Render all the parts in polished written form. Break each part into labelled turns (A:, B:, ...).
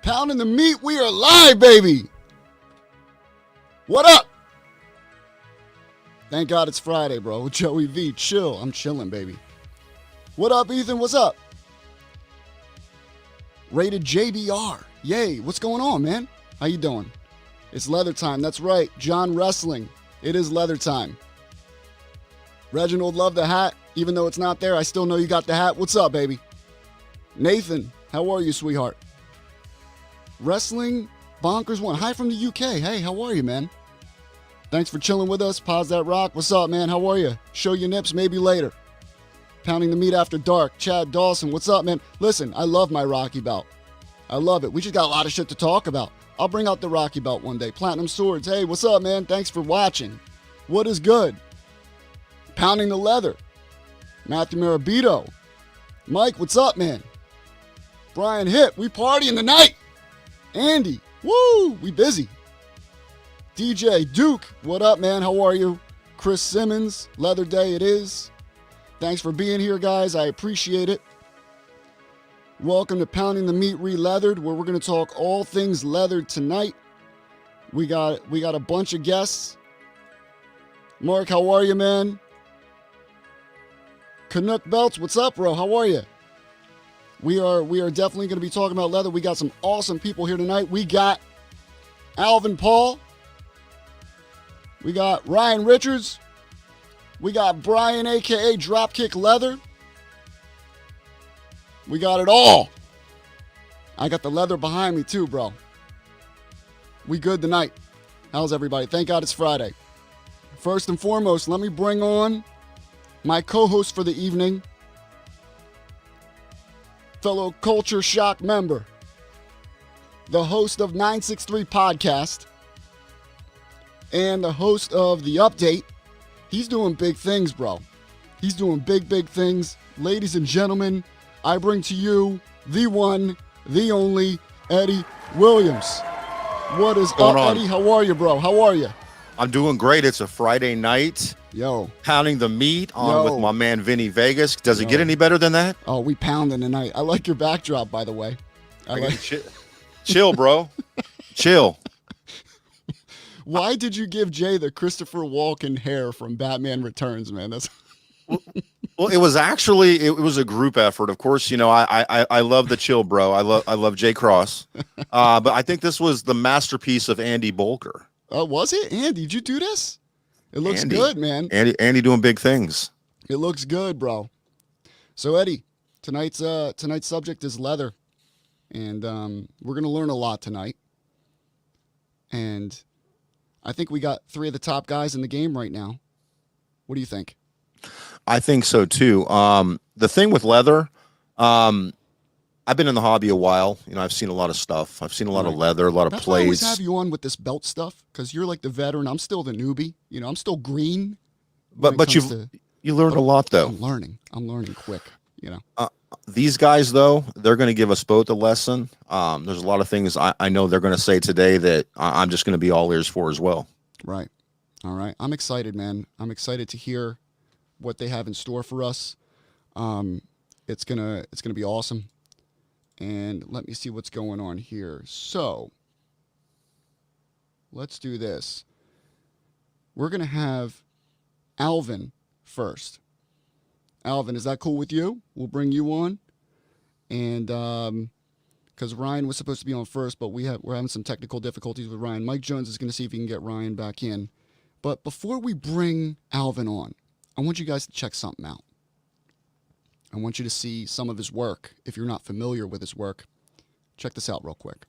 A: Pounding the meat, we are live, baby. What up? Thank God it's Friday, bro. Joey V, chill. I'm chilling, baby. What up, Ethan? What's up? Rated JBR. Yay. What's going on, man? How you doing? It's leather time. That's right. John Wrestling. It is leather time. Reginald, love the hat. Even though it's not there, I still know you got the hat. What's up, baby? Nathan, how are you, sweetheart? Wrestling Bonkers 1. Hi from the UK. Hey, how are you, man? Thanks for chilling with us. Pause that rock. What's up, man? How are you? Show your nips maybe later. Pounding the meat after dark. Chad Dawson. What's up, man? Listen, I love my Rocky bout. I love it. We just got a lot of shit to talk about. I'll bring out the Rocky bout one day. Platinum Swords. Hey, what's up, man? Thanks for watching. What is good? Pounding the leather. Matthew Marabito. Mike, what's up, man? Brian Hip. We partying tonight. Andy, woo, we busy. DJ Duke, what up, man? How are you? Chris Simmons, Leather Day it is. Thanks for being here, guys. I appreciate it. Welcome to Pounding the Meat Releathered, where we're going to talk all things leathered tonight. We got a bunch of guests. Mark, how are you, man? Canuck Belts, what's up, bro? How are you? We are definitely going to be talking about leather. We got some awesome people here tonight. We got Alvin Paul. We got Ryan Richards. We got Brian, a.k.a. Dropkick Leather. We got it all. I got the leather behind me too, bro. We good tonight. How's everybody? Thank God it's Friday. First and foremost, let me bring on my co-host for the evening, fellow Culture Shock member, the host of 963 Podcast, and the host of The Update. He's doing big things, bro. He's doing big things. Ladies and gentlemen, I bring to you the one, the only, Eddie Williams. What is up, Eddie? How are you, bro? How are you?
B: I'm doing great. It's a Friday night.
A: Yo.
B: Pounding the meat on with my man Vinny Vegas. Does it get any better than that?
A: Oh, we pounding tonight. I like your backdrop, by the way.
B: Chill, bro. Chill.
A: Why did you give Jay the Christopher Walken hair from Batman Returns, man? That's
B: well, it was a group effort. Of course, you know, I love the chill, bro. I love Jay Cross. But I think this was the masterpiece of Andy Bolker.
A: Was it? Andy, did you do this? It looks good, man.
B: Andy doing big things.
A: It looks good, bro. So, Eddie, tonight's subject is leather. And we're going to learn a lot tonight. And I think we got three of the top guys in the game right now. What do you think?
B: I think so, too. The thing with leather, I've been in the hobby a while. You know, I've seen a lot of stuff. I've seen a lot of leather, a lot of plates. That's why I always have
A: you on with this belt stuff, because you're like the veteran. I'm still the newbie. You know, I'm still green.
B: But you learned a lot, though.
A: I'm learning quick, you know.
B: These guys, though, they're going to give us both a lesson. There's a lot of things I know they're going to say today that I'm just going to be all ears for as well.
A: Right. All right. I'm excited, man. I'm excited to hear what they have in store for us. It's gonna be awesome. And let me see what's going on here. So let's do this. We're gonna have Alvin first. Alvin, is that cool with you? We'll bring you on. And because Ryan was supposed to be on first, but we're having some technical difficulties with Ryan. Mike Jones is going to see if he can get Ryan back in. But before we bring Alvin on, I want you guys to check something out. I want you to see some of his work. If you're not familiar with his work, check this out real quick.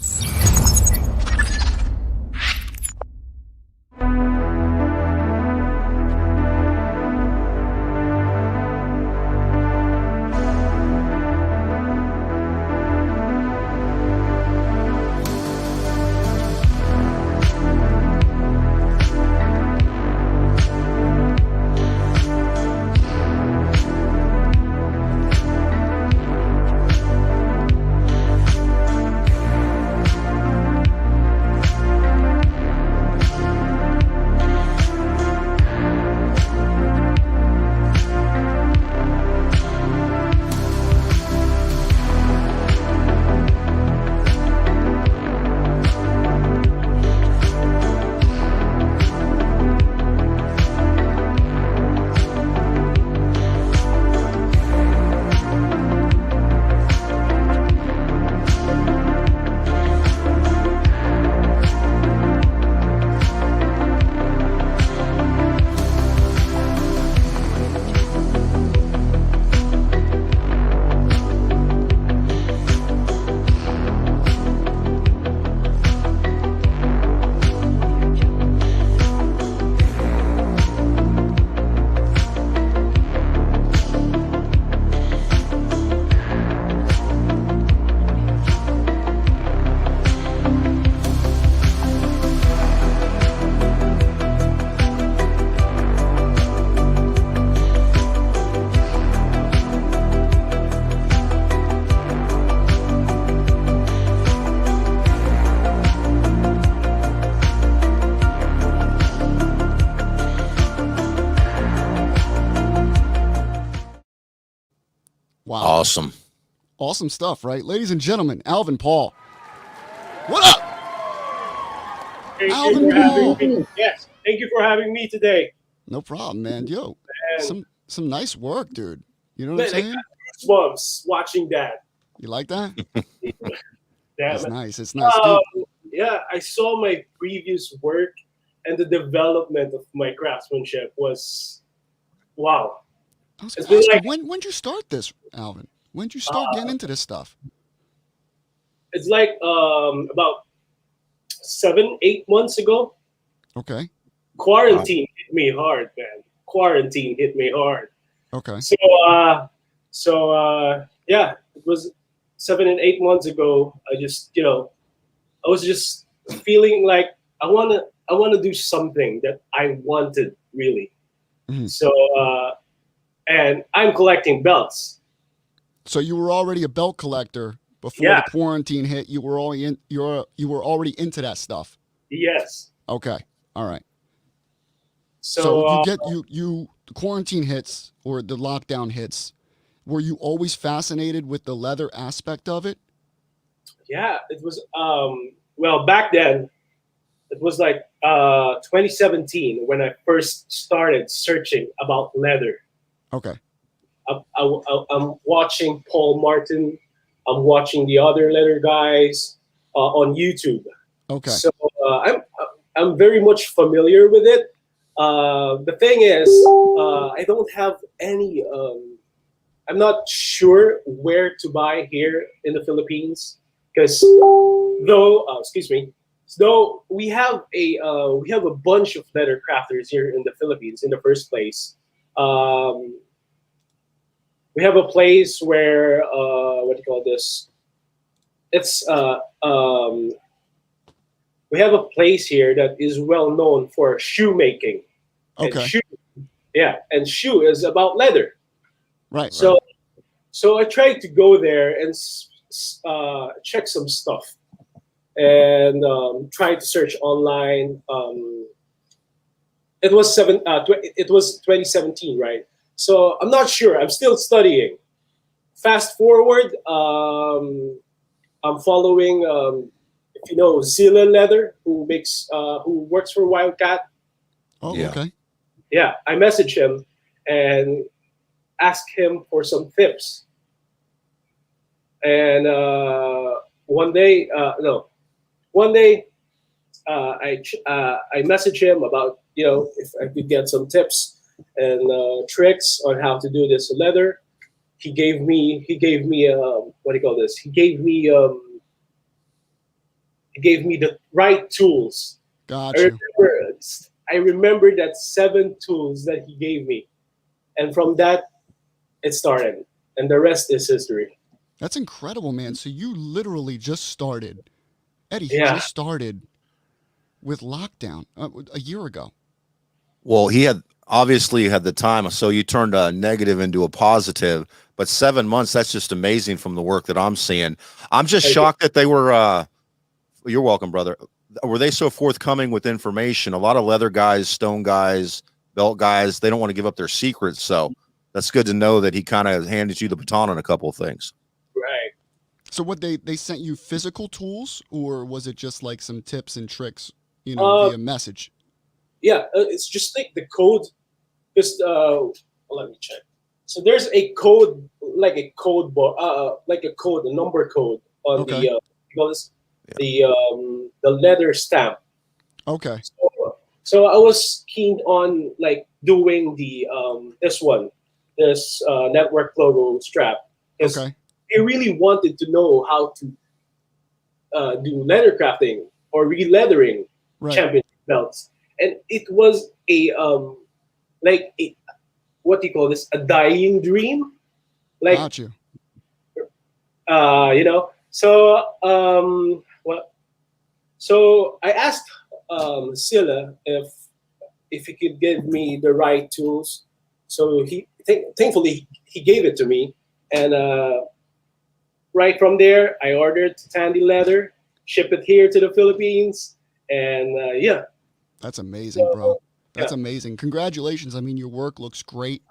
A: Wow.
B: Awesome.
A: Awesome stuff, right? Ladies and gentlemen, Alvin Paul. What up? Alvin Paul.
C: Yes. Thank you for having me today.
A: No problem, man. Yo,
C: Man,
A: some nice work, dude. You know what I'm saying?
C: goosebumps watching that.
A: You like that?
C: Damn
A: It's
C: it.
A: nice. It's nice, dude.
C: Yeah, I saw my previous work and the development of my craftsmanship was wow.
A: I was
C: it's
A: gonna
C: been
A: ask you,
C: like-
A: when'd you start this, Alvin? When'd you start getting into this stuff?
C: It's like about 7-8 months ago.
A: Okay.
C: Quarantine hit me hard, man. Quarantine hit me hard.
A: Okay.
C: So yeah, it was 7 and 8 months ago. I just, I was just feeling like I wanna do something that I wanted really.
A: Mhm.
C: So and I'm collecting belts.
A: So you were already a belt collector before
C: Yeah.
A: the quarantine hit. You were already into that stuff.
C: Yes.
A: Okay. All right.
C: So,
A: So you get the quarantine hits or the lockdown hits. Were you always fascinated with the leather aspect of it?
C: yeah, it was well back then. It was like 2017 when I first started searching about leather.
A: Okay.
C: I'm watching Paul Martin. I'm watching the other leather guys on YouTube.
A: Okay.
C: So I'm very much familiar with it. The thing is, I don't have any. I'm not sure where to buy here in the Philippines because though we have a bunch of leather crafters here in the Philippines in the first place. We have a place where what do you call this? It's we have a place here that is well known for shoemaking.
A: Okay.
C: And shoe is about leather.
A: Right.
C: So I tried to go there and check some stuff and try to search online. It was 2017, right? So I'm not sure. I'm still studying. Fast forward, I'm following, if you know Zilla Leather, who works for Wildcat.
A: Oh,
B: Yeah.
A: okay.
C: Yeah, I messaged him and asked him for some tips. And one day, I messaged him about if I could get some tips. and tricks on how to do this leather. He gave me what do you call this? He gave me the right tools.
A: Got
C: I
A: you.
C: remember, I remember that 7 tools that he gave me, and from that it started, and the rest is history.
A: That's incredible, man. So you literally just started. Eddie, he
C: Yeah.
A: just started with lockdown a year ago.
B: Well, he had obviously had the time, so you turned a negative into a positive. But 7 months, that's just amazing from the work that I'm seeing. I'm just
C: Thank you.
B: shocked that they were. You're welcome, brother. Were they so forthcoming with information? A lot of leather guys, stone guys, belt guys, they don't want to give up their secrets. So that's good to know that he kind of handed you the baton on a couple of things.
C: Right.
A: So what they sent you physical tools, or was it just like some tips and tricks, you know, via message?
C: Yeah, it's just like the code. Just let me check. So there's a code, like a code, like a code, a number code on
A: Okay.
C: the you call this, the leather stamp.
A: Okay.
C: So I was keen on like doing the this network logo strap, because
A: Okay.
C: I really wanted to know how to do leather crafting or re-leathering
A: Right.
C: championship belts, and it was a like a, what do you call this, a dying dream, like
A: Got you.
C: you know. So what? So I asked Silla if he could give me the right tools. So thankfully he gave it to me, and right from there I ordered Tandy leather, shipped it here to the Philippines, and yeah.
A: That's amazing, bro. That's
C: Yeah.
A: amazing. Congratulations. I mean, your work looks great.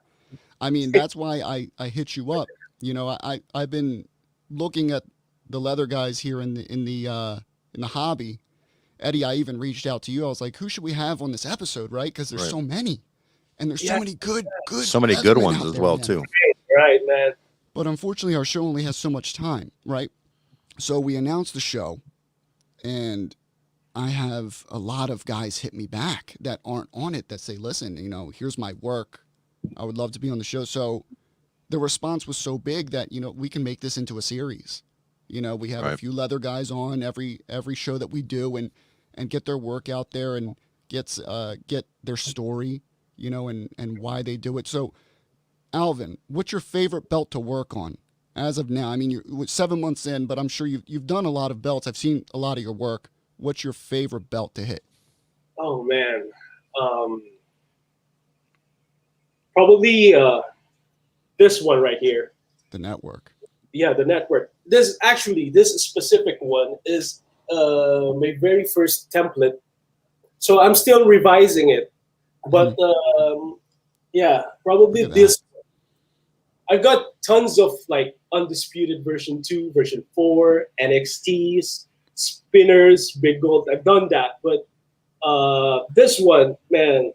A: I mean, that's why I hit you up. You know, I've been looking at the leather guys here in the hobby. Eddie, I even reached out to you. I was like, who should we have on this episode, right? Because there's
B: Right.
A: so many, and there's
C: Yeah.
A: so many good
B: So many good
A: leathermen
B: ones
A: out
B: as
A: there,
B: well,
A: man.
B: too.
C: Right, man.
A: But unfortunately, our show only has so much time, right? So we announced the show, and I have a lot of guys hit me back that aren't on it that say, listen, you know, here's my work. I would love to be on the show. So the response was so big that, you know, we can make this into a series. You know, we have a
B: Right.
A: few leather guys on every show that we do, and get their work out there, and get their story, you know, and why they do it. So Alvin, what's your favorite belt to work on as of now? I mean, you're 7 months in, but I'm sure you've done a lot of belts. I've seen a lot of your work. What's your favorite belt to hit?
C: Oh man, probably this one right here.
A: The network.
C: Yeah, the network. This specific one is my very first template. So I'm still revising it, but yeah, probably
A: Look at
C: this. I got tons of like undisputed version 2, version 4, NXTs, spinners, big gold. I've done that, but this one, man,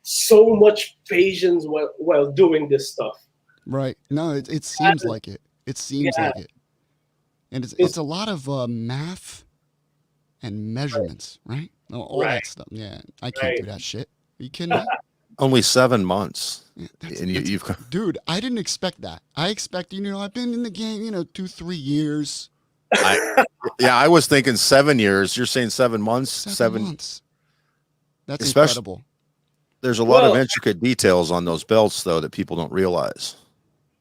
C: so much patience while doing this stuff.
A: Right. No, it seems like it. It seems
C: Yeah.
A: like it. And it's a lot of math and measurements, right? All
C: Right.
A: that stuff. Yeah, I can't do
C: Right.
A: that shit. Are you kidding me?
B: Only 7 months.
A: Yeah,
B: And you've
A: dude, I didn't expect that. I expected, you know, I've been in the game, you know, 2-3 years.
B: I was thinking 7 years. You're saying 7 months?
A: 7 months. That's
B: Especially-
A: incredible.
B: There's a lot of
C: Well-
B: intricate details on those belts, though, that people don't realize.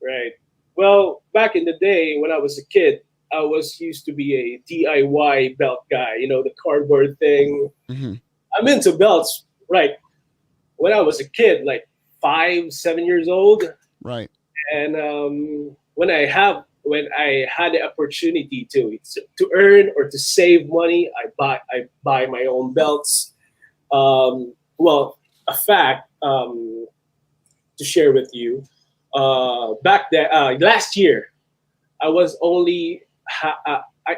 C: Right. Well, back in the day when I was a kid, I was used to be a DIY belt guy, you know, the cardboard thing.
A: Hmm.
C: I'm into belts, right? When I was a kid, like 5, 7 years old,
A: Right.
C: and when I had the opportunity to earn or to save money, I buy my own belts. Well, a fact to share with you. Back there, last year, I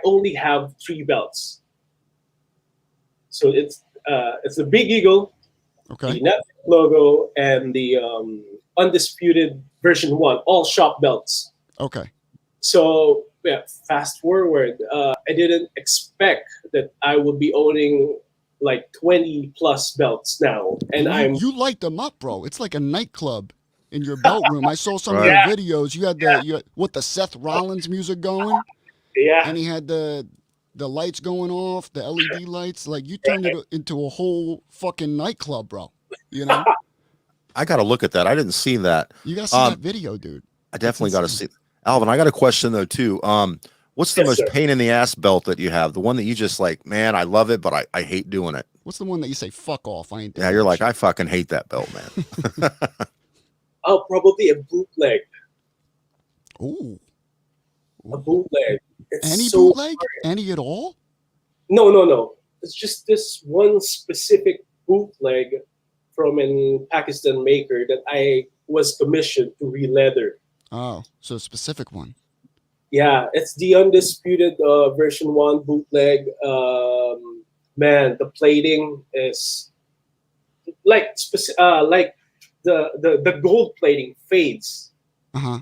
C: only have 3 belts. So it's the Big Eagle,
A: Okay.
C: the Netflix logo, and the undisputed version 1, all shop belts.
A: Okay.
C: So yeah, fast forward, I didn't expect that I would be owning like 20 plus belts now, and
A: you light them up, bro. It's like a nightclub in your belt room. I saw some
B: Right.
A: of your videos. You had the Seth Rollins music going,
C: yeah.
A: and he had the lights going off, the LED lights. Like you turned it into a whole fucking nightclub, bro. You know,
B: I got to look at that. I didn't see that.
A: you gotta see that video, dude.
B: I definitely got to see. Alvin, I got a question though too. What's the
C: Yes,
B: most
C: sir.
B: pain in the ass belt that you have? The one that you just like, man, I love it, but I hate doing it.
A: What's the one that you say fuck off? I ain't.
B: Yeah, you're like, I fucking hate that belt, man.
C: Oh, probably a bootleg.
A: Ooh.
C: A bootleg. It's
A: Any
C: so
A: bootleg? Any at all?
C: No. It's just this one specific bootleg from a Pakistan maker that I was commissioned to re-leather.
A: Oh, so a specific one.
C: Yeah, it's the undisputed version 1 bootleg. Man, the plating is like the gold plating fades.
A: Uh-huh.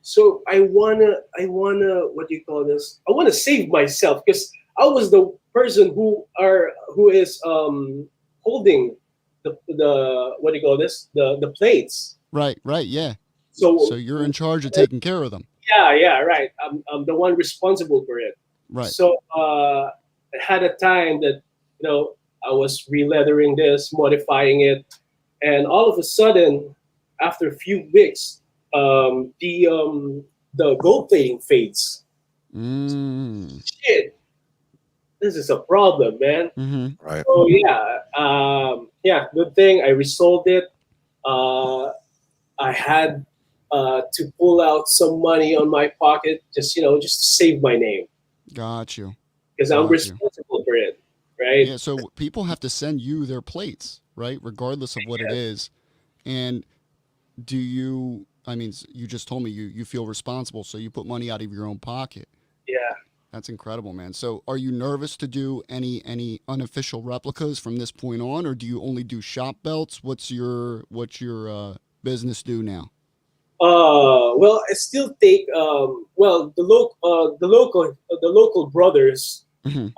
C: So I wanna what do you call this? I wanna save myself because I was the person who is holding the what do you call this? The plates.
A: Right, yeah.
C: So
A: So you're in charge of taking care of them.
C: yeah, right. I'm the one responsible for it.
A: Right.
C: So I had a time that I was re-leathering this, modifying it, and all of a sudden, after a few weeks, the gold plating fades. Shit, this is a problem, man.
A: Mm-hmm.
B: Right.
C: So yeah, good thing I resolved it. I had to pull out some money on my pocket, just to save my name,
A: Got you.
C: because I'm
A: Got you.
C: responsible for it, right?
A: Yeah, so people have to send you their plates, right? Regardless of what it is. And do you, I mean, you just told me you feel responsible, so you put money out of your own pocket.
C: Yeah.
A: That's incredible, man. So are you nervous to do any unofficial replicas from this point on, or do you only do shop belts? What's your business do now?
C: Well, I still take the local brothers
A: Mm-hmm.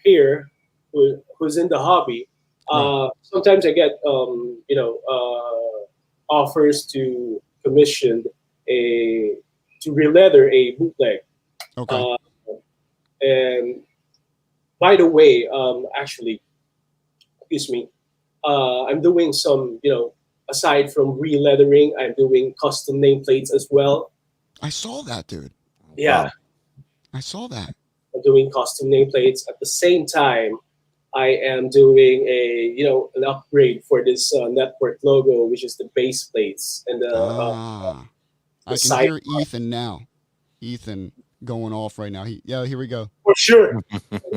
C: here who's in the hobby.
A: Right.
C: Sometimes I get offers to commission to re-leather a bootleg.
A: Okay.
C: And by the way, actually, excuse me, I'm doing some aside from re-leathering, I'm doing custom nameplates as well.
A: I saw that, dude.
C: Yeah.
B: Wow.
A: I saw that.
C: I'm doing custom nameplates. At the same time, I am doing an upgrade for this network logo, which is the base plates and
A: I can
C: side
A: hear Ethan now. Ethan going off right now. Here we go.
C: for sure.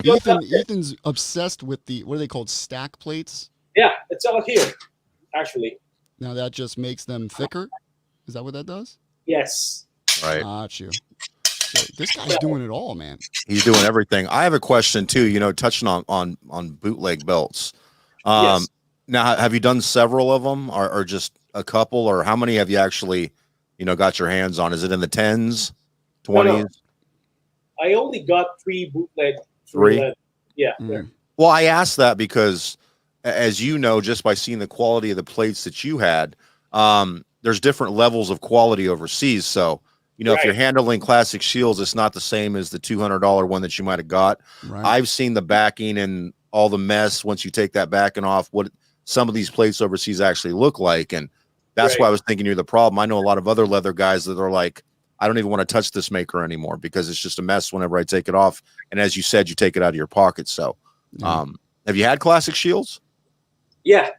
A: Ethan's obsessed with the, what are they called? Stack plates.
C: Yeah, it's out here, actually.
A: Now that just makes them thicker. Is that what that does?
C: Yes.
B: Right.
A: Got you. So this guy's doing it all, man.
B: He's doing everything. I have a question too, touching on bootleg belts.
C: Yes.
B: Now, have you done several of them or just a couple, or how many have you actually, got your hands on? Is it in the 10s, 20s?
C: No. I only got 3 bootleg.
B: 3?
C: Yeah.
A: Mm.
B: Well, I asked that because, as you know, just by seeing the quality of the plates that you had, there's different levels of quality overseas. So, if you're handling classic shields, it's not the same as the $200 one that you might have got.
A: Right.
B: I've seen the backing and all the mess once you take that backing off, what some of these plates overseas actually look like. And that's why I was thinking you're the problem. I know a lot of other leather guys that are like, I don't even want to touch this maker anymore because it's just a mess whenever I take it off. And as you said, you take it out of your pocket. So, have you had classic shields?
C: Yeah.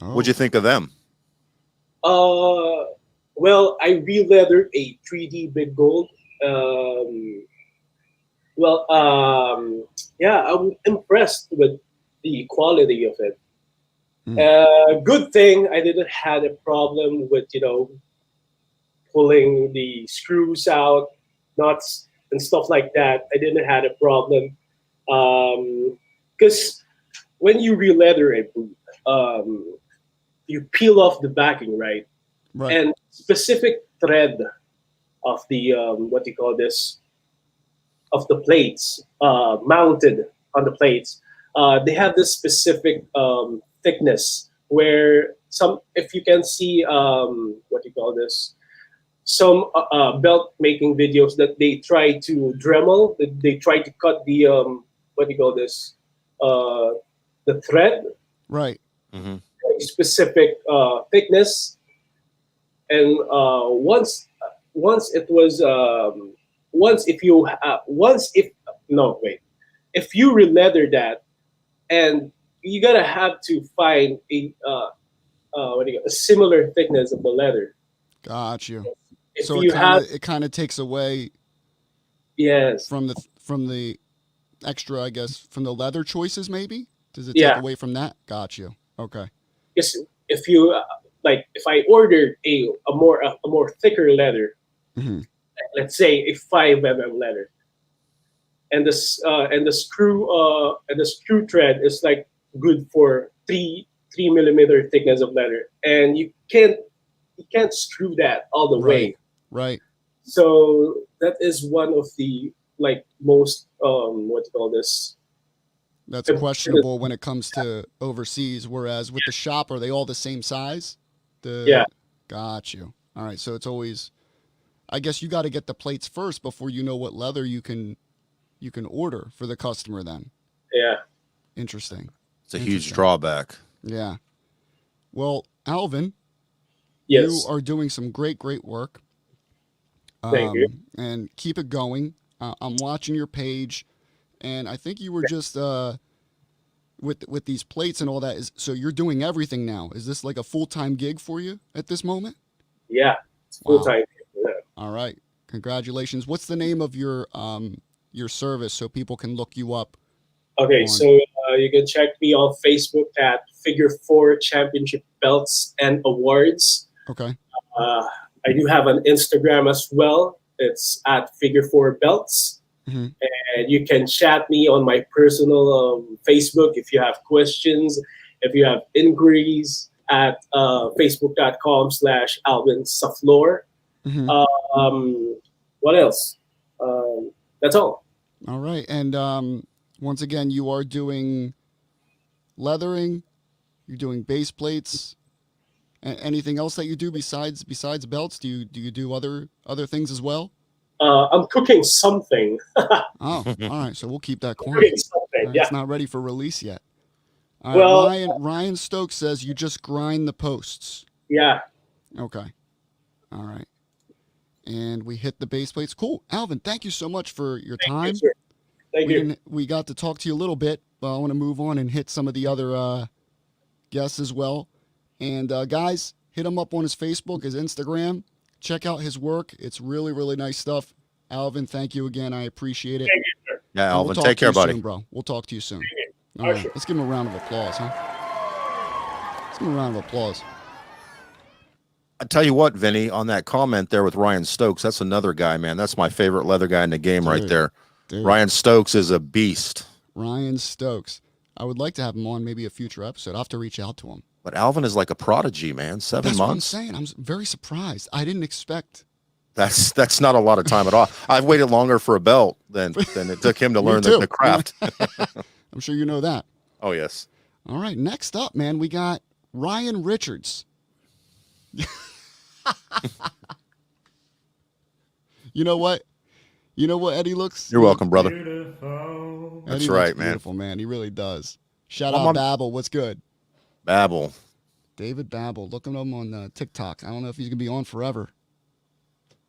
A: Oh.
B: What'd you think of them?
C: Well, I re-leathered a 3D big gold. Yeah, I'm impressed with the quality of it. Good thing I didn't have a problem with pulling the screws out, nuts and stuff like that. I didn't have a problem because when you re-leather a boot, you peel off the backing, right?
A: Right.
C: And specific thread of the what do you call this? Of the plates mounted on the plates they have this specific thickness where if you can see, what do you call this? Some belt making videos that they try to Dremel, they try to cut the what do you call this? The thread,
A: Right.
B: Mm-hmm.
C: a specific thickness, and once it was if you releather that, and you gotta have to find a similar thickness of the leather.
A: Got you.
C: If
A: So
C: you have
A: it kind of takes away
C: yes,
A: from the extra, I guess, from the leather choices. Maybe does it
C: Yeah.
A: take away from that? Got you. Okay.
C: because if you if I ordered a more thicker leather,
A: Hmm.
C: let's say a 5 mm leather, and the screw thread is like good for 3 millimeter thickness of leather, and you can't screw that all the way.
A: Right.
C: So that is one of the most what do you call this?
A: That's questionable when it comes to overseas. Whereas with the shop, are they all the same size?
C: Yeah.
A: Got you. All right. So it's always, I guess you got to get the plates first before you know what leather you can order for the customer. Then.
C: Yeah.
A: Interesting.
B: It's a huge
A: Interesting.
B: drawback.
A: Yeah. Well, Alvin,
C: Yes.
A: you are doing some great work.
C: Thank you.
A: And keep it going. I'm watching your page, and I think you were just with these plates and all that. So you're doing everything now. Is this like a full-time gig for you at this moment?
C: Yeah. It's
A: Wow.
C: full time. Yeah.
A: All right. Congratulations. What's the name of your service so people can look you up?
C: Okay,
A: on-
C: so you can check me on Facebook at Figure 4 Championship Belts and Awards.
A: Okay.
C: I do have an Instagram as well. It's at Figure 4 Belts.
A: Mhm.
C: And you can chat me on my personal Facebook if you have questions, if you have inquiries at facebook.com/Alvin Saflor.
A: Mhm.
C: What else? That's all.
A: All right. And once again, you are doing leathering. You're doing base plates. Anything else that you do besides belts? Do you do other things as well?
C: I'm cooking something.
A: Oh, all right. So we'll keep that quiet.
C: Cooking something.
A: All right,
C: Yeah.
A: It's not ready for release yet. All right,
C: Well-
A: Ryan Stokes says you just grind the posts.
C: Yeah.
A: Okay. All right. And we hit the base plates. Cool. Alvin, thank you so much for your time.
C: Thank you, sir. Thank you.
A: We got to talk to you a little bit, but I want to move on and hit some of the other guests as well. And guys, hit him up on his Facebook, his Instagram. Check out his work. It's really, really nice stuff. Alvin, thank you again. I appreciate it.
C: Thank you, sir.
B: Yeah,
A: And
B: Alvin,
A: talk
B: take
A: to you
B: care, buddy.
A: soon, bro. We'll talk to you soon.
C: you.
A: All right.
C: Okay.
A: Let's give him a round of applause, huh? Let's give him a round of applause.
B: I tell you what, Vinny, on that comment there with Ryan Stokes, that's another guy, man. That's my favorite leather guy in the game right
A: Dude.
B: there.
A: Dude.
B: Ryan Stokes is a beast.
A: Ryan Stokes. I would like to have him on maybe a future episode. I'll have to reach out to him.
B: But Alvin is like a prodigy, man. 7
A: That's what I'm
B: months.
A: saying. I'm very surprised. I didn't expect.
B: That's not a lot of time at all. I've waited longer for a belt than it took him to
A: Me
B: learn
A: too.
B: the craft.
A: I'm sure you know that.
B: Oh, yes.
A: All right. Next up, man, we got Ryan Richards. You know what? You know what Eddie looks?
B: You're welcome, brother.
A: Eddie
B: That's
A: looks
B: right, man.
A: Beautiful, man. He really does. Shout
B: I'm
A: out
B: on-
A: Babel. What's good?
B: Babel.
A: David Babel. Look at him on TikTok. I don't know if he's gonna be on forever.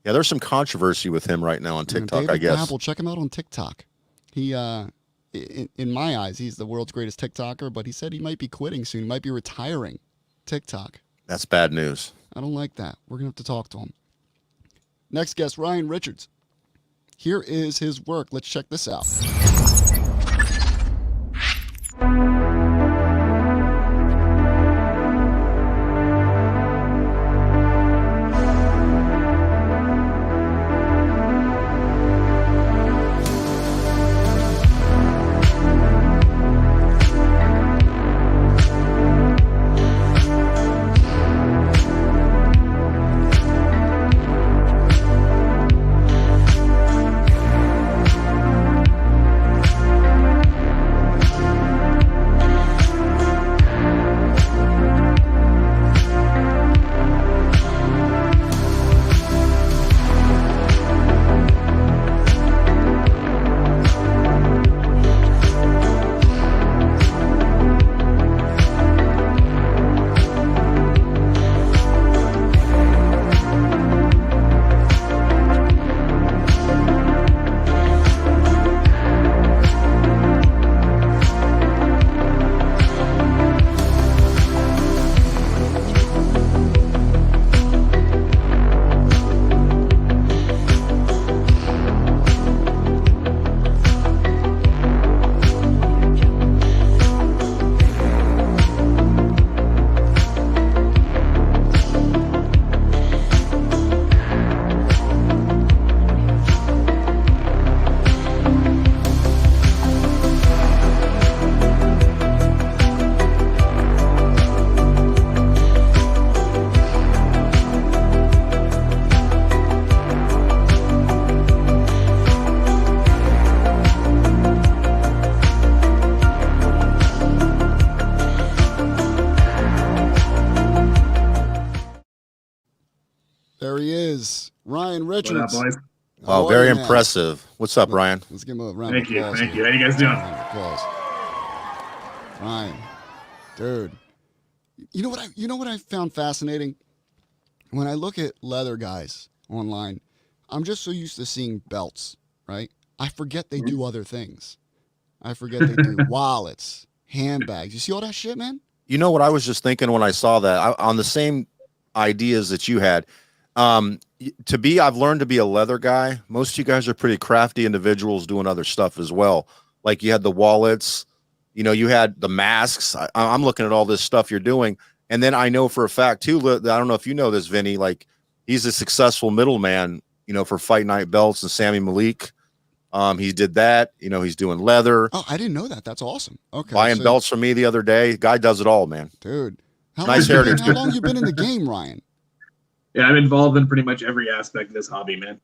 B: Yeah, there's some controversy with him right now on TikTok,
A: David
B: I guess.
A: Babel, check him out on TikTok. He, in my eyes, he's the world's greatest TikToker. But he said he might be quitting soon. He might be retiring TikTok.
B: That's bad news.
A: I don't like that. We're gonna have to talk to him. Next guest, Ryan Richards. Here is his work. Let's check this out. is Ryan Richards.
D: What up, boys?
B: Wow,
A: How are
B: very
A: you, man?
B: impressive. What's up, Ryan?
A: Let's give him a round
D: Thank
A: of
D: you.
A: applause.
D: Thank you.
A: here.
D: How you guys doing?
A: Round of applause. Ryan, dude. You know what I found fascinating? When I look at leather guys online, I'm just so used to seeing belts, right? I forget they do other things. I forget they do wallets, handbags. You see all that shit, man?
B: You know what I was just thinking when I saw that? On the same ideas that you had. I've learned to be a leather guy. Most of you guys are pretty crafty individuals doing other stuff as well. Like you had the wallets, you had the masks. I'm looking at all this stuff you're doing. And then I know for a fact too, I don't know if you know this, Vinny, like he's a successful middleman, for Fight Night Belts and Sammy Malik. He did that, he's doing leather.
A: Oh, I didn't know that. That's awesome. Okay.
B: Buying belts from me the other day. Guy does it all, man.
A: Dude.
B: Nice heritage.
A: How long you been in the game, Ryan?
D: Yeah, I'm involved in pretty much every aspect of this hobby, man.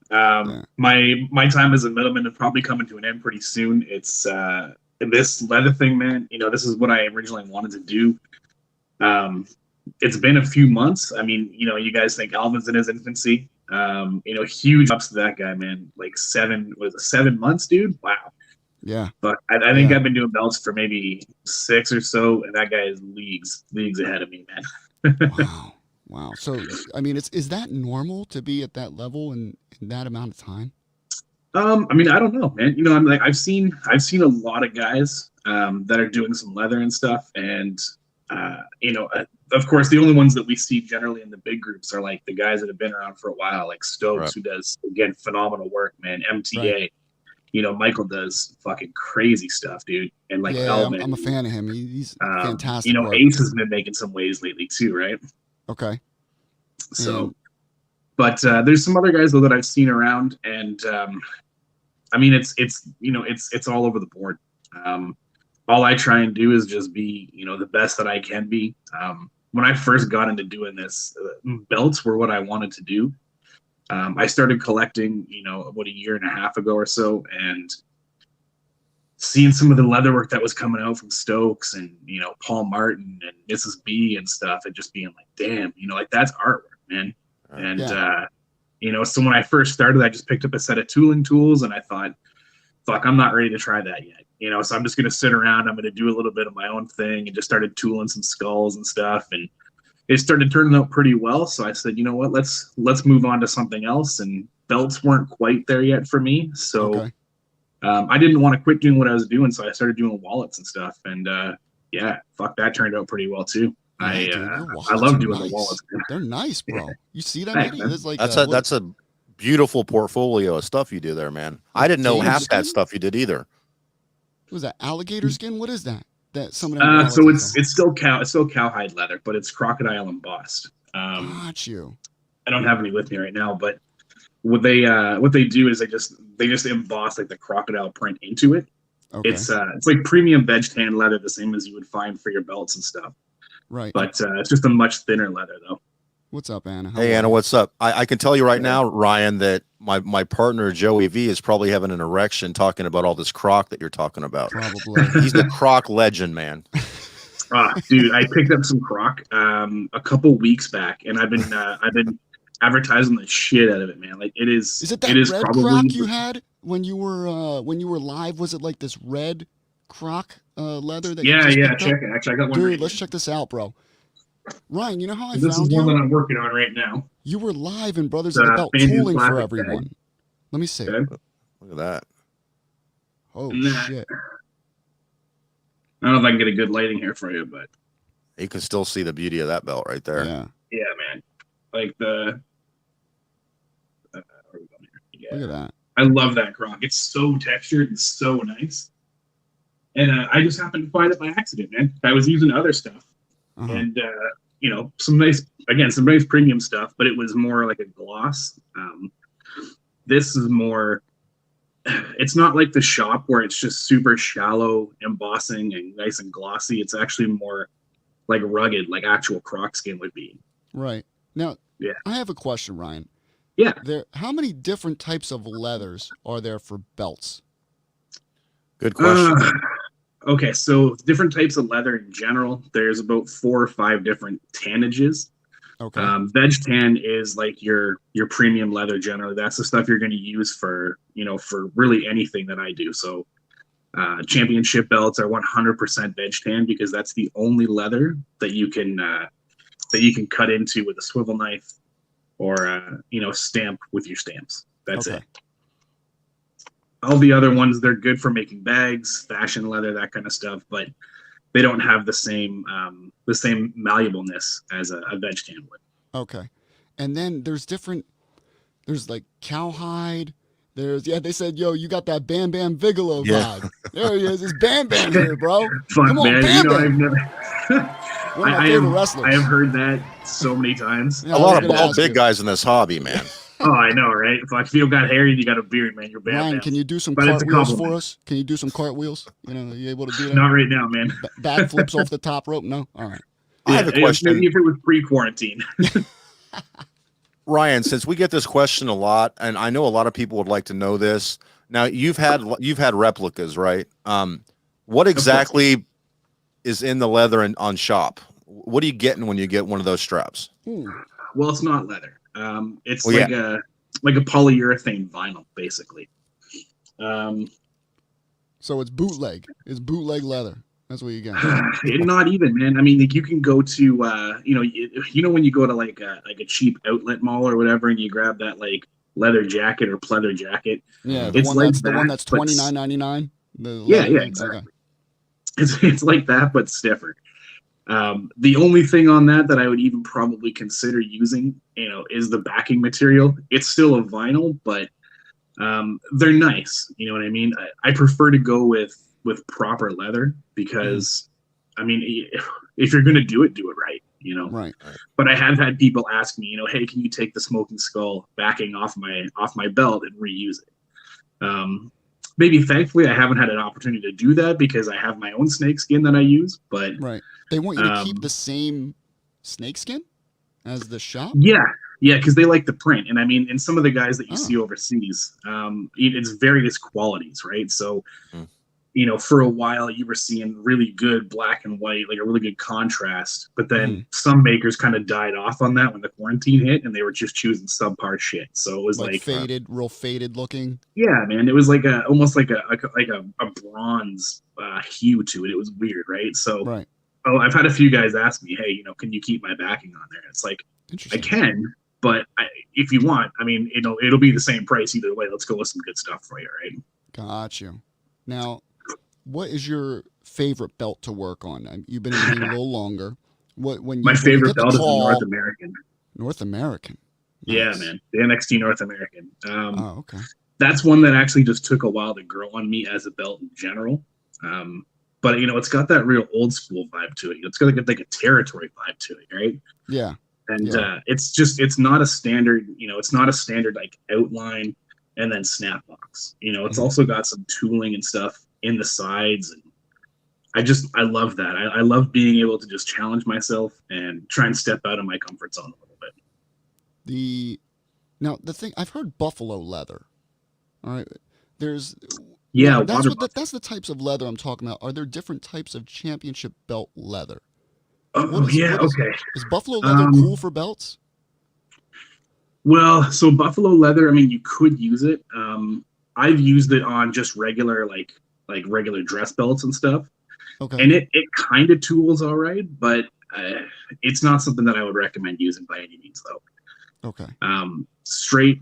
D: My time as a middleman is probably coming to an end pretty soon. It's this leather thing, man. This is what I originally wanted to do. It's been a few months. I mean, you guys think Alvin's in his infancy. Huge ups to that guy, man. Like 7 months, dude? Wow.
A: Yeah.
D: But I think I've been doing belts for maybe 6 or so, and that guy is leagues ahead of me, man.
A: Wow. So, I mean, is that normal to be at that level in that amount of time?
D: I mean, I don't know, man. I've seen a lot of guys that are doing some leather and stuff, and of course, the only ones that we see generally in the big groups are like the guys that have been around for a while, like Stokes,
B: right,
D: who does, again, phenomenal work, man. MTA, right. Michael does fucking crazy stuff, dude. And like Elvin,
A: I'm a fan of him. He's fantastic.
D: Ace has been making some waves lately too, right?
A: Okay.
D: So, but there's some other guys though that I've seen around, and I mean, it's all over the board. All I try and do is just be, the best that I can be. When I first got into doing this, belts were what I wanted to do. I started collecting, about a year and a half ago or so, and seeing some of the leather work that was coming out from Stokes and, Paul Martin and Mrs. B and stuff, and just being like, damn, like that's artwork, man. And, so when I first started, I just picked up a set of tooling tools, and I thought, fuck, I'm not ready to try that yet. So I'm just going to sit around. I'm going to do a little bit of my own thing, and just started tooling some skulls and stuff. And it started turning out pretty well. So I said, you know what, let's move on to something else. And belts weren't quite there yet for me. So I didn't want to quit doing what I was doing. So I started doing wallets and stuff. And fuck, that turned out pretty well too. I love doing the wallets.
A: They're nice, bro. You see that?
B: That's a beautiful portfolio of stuff you do there, man. I didn't know half that stuff you did either.
A: Was that alligator skin? What is that? That some of them.
D: So it's still cowhide leather, but it's crocodile embossed.
A: Got you.
D: I don't have any with me right now, but what they do is they just emboss like the crocodile print into it. Okay. It's like premium veg tan leather, the same as you would find for your belts and stuff.
A: Right.
D: But it's just a much thinner leather though.
A: What's up, Anna?
B: Hey, Anna, what's up? I can tell you right now, Ryan, that my partner, Joey V, is probably having an erection talking about all this croc that you're talking about.
A: Probably.
B: He's the croc legend, man.
D: Dude, I picked up some croc a couple weeks back, and I've been advertising the shit out of it, man. Like it is.
A: Is it that red croc you had when you were live? Was it like this red croc leather that?
D: Yeah. Check it. Actually, I got one.
A: Dude, let's check this out, bro. Ryan, you know how I
D: this
A: found
D: is one that I'm working on right now.
A: You were live in Brothers of the Belt tooling for everyone. Let me see.
B: Look at that.
A: Oh, shit.
D: I don't know if I can get a good lighting here for you, but
B: you can still see the beauty of that belt right there.
D: Yeah, man. Like the
A: look at that.
D: I love that croc. It's so textured and so nice. And I just happened to find it by accident, man. I was using other stuff. And some nice premium stuff, but it was more like a gloss. This is more, it's not like the shop where it's just super shallow embossing and nice and glossy. It's actually more like rugged, like actual croc skin would be.
A: Right. Now, I have a question, Ryan.
D: Yeah.
A: How many different types of leathers are there for belts?
B: Good question.
D: Okay, so different types of leather in general, there's about 4 or 5 different tannages.
A: Okay.
D: Veg tan is like your premium leather generally. That's the stuff you're going to use for, for really anything that I do. So championship belts are 100% veg tan because that's the only leather that you can cut into with a swivel knife or stamp with your stamps. That's
A: Okay.
D: it. All the other ones, they're good for making bags, fashion leather, that kind of stuff, but they don't have the same malleableness as a veg tan would.
A: Okay. And then there's like cowhide. They said, yo, you got that Bam Bam Bigelow vibe. There he is. It's Bam Bam here, bro.
D: Fuck,
A: Come on,
D: man.
A: Bam Bam.
D: I've never.
A: One of my favorite wrestlers.
D: I have heard that so many times.
A: Yeah,
B: a lot of bald big guys in this hobby, man.
D: Oh, I know, right? If you don't got hair and you got a beard, man, you're Bam
A: Ryan,
D: Bam.
A: can you do some
D: But it's a
A: cartwheels
D: compliment.
A: for us? Can you do some cartwheels? Are you able to do that?
D: Not right now, man.
A: Backflips off the top rope? No? All right.
B: I have a question.
D: Maybe if it was pre-quarantine.
B: Ryan, since we get this question a lot, and I know a lot of people would like to know this. Now, you've had replicas, right? What exactly is in the leather and on shop? What are you getting when you get one of those straps?
D: Well, it's not leather. It's like a polyurethane vinyl, basically.
A: So it's bootleg. It's bootleg leather. That's what you got.
D: Not even, man. I mean, like you can go to, when you go to like a cheap outlet mall or whatever, and you grab that like leather jacket or pleather jacket.
A: Yeah,
D: it's like
A: the one that's $29.99.
D: Yeah, exactly. Okay. It's like that, but stiffer. The only thing on that I would even probably consider using, is the backing material. It's still a vinyl, but they're nice. You know what I mean? I prefer to go with proper leather because, I mean, if you're going to do it right, Right. But I have had people ask me, hey, can you take the Smoking Skull backing off my belt and reuse it? Maybe thankfully I haven't had an opportunity to do that because I have my own snakeskin that I use, but
A: right. They want you to keep the same snakeskin as the shop?
D: Yeah, because they like the print. And I mean, in some of the guys that you see overseas, it's various qualities, right? So, for a while you were seeing really good black and white, like a really good contrast. But then some makers kind of died off on that when the quarantine hit, and they were just choosing subpar shit. So it was like
A: faded, real faded looking.
D: Yeah, man, it was like almost like a bronze hue to it. It was weird, right? So
A: right.
D: Oh, I've had a few guys ask me, hey, can you keep my backing on there? It's like, I can, but if you want, I mean, it'll be the same price either way. Let's go with some good stuff for you, right?
A: Got you. Now, what is your favorite belt to work on? You've been in the game a little longer. My
D: favorite belt is the North American.
A: North American. Nice.
D: Yeah, man, the NXT North American.
A: Okay.
D: That's one that actually just took a while to grow on me as a belt in general. But it's got that real old school vibe to it. It's got like a territory vibe to it, right?
A: Yeah.
D: And it's not a standard, it's not a standard like outline and then snap box. It's also got some tooling and stuff in the sides. And I love that. I love being able to just challenge myself and try and step out of my comfort zone a little bit.
A: Now the thing, I've heard buffalo leather. All right. That's the types of leather I'm talking about. Are there different types of championship belt leather?
D: Okay.
A: Is buffalo leather cool for belts?
D: Well, so buffalo leather, I mean, you could use it. I've used it on just regular like regular dress belts and stuff.
A: Okay.
D: And it kind of tools all right, but it's not something that I would recommend using by any means, though.
A: Okay.
D: Straight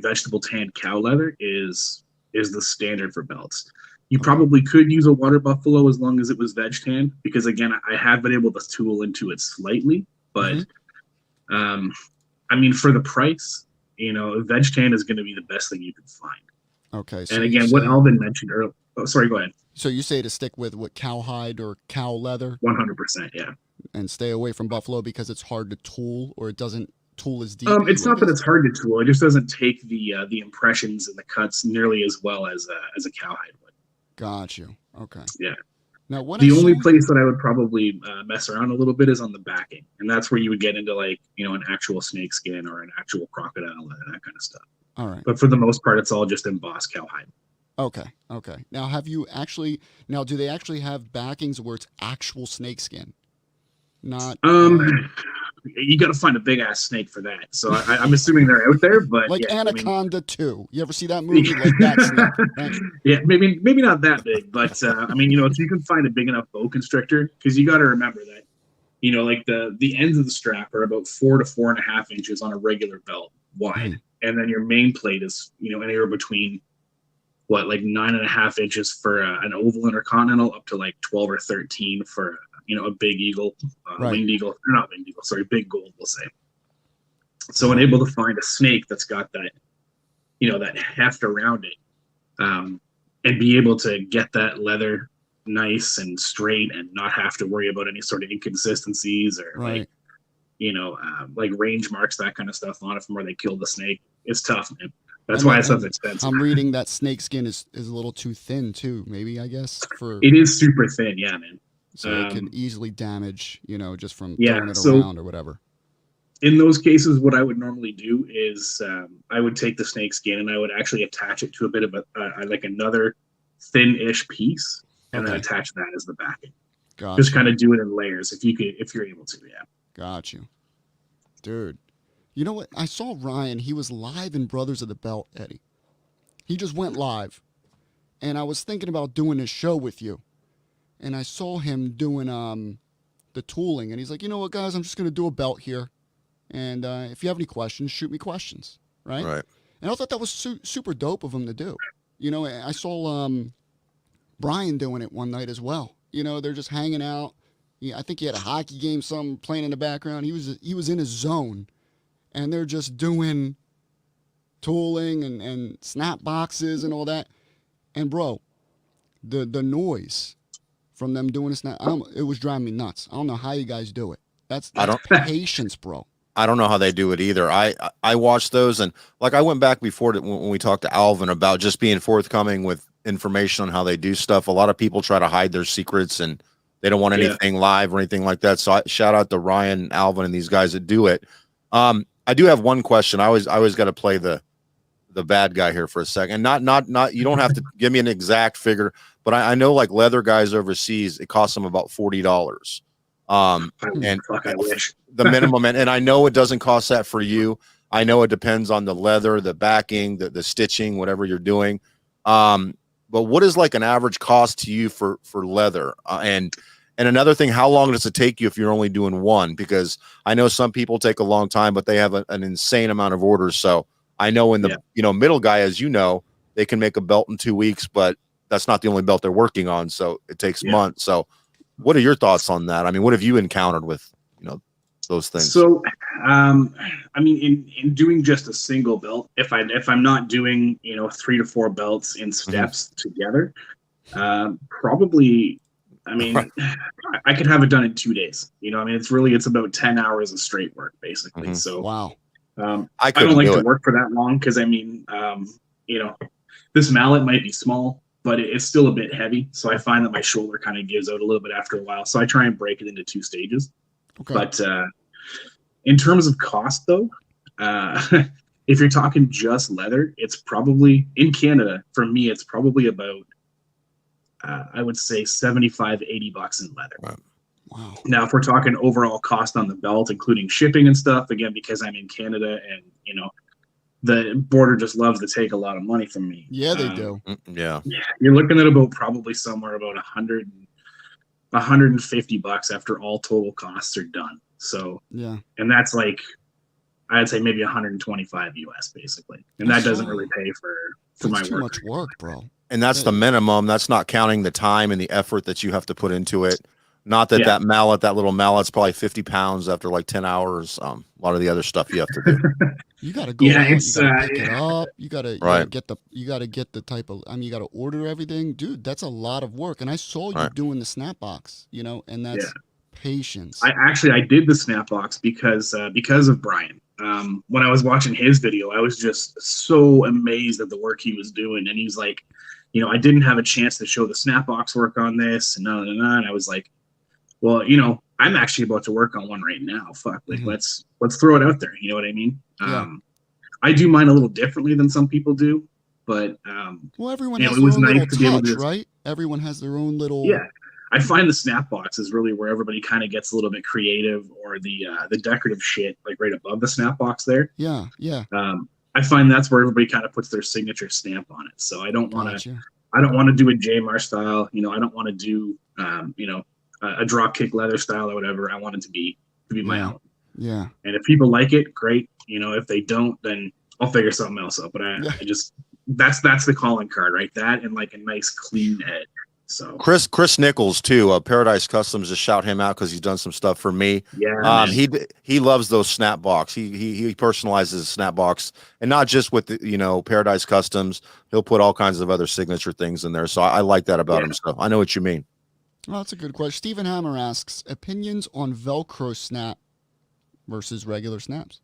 D: vegetable tanned cow leather is the standard for belts. You probably could use a water buffalo as long as it was veg tan, because again, I have been able to tool into it slightly, but I mean, for the price, veg tan is going to be the best thing you can find.
A: Okay. So
D: and again, what Alvin mentioned earlier. Oh, sorry, go ahead.
A: So you say to stick with what, cowhide or cow leather?
D: 100%, yeah.
A: And stay away from buffalo because it's hard to tool, or it doesn't tool as deep.
D: It's not that it's hard to tool; it just doesn't take the impressions and the cuts nearly as well as a cowhide would.
A: Got you. Okay.
D: Yeah.
A: Now,
D: the only place that I would probably mess around a little bit is on the backing, and that's where you would get into like an actual snake skin or an actual crocodile leather, that kind of stuff.
A: All right.
D: But for the most part, it's all just embossed cowhide.
A: Okay. Now, do they actually have backings where it's actual snake skin? Not.
D: you got to find a big ass snake for that. So I'm assuming they're out there, but
A: Like
D: yeah,
A: Anaconda 2. You ever see that movie? Like that snake, right?
D: Yeah, maybe not that big, but I mean, if you can find a big enough boa constrictor, because you got to remember that, like the ends of the strap are about 4 to 4.5 inches on a regular belt wide, and then your main plate is anywhere between what, like 9.5 inches for an oval intercontinental up to like 12 or 13 for a big eagle, winged eagle, or not winged eagle, sorry, big gold, we'll say. So when able to find a snake that's got that, that heft around it, and be able to get that leather nice and straight and not have to worry about any sort of inconsistencies or like range marks, that kind of stuff on it from where they killed the snake, it's tough, man. That's why it's expensive.
A: I'm reading that snake skin is a little too thin too, maybe, I guess.
D: It is super thin, yeah, man.
A: So it can easily damage, just from throwing it around or whatever.
D: In those cases, what I would normally do is I would take the snake skin and I would actually attach it to a bit of like another thin-ish piece, and then attach that as the backing.
A: Gotcha.
D: Just kind of do it in layers if you're able to, yeah.
A: Got you, dude. You know what? I saw Ryan. He was live in Brothers of the Belt, Eddie. He just went live, and I was thinking about doing a show with you, and I saw him doing the tooling, and he's like, you know what, guys, I'm just gonna do a belt here, and if you have any questions, shoot me questions, right?
B: Right.
A: And I thought that was super dope of him to do. I saw Brian doing it one night as well. They're just hanging out. I think he had a hockey game, something playing in the background. He was in his zone, and they're just doing tooling and snap boxes and all that. And bro, the noise from them doing a snap, it was driving me nuts. I don't know how you guys do it. That's patience, bro.
B: I don't know how they do it either. I watched those, and like I went back before when we talked to Alvin about just being forthcoming with information on how they do stuff. A lot of people try to hide their secrets and they don't want anything live or anything like that. So I shout out to Ryan, Alvin, and these guys that do it. I do have one question. I always got to play the bad guy here for a second. Not you don't have to give me an exact figure, but I know like leather guys overseas, it costs them about $40. And
D: I wish.
B: the minimum, and I know it doesn't cost that for you. I know it depends on the leather, the backing, the stitching, whatever you're doing. But what is like an average cost to you for leather? And another thing, how long does it take you if you're only doing one? Because I know some people take a long time, but they have an insane amount of orders. So I know in the middle guy, as you know, they can make a belt in 2 weeks, but that's not the only belt they're working on. So it takes months. So what are your thoughts on that? I mean, what have you encountered with those things?
D: So I mean, in doing just a single belt, if I'm not doing 3 to 4 belts in steps together, probably, I mean, I could have it done in 2 days. I mean, it's about 10 hours of straight work basically. So
A: wow.
D: I don't like to work for that long because I mean, this mallet might be small, but it's still a bit heavy. So I find that my shoulder kind of gives out a little bit after a while. So I try and break it into 2 stages. Okay. But in terms of cost, though, if you're talking just leather, it's probably in Canada for me. It's probably about I would say $75-$80 in leather.
A: Wow.
D: Now, if we're talking overall cost on the belt, including shipping and stuff, again, because I'm in Canada and the border just loves to take a lot of money from me.
A: Yeah, they do.
B: Yeah.
D: You're looking at about probably somewhere about $150 after all total costs are done. So
A: yeah,
D: and that's like I'd say maybe 125 US basically, and that doesn't really pay for my work.
A: Too much work, bro.
B: And that's the minimum. That's not counting the time and the effort that you have to put into it. Not that that little mallet's probably 50 pounds after like 10 hours. A lot of the other stuff you have to do.
A: You got to go out, you got to pick it up. You got to get the type of, you got to order everything. Dude, that's a lot of work. And I saw you doing the snap box, and that's patience.
D: I did the snap box because of Brian. When I was watching his video, I was just so amazed at the work he was doing. And he's like, I didn't have a chance to show the snap box work on this and and I was like, well, I'm actually about to work on one right now. Fuck, like let's throw it out there. You know what I mean? I do mine a little differently than some people do, but
A: well, everyone has their own little touch, right? Everyone has their own little
D: I find the snap box is really where everybody kind of gets a little bit creative, or the decorative shit like right above the snap box there.
A: Yeah, yeah.
D: I find that's where everybody kind of puts their signature stamp on it. So I don't want
A: Gotcha.
D: to do a JMR style. I don't want to do a drop kick leather style or whatever. I want it to be my own.
A: Yeah.
D: And if people like it, great. If they don't, then I'll figure something else out. But I just that's the calling card, right? That and like a nice clean edge. So
B: Chris Nichols too, Paradise Customs, just shout him out because he's done some stuff for me.
D: Yeah,
B: he loves those snap box. He personalizes the snap box, and not just with the, Paradise Customs. He'll put all kinds of other signature things in there. So I like that about him. So I know what you mean.
A: Well, that's a good question. Stephen Hammer asks, opinions on Velcro snap versus regular snaps.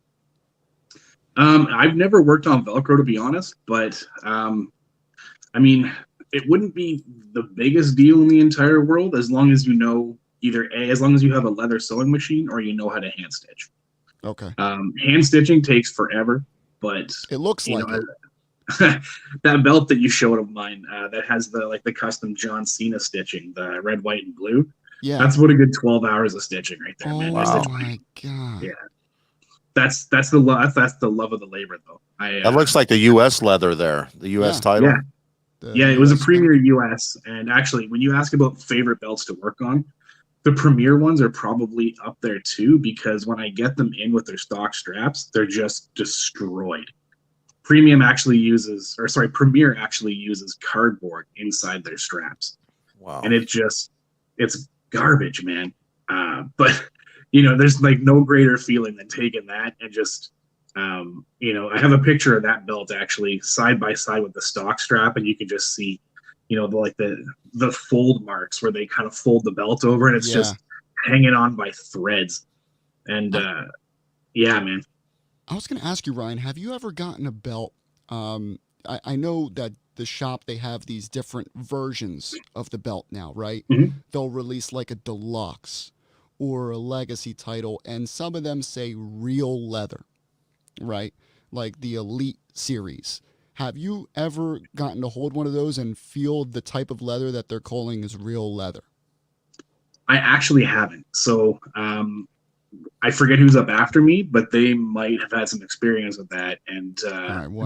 D: I've never worked on Velcro, to be honest, but I mean, it wouldn't be the biggest deal in the entire world as long as as long as you have a leather sewing machine or you know how to hand stitch.
A: Okay.
D: Hand stitching takes forever, but
A: it looks like it.
D: That belt that you showed of mine that has the custom John Cena stitching, the red, white, and blue.
A: Yeah.
D: That's what a good 12 hours of stitching right there, man.
A: Oh my God.
D: Yeah. That's the love of the labor, though.
B: That looks like the U.S. leather there, the U.S. title.
D: Yeah. It was a Premier US, and actually, when you ask about favorite belts to work on, the Premier ones are probably up there too, because when I get them in with their stock straps, they're just destroyed. Premier actually uses cardboard inside their straps.
B: Wow.
D: And it's garbage, man. But there's like no greater feeling than taking that and just I have a picture of that belt actually side by side with the stock strap, and you can just see, the fold marks where they kind of fold the belt over, and it's just hanging on by threads. And man.
A: I was going to ask you, Ryan, have you ever gotten a belt? I know that the shop, they have these different versions of the belt now, right?
D: Mm-hmm.
A: They'll release like a deluxe or a legacy title, and some of them say real leather. Right? Like the Elite series. Have you ever gotten to hold one of those and feel the type of leather that they're calling is real leather?
D: I actually haven't. So I forget who's up after me, but they might have had some experience with that, and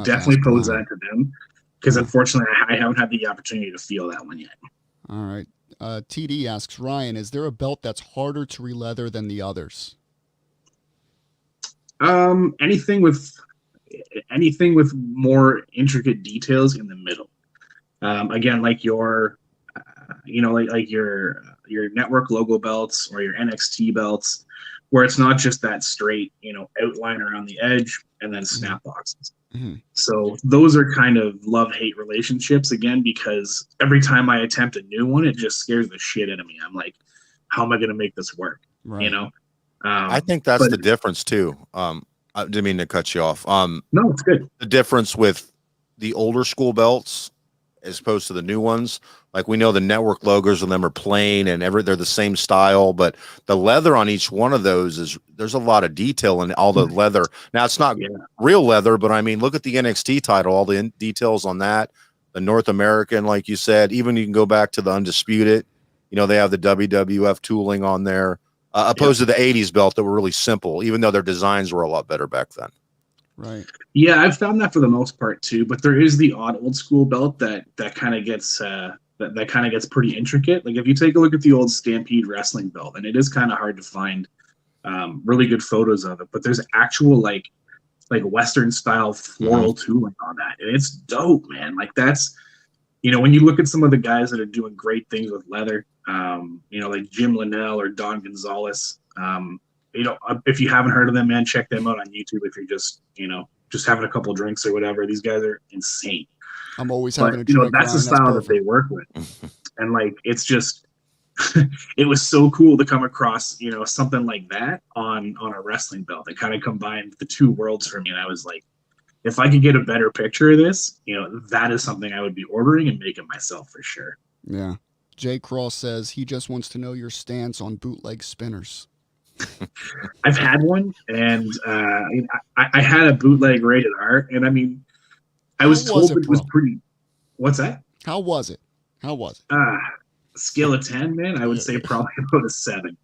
D: definitely pose that to them, because unfortunately I haven't had the opportunity to feel that one yet. All
A: right. TD asks, Ryan, is there a belt that's harder to re-leather than the others?
D: Anything with more intricate details in the middle. Again, like your your network logo belts or your NXT belts, where it's not just that straight, outline around the edge and then snap boxes.
A: Mm-hmm.
D: So those are kind of love-hate relationships again, because every time I attempt a new one, it just scares the shit out of me. I'm like, how am I going to make this work?
A: Right.
B: I think that's the difference too. I didn't mean to cut you off.
D: No, it's good.
B: The difference with the older school belts as opposed to the new ones, like we know the network logos on them are plain and they're the same style, but the leather on each one of those there's a lot of detail in all the leather. Now it's not real leather, but I mean, look at the NXT title, all the details on that, the North American, like you said, even you can go back to the Undisputed, they have the WWF tooling on there. Opposed to the 80s belt that were really simple, even though their designs were a lot better back then.
A: Right.
D: Yeah, I've found that for the most part too, but there is the odd old school belt that kind of gets that kind of gets pretty intricate. Like if you take a look at the old Stampede wrestling belt, and it is kind of hard to find really good photos of it, but there's actual like Western style floral tooling on that, and it's dope, man. Like that's when you look at some of the guys that are doing great things with leather, like Jim Linnell or Don Gonzalez. If you haven't heard of them, man, check them out on YouTube. If you're just having a couple of drinks or whatever, these guys are insane.
A: I'm always having a drink.
D: That's the style that they work with, and like it's just, it was so cool to come across something like that on a wrestling belt. It kind of combined the two worlds for me, and I was like, if I could get a better picture of this, that is something I would be ordering and making myself for sure.
A: Yeah. Jay Cross says he just wants to know your stance on bootleg spinners.
D: I've had one, and I had a bootleg rated R, and I mean, I was told it was pretty. What's that?
A: How was it?
D: scale of 10, man, I would say probably about a 7.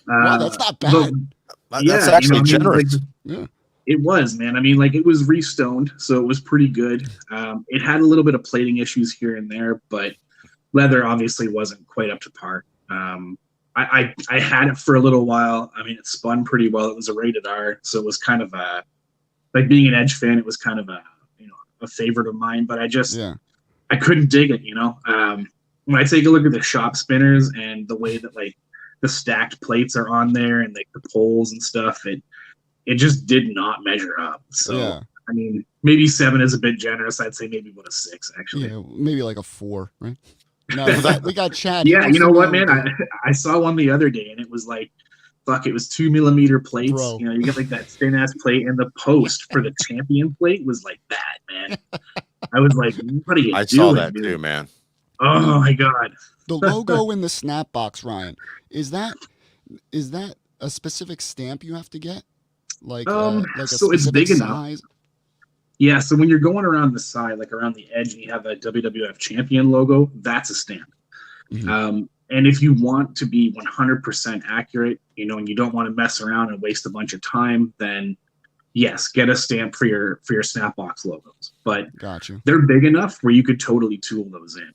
A: Wow, that's not bad.
B: That's actually generous.
A: Yeah.
D: It was, man. I mean, like, it was restoned, so it was pretty good. It had a little bit of plating issues here and there, but leather obviously wasn't quite up to par. I had it for a little while. I mean, it spun pretty well. It was a rated R, so it was kind of a, like, being an Edge fan, it was kind of a, a favorite of mine, but I couldn't dig it, when I take a look at the shop spinners and the way that, like, the stacked plates are on there and, like, the poles and stuff, it just did not measure up. So, I mean, maybe 7 is a bit generous. I'd say maybe about a 6, actually.
A: Yeah, maybe like a 4, right? No, we got Chad.
D: Yeah, you know what, man? I saw one the other day, and it was like, fuck, it was 2mm plates.
A: Bro.
D: You get like that thin ass plate, and the post for the champion plate was like that, man. I was like, what are you doing?
B: I saw that
D: dude?
B: too, man.
D: Oh my god.
A: The logo in the snap box, Ryan, is that a specific stamp you have to get? Like a
D: so it's big
A: size?
D: enough. Yeah, so when you're going around the side, like around the edge, and you have a WWF champion logo, that's a stamp.
A: Mm-hmm.
D: And if you want to be 100% accurate, and you don't want to mess around and waste a bunch of time, then yes, get a stamp for your Snapbox logos. But
A: Gotcha.
D: They're big enough where you could totally tool those in.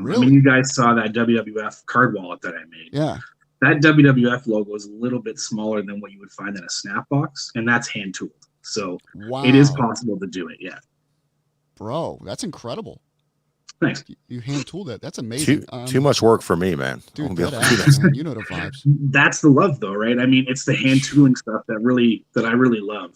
A: Really?
D: I mean, you guys saw that WWF card wallet that I made.
A: Yeah.
D: That WWF logo is a little bit smaller than what you would find in a Snapbox, and that's hand tooled. So It is possible to do it, yeah.
A: Bro, that's incredible.
D: Thanks.
A: You hand tooled it. That's amazing.
B: Too much work for me, man.
A: Dude, man, you know the vibes.
D: That's the love, though, right? I mean, it's the hand tooling stuff that I really love.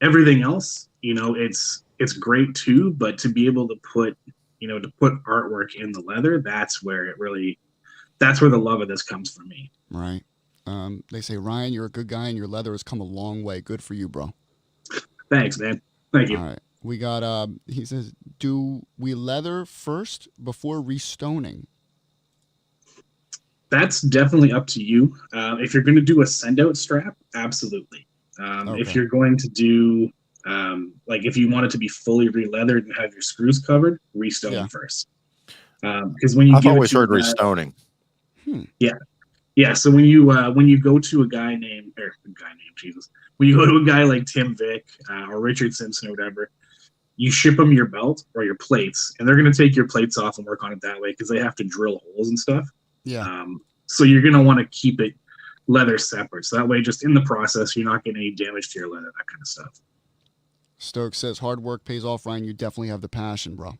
D: Everything else, it's great too, but to be able to put artwork in the leather, that's where the love of this comes from me.
A: Right. They say, Ryan, you're a good guy and your leather has come a long way. Good for you, bro.
D: Thanks, man. Thank you.
A: All right. We got, he says, do we leather first before restoning?
D: That's definitely up to you. If you're going to do a send-out strap, absolutely.
A: Okay.
D: If you're going to do, if you want it to be fully re-leathered and have your screws covered, restone first. Because when you
B: I've always heard restoning.
D: Yeah, so when you go to a guy named Jesus, when you go to a guy like Tim Vick or Richard Simpson or whatever, you ship them your belt or your plates, and they're going to take your plates off and work on it that way because they have to drill holes and stuff.
A: Yeah.
D: So you're going to want to keep it leather separate, so that way, just in the process, you're not getting any damage to your leather, that kind of stuff.
A: Stokes says, hard work pays off, Ryan. You definitely have the passion, bro.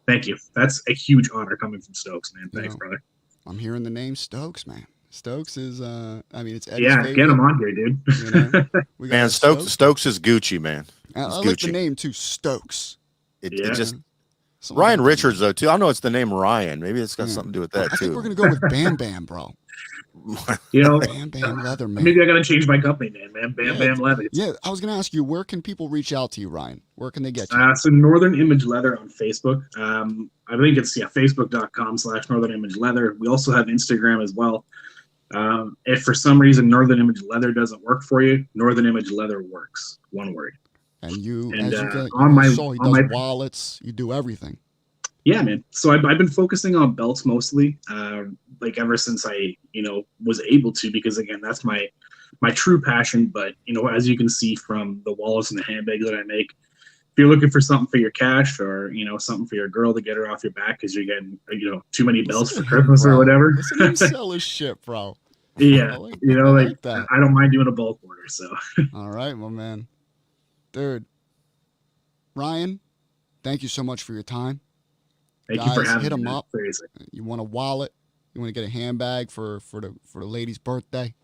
D: Thank you. That's a huge honor coming from Stokes, man. Thanks, brother.
A: I'm hearing the name Stokes, man. Stokes is, it's Eddie's
D: favorite. Get him on here, dude.
B: Man, Stokes is Gucci, man.
A: I like the name too, Stokes.
B: It just Ryan Richards though too. I know it's the name Ryan. Maybe it's got something to do with that too.
A: I think we're gonna go with Bam Bam, bro. Bam Bam Leather, man.
D: Maybe I gotta change my company name, man. Bam Leather.
A: Yeah, I was gonna ask you, where can people reach out to you, Ryan? Where can they get you?
D: So Northern Image Leather on Facebook. I think it's facebook.com/Northern Image Leather. We also have Instagram as well. If for some reason Northern Image Leather doesn't work for you, Northern Image Leather works. One word.
A: And as you saw, he does wallets. You do everything.
D: Yeah, man. So I've been focusing on belts mostly, ever since I, was able to, because again, that's my true passion. But, as you can see from the wallets and the handbags that I make, if you're looking for something for your cash or, something for your girl to get her off your back because you're getting, too many belts for Christmas or whatever.
A: Listen to him sell his shit, bro.
D: Yeah.
A: That.
D: I don't mind doing a bulk order. So.
A: All right, my man. Dude, Ryan, thank you so much for your time.
D: Thank you for having me.
A: Hit him up.
D: Crazy.
A: You want a wallet? You want to get a handbag for the lady's birthday?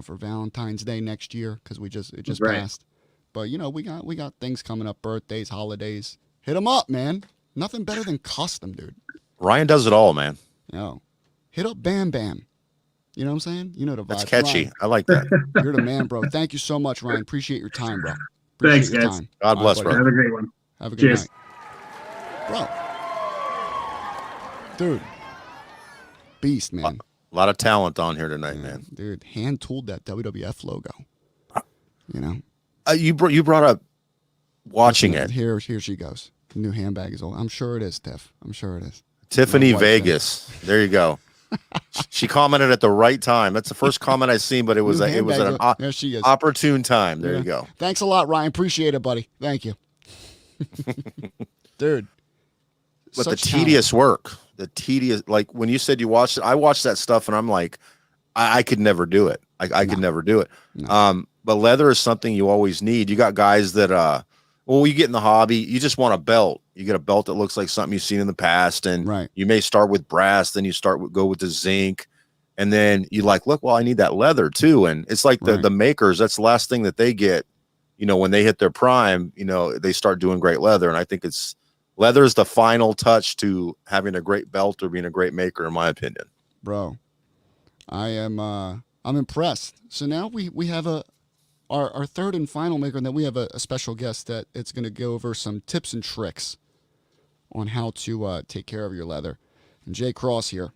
A: For Valentine's Day next year because it just passed. But we got things coming up, birthdays, holidays. Hit him up, man. Nothing better than custom, dude.
B: Ryan does it all, man.
A: Hit up Bam Bam. You know what I'm saying? You know the vibe.
B: That's catchy.
A: Ryan,
B: I like that.
A: You're the man, bro. Thank you so much, Ryan. Appreciate your time, bro.
D: Thanks, guys.
B: God bless, bro.
D: Have a great one.
A: Have a good night. Bro. Dude. Beast, man.
B: A lot of talent on here tonight, man.
A: Dude, hand tooled that WWF logo.
B: You brought up watching it.
A: Here she goes. The new handbag is old. I'm sure it is, Tiff. I'm sure it is.
B: Tiffany
A: My wife
B: Vegas. There you go. She commented at the right time. That's the first comment I seen, but it was at an
A: there she is.
B: opportune time. There
A: Yeah.
B: you go.
A: Thanks a lot, Ryan. Appreciate it, buddy. Thank you. Dude.
B: But the
A: such
B: tedious work, like when you said you watched it, I watched that stuff and I'm like, I could never do it. I could never do it.
A: No.
B: But leather is something you always need. You got guys that, well, you get in the hobby, you just want a belt. You get a belt that looks like something you've seen in the past, and
A: Right.
B: you may start with brass, then you go with the zinc, and then you like, look, well, I need that leather too. And it's like the makers, that's the last thing that they get, when they hit their prime, they start doing great leather. And I think leather is the final touch to having a great belt or being a great maker, in my opinion.
A: Bro, I'm impressed. So now we have our third and final maker, and then we have a special guest that it's going to go over some tips and tricks on how to take care of your leather. And Jay Cross here,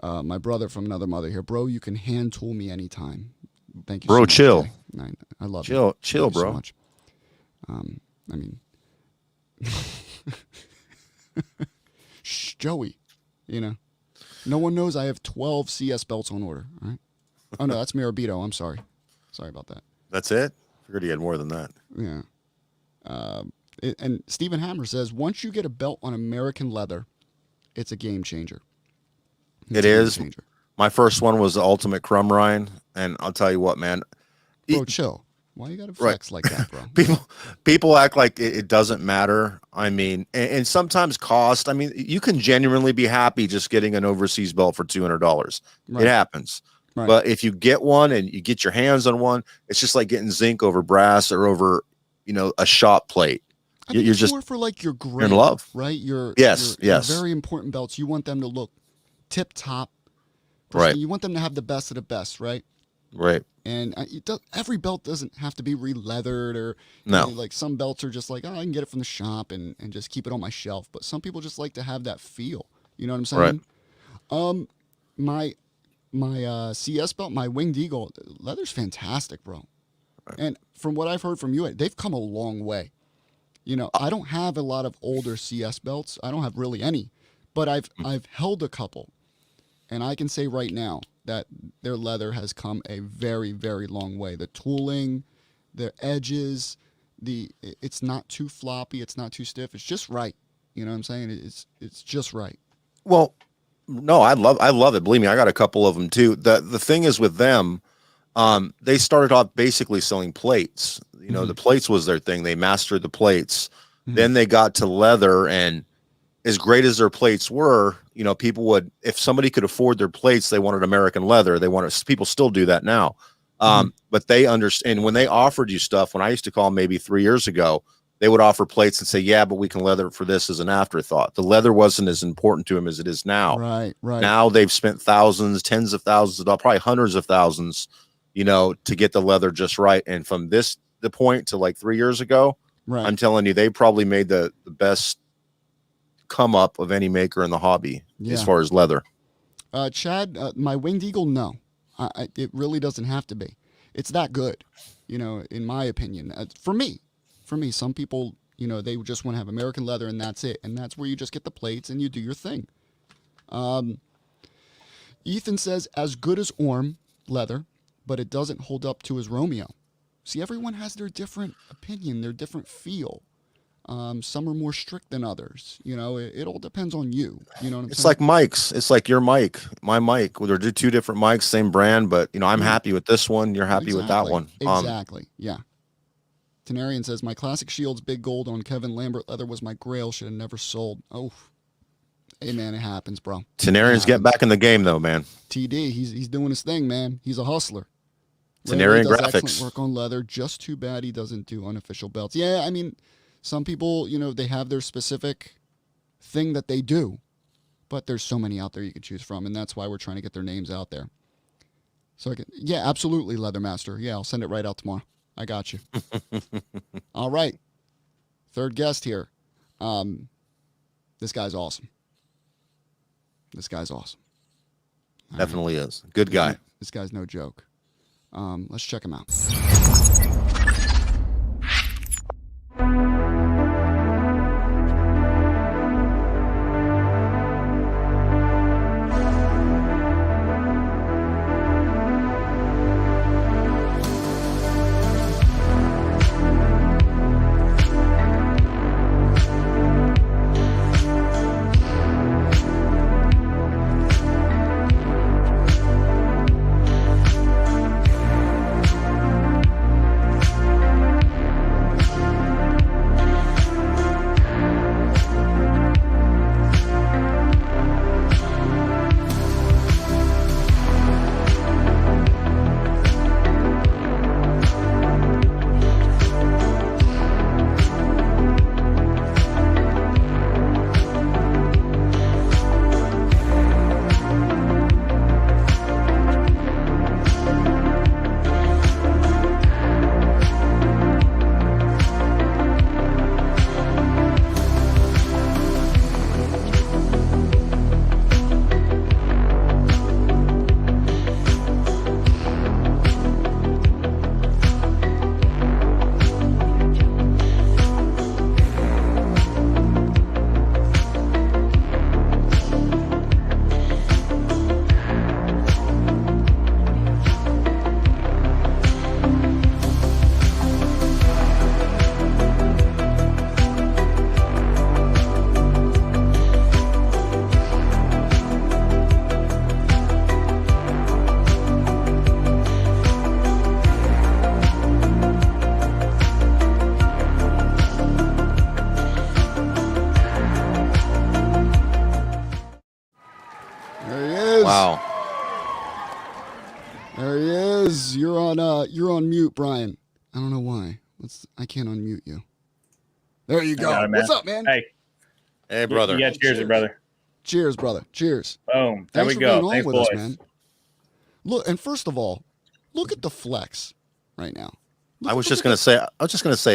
A: my brother from another mother here. Bro, you can hand tool me anytime. Thank you,
B: bro.
A: So much,
B: Chill.
A: Jay. I love
B: chill,
A: it.
B: chill,
A: Thank you
B: bro.
A: So much. I mean, shh, Joey. No one knows I have 12 CS belts on order. All right. Oh no, that's Mirabito. I'm sorry. Sorry about that.
B: That's it. Figured he had more than that.
A: Yeah. And Stephen Hammer says, once you get a belt on American leather, it's a game changer.
B: It is. My first one was the Ultimate Crumb Rind, and I'll tell you what, man.
A: Bro, chill. Why you gotta flex like that, bro?
B: People act like it doesn't matter. I mean, and sometimes cost. I mean, you can genuinely be happy just getting an overseas belt for $200.
A: Right.
B: It happens. Right. But if you get one and you get your hands on one, it's just like getting zinc over brass or over, a shop plate. You're just
A: more for like your grade,
B: you're in love,
A: right?
B: Yes.
A: Your very important belts. You want them to look tip top,
B: right?
A: You want them to have the best of the best, right?
B: Right.
A: And every belt doesn't have to be re-leathered or
B: no.
A: Like some belts are just like, I can get it from the shop and just keep it on my shelf. But some people just like to have that feel. You know what I'm saying?
B: Right.
A: My CS belt, my Winged Eagle, leather's fantastic, bro. Right. And from what I've heard from you, they've come a long way. I don't have a lot of older CS belts. I don't have really any, but I've held a couple, and I can say right now that their leather has come a very, very long way. The tooling, the edges, it's not too floppy, it's not too stiff. It's just right. You know what I'm saying? It's just right.
B: Well, no, I love it. Believe me, I got a couple of them too. The thing is with them, they started off basically selling plates. The plates was their thing. They mastered the plates. Mm-hmm. Then they got to leather, and as great as their plates were, people would, if somebody could afford their plates, they wanted American leather. People still do that now. But they understand when they offered you stuff, when I used to call them maybe 3 years ago, they would offer plates and say, yeah, but we can leather for this as an afterthought. The leather wasn't as important to them as it is now.
A: Right.
B: Now they've spent thousands, tens of thousands of dollars, probably hundreds of thousands, to get the leather just right. And from the point to like 3 years ago, right. I'm telling you, they probably made the best come up of any maker in the hobby as far as leather.
A: Chad, my Winged Eagle, no. It really doesn't have to be. It's that good, in my opinion. For me, some people, they just want to have American leather and that's it. And that's where you just get the plates and you do your thing. Ethan says, as good as Orm leather, but it doesn't hold up to his Romeo. See, everyone has their different opinion, their different feel. Some are more strict than others. It all depends on you. You know what I'm saying?
B: It's like mics. It's like your mic, my mic. They're two different mics, same brand, but I'm happy with this one. You're happy with that one.
A: Exactly. Yeah. Tenarian says, my classic Shields big gold on Kevin Lambert leather was my grail. Should have never sold. Oh, hey man, it happens, bro.
B: Tenarian's getting back in the game though, man.
A: TD, he's doing his thing, man. He's a hustler.
B: Tenarian Graphics.
A: Excellent work on leather. Just too bad he doesn't do unofficial belts. Yeah, I mean, some people, they have their specific thing that they do, but there's so many out there you can choose from, and that's why we're trying to get their names out there. So, absolutely, Leather Master. Yeah, I'll send it right out tomorrow. I got you. All right. Third guest here. This guy's awesome.
B: Definitely is. Good guy.
A: This guy's no joke. Let's check him out. is.
B: Wow.
A: There he is. You're on mute, Brian. I don't know why. I can't unmute you. There you go.
E: got it, man.
A: What's up, man?
B: Hey, brother.
E: Yeah, cheers, brother.
A: Cheers, brother. Cheers.
E: Boom. There
A: Thanks
E: we
A: for
E: go.
A: being on
E: Thanks,
A: with
E: boys.
A: us, man. Look, and first of all, look at the flex right now.
B: I was just gonna say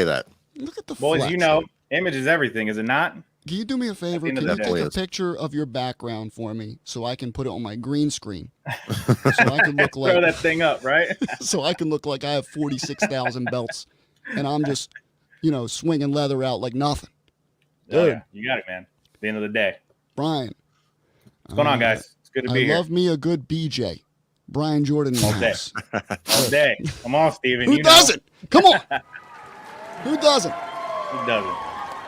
B: that.
A: Look at the
E: Boys,
A: flex.
E: you know, image is everything, is it not?
A: Can you do me a favor?
E: end
A: Can
E: of
A: you
E: the
A: take
B: day.
A: a picture of your background for me so I can put it on my green screen? So I can look
E: Throw that
A: like
E: thing up, right?
A: so I can look like I have 46,000 belts, and I'm just, swinging leather out like nothing.
E: Oh,
A: Dude.
E: yeah. You got it, man. At the end of the day.
A: Brian,
E: What's going on, guys? It's good to be
A: I
E: here.
A: love me a good BJ. Brian Jorden in the
E: All day.
A: house.
E: All day. Come on, Steven.
A: Who
E: you know.
A: doesn't? Come on. Who doesn't?
E: Who doesn't?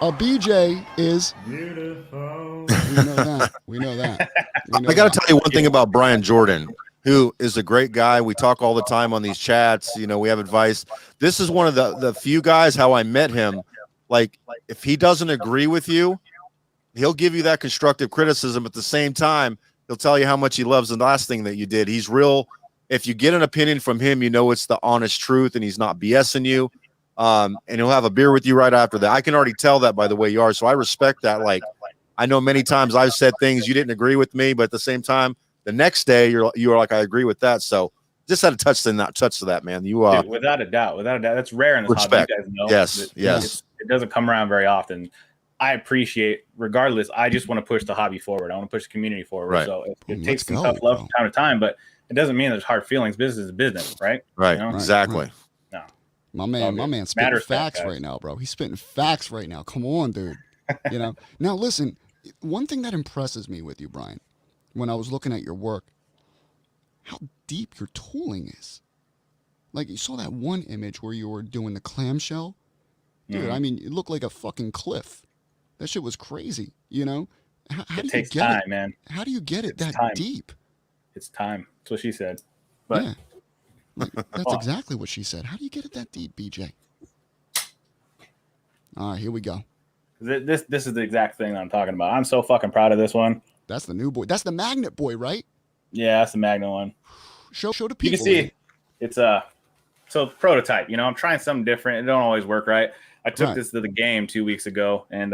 A: A BJ is beautiful. We know that. We know that.
B: I got to tell you one thing about Brian Jorden, who is a great guy. We talk all the time on these chats. We have advice. This is one of the few guys, how I met him. Like, if he doesn't agree with you, he'll give you that constructive criticism. At the same time, he'll tell you how much he loves the last thing that you did. He's real. If you get an opinion from him, it's the honest truth and he's not BSing you. And he'll have a beer with you right after that. I can already tell that by the way you are. So I respect that. Like, I know many times I've said things you didn't agree with me, but at the same time, the next day you're like, I agree with that. So just had to touch to that, man.
E: Dude, without a doubt. That's rare in this
B: respect.
E: hobby. You guys know.
B: Yes.
E: It doesn't come around very often. I appreciate, regardless, I just want to push the hobby forward. I want to push the community forward.
B: Right.
E: So it
A: Let's
E: takes some
A: go,
E: tough love
A: bro.
E: from time to time, but it doesn't mean there's hard feelings. Business is business, right?
B: Right.
E: You know?
B: Exactly.
E: No.
A: My man's spitting
E: Matter of fact,
A: facts
E: guys.
A: right now, bro. He's spitting facts right now. Come on, dude. Now listen, one thing that impresses me with you, Brian, when I was looking at your work, how deep your tooling is. Like, you saw that one image where you were doing the clamshell. Dude, I mean, it looked like a fucking cliff. That shit was crazy, How
E: It
A: do
E: takes
A: you get
E: time,
A: it?
E: man.
A: How do you get it
E: It's
A: that
E: time.
A: deep?
E: It's time. That's what she said. But
A: Yeah. Like, that's exactly what she said. How do you get it that deep, BJ? All right, here we go.
E: this is the exact thing that I'm talking about. I'm so fucking proud of this one.
A: That's the new boy. That's the magnet boy, right?
E: Yeah, that's the Magna one.
A: Show the
E: You
A: people.
E: can see
A: man.
E: it's so prototype. I'm trying something different. It don't always work right. I took
A: Right.
E: this to the game 2 weeks ago, and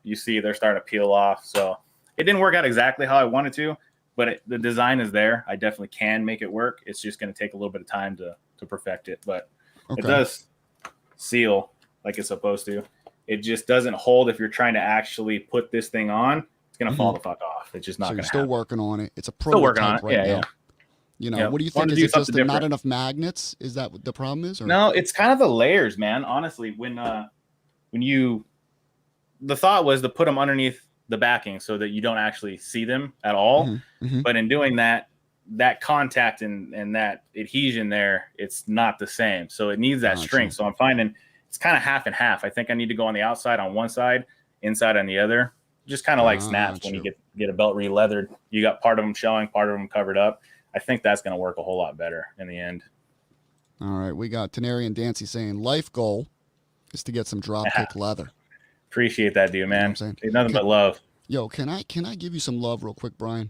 E: you see they're starting to peel off. So it didn't work out exactly how I wanted to, but the design is there. I definitely can make it work. It's just going to take a little bit of time to perfect it, but
A: Okay.
E: it does seal like it's supposed to. It just doesn't hold if you're trying to actually put this thing on. It's going to fall the fuck off. It's just not
A: So
E: going
A: you're
E: to
A: still
E: happen.
A: working on it. It's a
E: Still working
A: prototype
E: on it.
A: right
E: Yeah,
A: now.
E: Yeah.
A: What do you
E: Wanted
A: think?
E: to
A: Is
E: do
A: it just
E: something
A: not
E: different.
A: enough magnets? Is that what the problem is? Or?
E: No, it's kind of the layers, man. Honestly, when the thought was to put them underneath the backing so that you don't actually see them at all.
A: Mhm.
E: But in doing that contact and that adhesion there, it's not the same. So it needs that
A: Gotcha.
E: strength. So I'm finding it's kind of half and half. I think I need to go on the outside on one side, inside on the other. Just kind of like snaps when you get a belt re-leathered. You got part of them showing, part of them covered up. I think that's going to work a whole lot better in the end.
A: All right, we got Teneri and Dancy saying life goal is to get some drop kick leather.
E: Appreciate that, dude,
A: You know
E: man.
A: what I'm saying?
E: It's nothing but love.
A: Yo, can I give you some love real quick, Brian?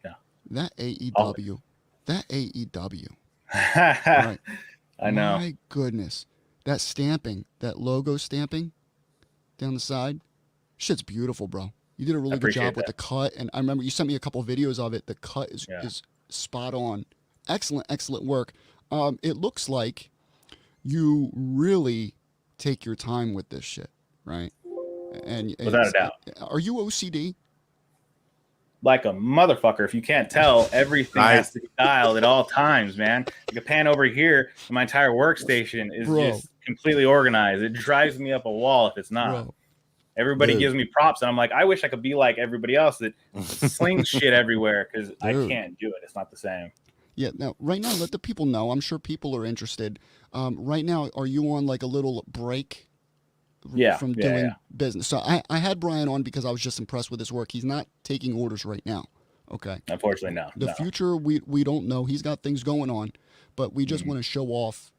E: Yeah.
A: That AEW. That AEW. All
E: I
A: right.
E: know.
A: My goodness. That stamping, that logo stamping down the side, shit's beautiful, bro. You did a really good
E: Appreciate
A: job with
E: that.
A: the cut, and I remember you sent me a couple of videos of it. The cut is spot on. Excellent work. It looks like you really take your time with this shit, right? And
E: Without a doubt.
A: Are you OCD?
E: Like a motherfucker. If you can't tell, everything has to be dialed at all times, man. You can pan over here, and my entire workstation is just completely organized. It drives me up a wall if it's not.
A: Bro.
E: Everybody gives me props, and I'm like, I wish I could be like everybody else that slings shit everywhere because I can't do it. It's not the same.
A: Yeah. Now, right now, let the people know. I'm sure people are interested. Right now, are you on like a little break? From doing business. So I had Brian on because I was just impressed with his work. He's not taking orders right now. Okay.
E: Unfortunately, no.
A: The future, we don't know. He's got things going on, but we just want to show off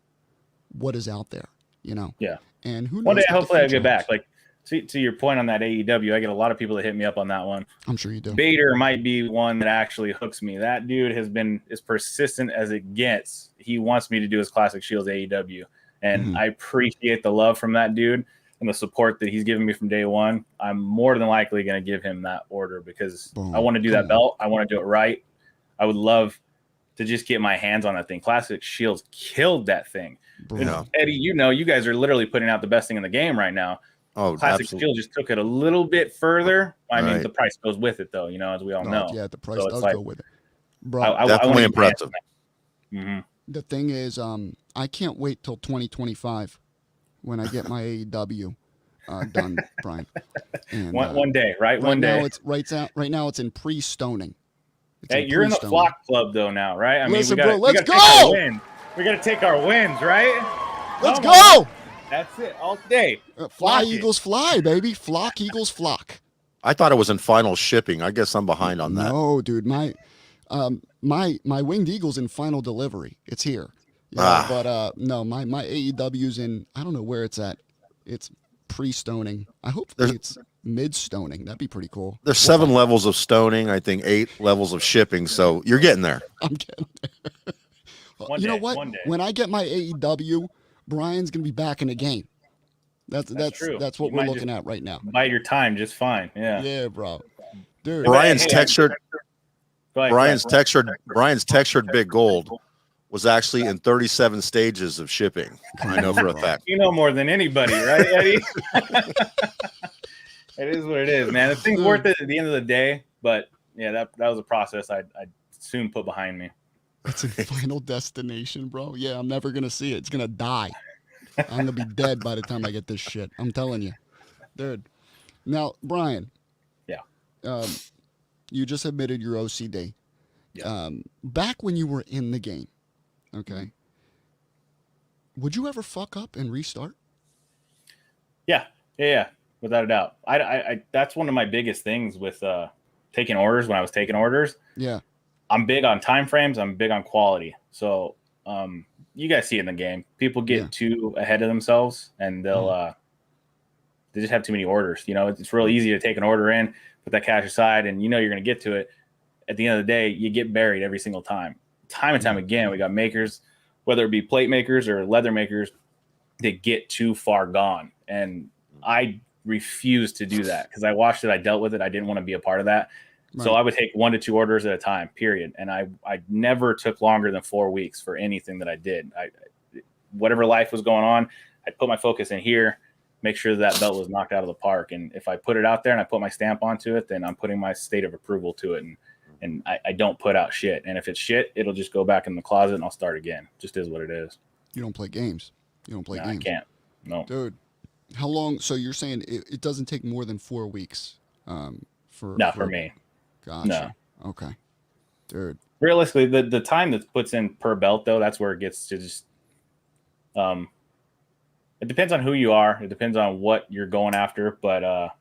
A: what is out there,
E: Yeah.
A: And who knows?
E: One day,
A: what the
E: hopefully, I'll
A: future
E: get back.
A: holds.
E: Like, to your point on that AEW, I get a lot of people that hit me up on that one.
A: I'm sure you do.
E: Bader might be one that actually hooks me. That dude has been as persistent as it gets. He wants me to do his Classic Shields AEW, and I appreciate the love from that dude and the support that he's given me from day one. I'm more than likely going to give him that order because I want to do that belt. I want to do it right. I would love to just get my hands on that thing. Classic Shields killed that thing. Eddie, you guys are literally putting out the best thing in the game right now.
B: Oh,
E: Classic Shield just took it a little bit further. I mean,
B: Right.
E: the price goes with it, though, as we all know.
A: Yeah, the price
E: So
A: does
E: it's
A: go with it. Bro,
B: Definitely impressive.
A: the thing is, I can't wait till 2025 when I get my AEW done, Brian. And,
E: one day, right? One
A: now
E: day.
A: it's right now it's in pre-stoning.
E: Hey, you're in the flock club though now, right? I
A: Listen,
E: mean,
A: bro, let's go!
E: We got to take our wins, right?
A: Let's
E: Come on.
A: go!
E: That's it, all day.
A: Fly
E: Flock it.
A: Eagles fly, baby. Flock Eagles flock.
B: I thought it was in final shipping. I guess I'm behind on that.
A: No, dude, my winged eagle's in final delivery. It's here. Yeah, but no, my AEW's in. I don't know where it's at. It's pre-stoning. I hope it's mid-stoning. That'd be pretty cool.
B: There's 7 levels of stoning. I think 8 levels of shipping. So you're getting there.
A: I'm getting there.
E: One
A: you know
E: day,
A: what?
E: one day.
A: When I get my AEW, Brian's gonna be back in the game. That's
E: true.
A: That's what
E: You
A: we're
E: might
A: looking at right now.
E: Bide your time just fine. Yeah.
A: Yeah, bro. Dude,
B: Brian's textured
E: Go ahead,
B: Brian's textured big gold was actually in 37 stages of shipping. I know for a fact.
E: You know more than anybody, right, Eddie? It is what it is, man. The thing's worth it at the end of the day. But yeah, that was a process I'd soon put behind me.
A: it's in Final Destination, bro. Yeah, I'm never gonna see it. It's gonna die. I'm gonna be dead by the time I get this shit. I'm telling you, dude. Now, Brian.
E: Yeah.
A: You just admitted your OCD.
E: Yeah.
A: Back when you were in the game, okay. Would you ever fuck up and restart?
E: Yeah, without a doubt. I that's one of my biggest things with taking orders. When I was taking orders,
A: Yeah.
E: I'm big on time frames. I'm big on quality. So you guys see it in the game. People get too ahead of themselves, and they'll they just have too many orders. It's real easy to take an order in, put that cash aside, and you're going to get to it. At the end of the day, you get buried every single time. Time and time again, we got makers, whether it be plate makers or leather makers, that get too far gone. And I refuse to do that because I watched it. I dealt with it. I didn't want to be a part of that. Right. So I would take 1 to 2 orders at a time, period. And I never took longer than 4 weeks for anything that I did. Whatever life was going on, I'd put my focus in here, make sure that belt was knocked out of the park. And if I put it out there and I put my stamp onto it, then I'm putting my state of approval to it. And I don't put out shit. And if it's shit, it'll just go back in the closet and I'll start again. Just is what it is.
A: You don't play games. You don't play games.
E: I can't. No.
A: Dude, how long? So you're saying it doesn't take more than 4 weeks for
E: me.
A: Gotcha.
E: No.
A: Okay. Dude.
E: Realistically, the time that puts in per belt, though, that's where it gets to just it depends on who you are. It depends on what you're going after. But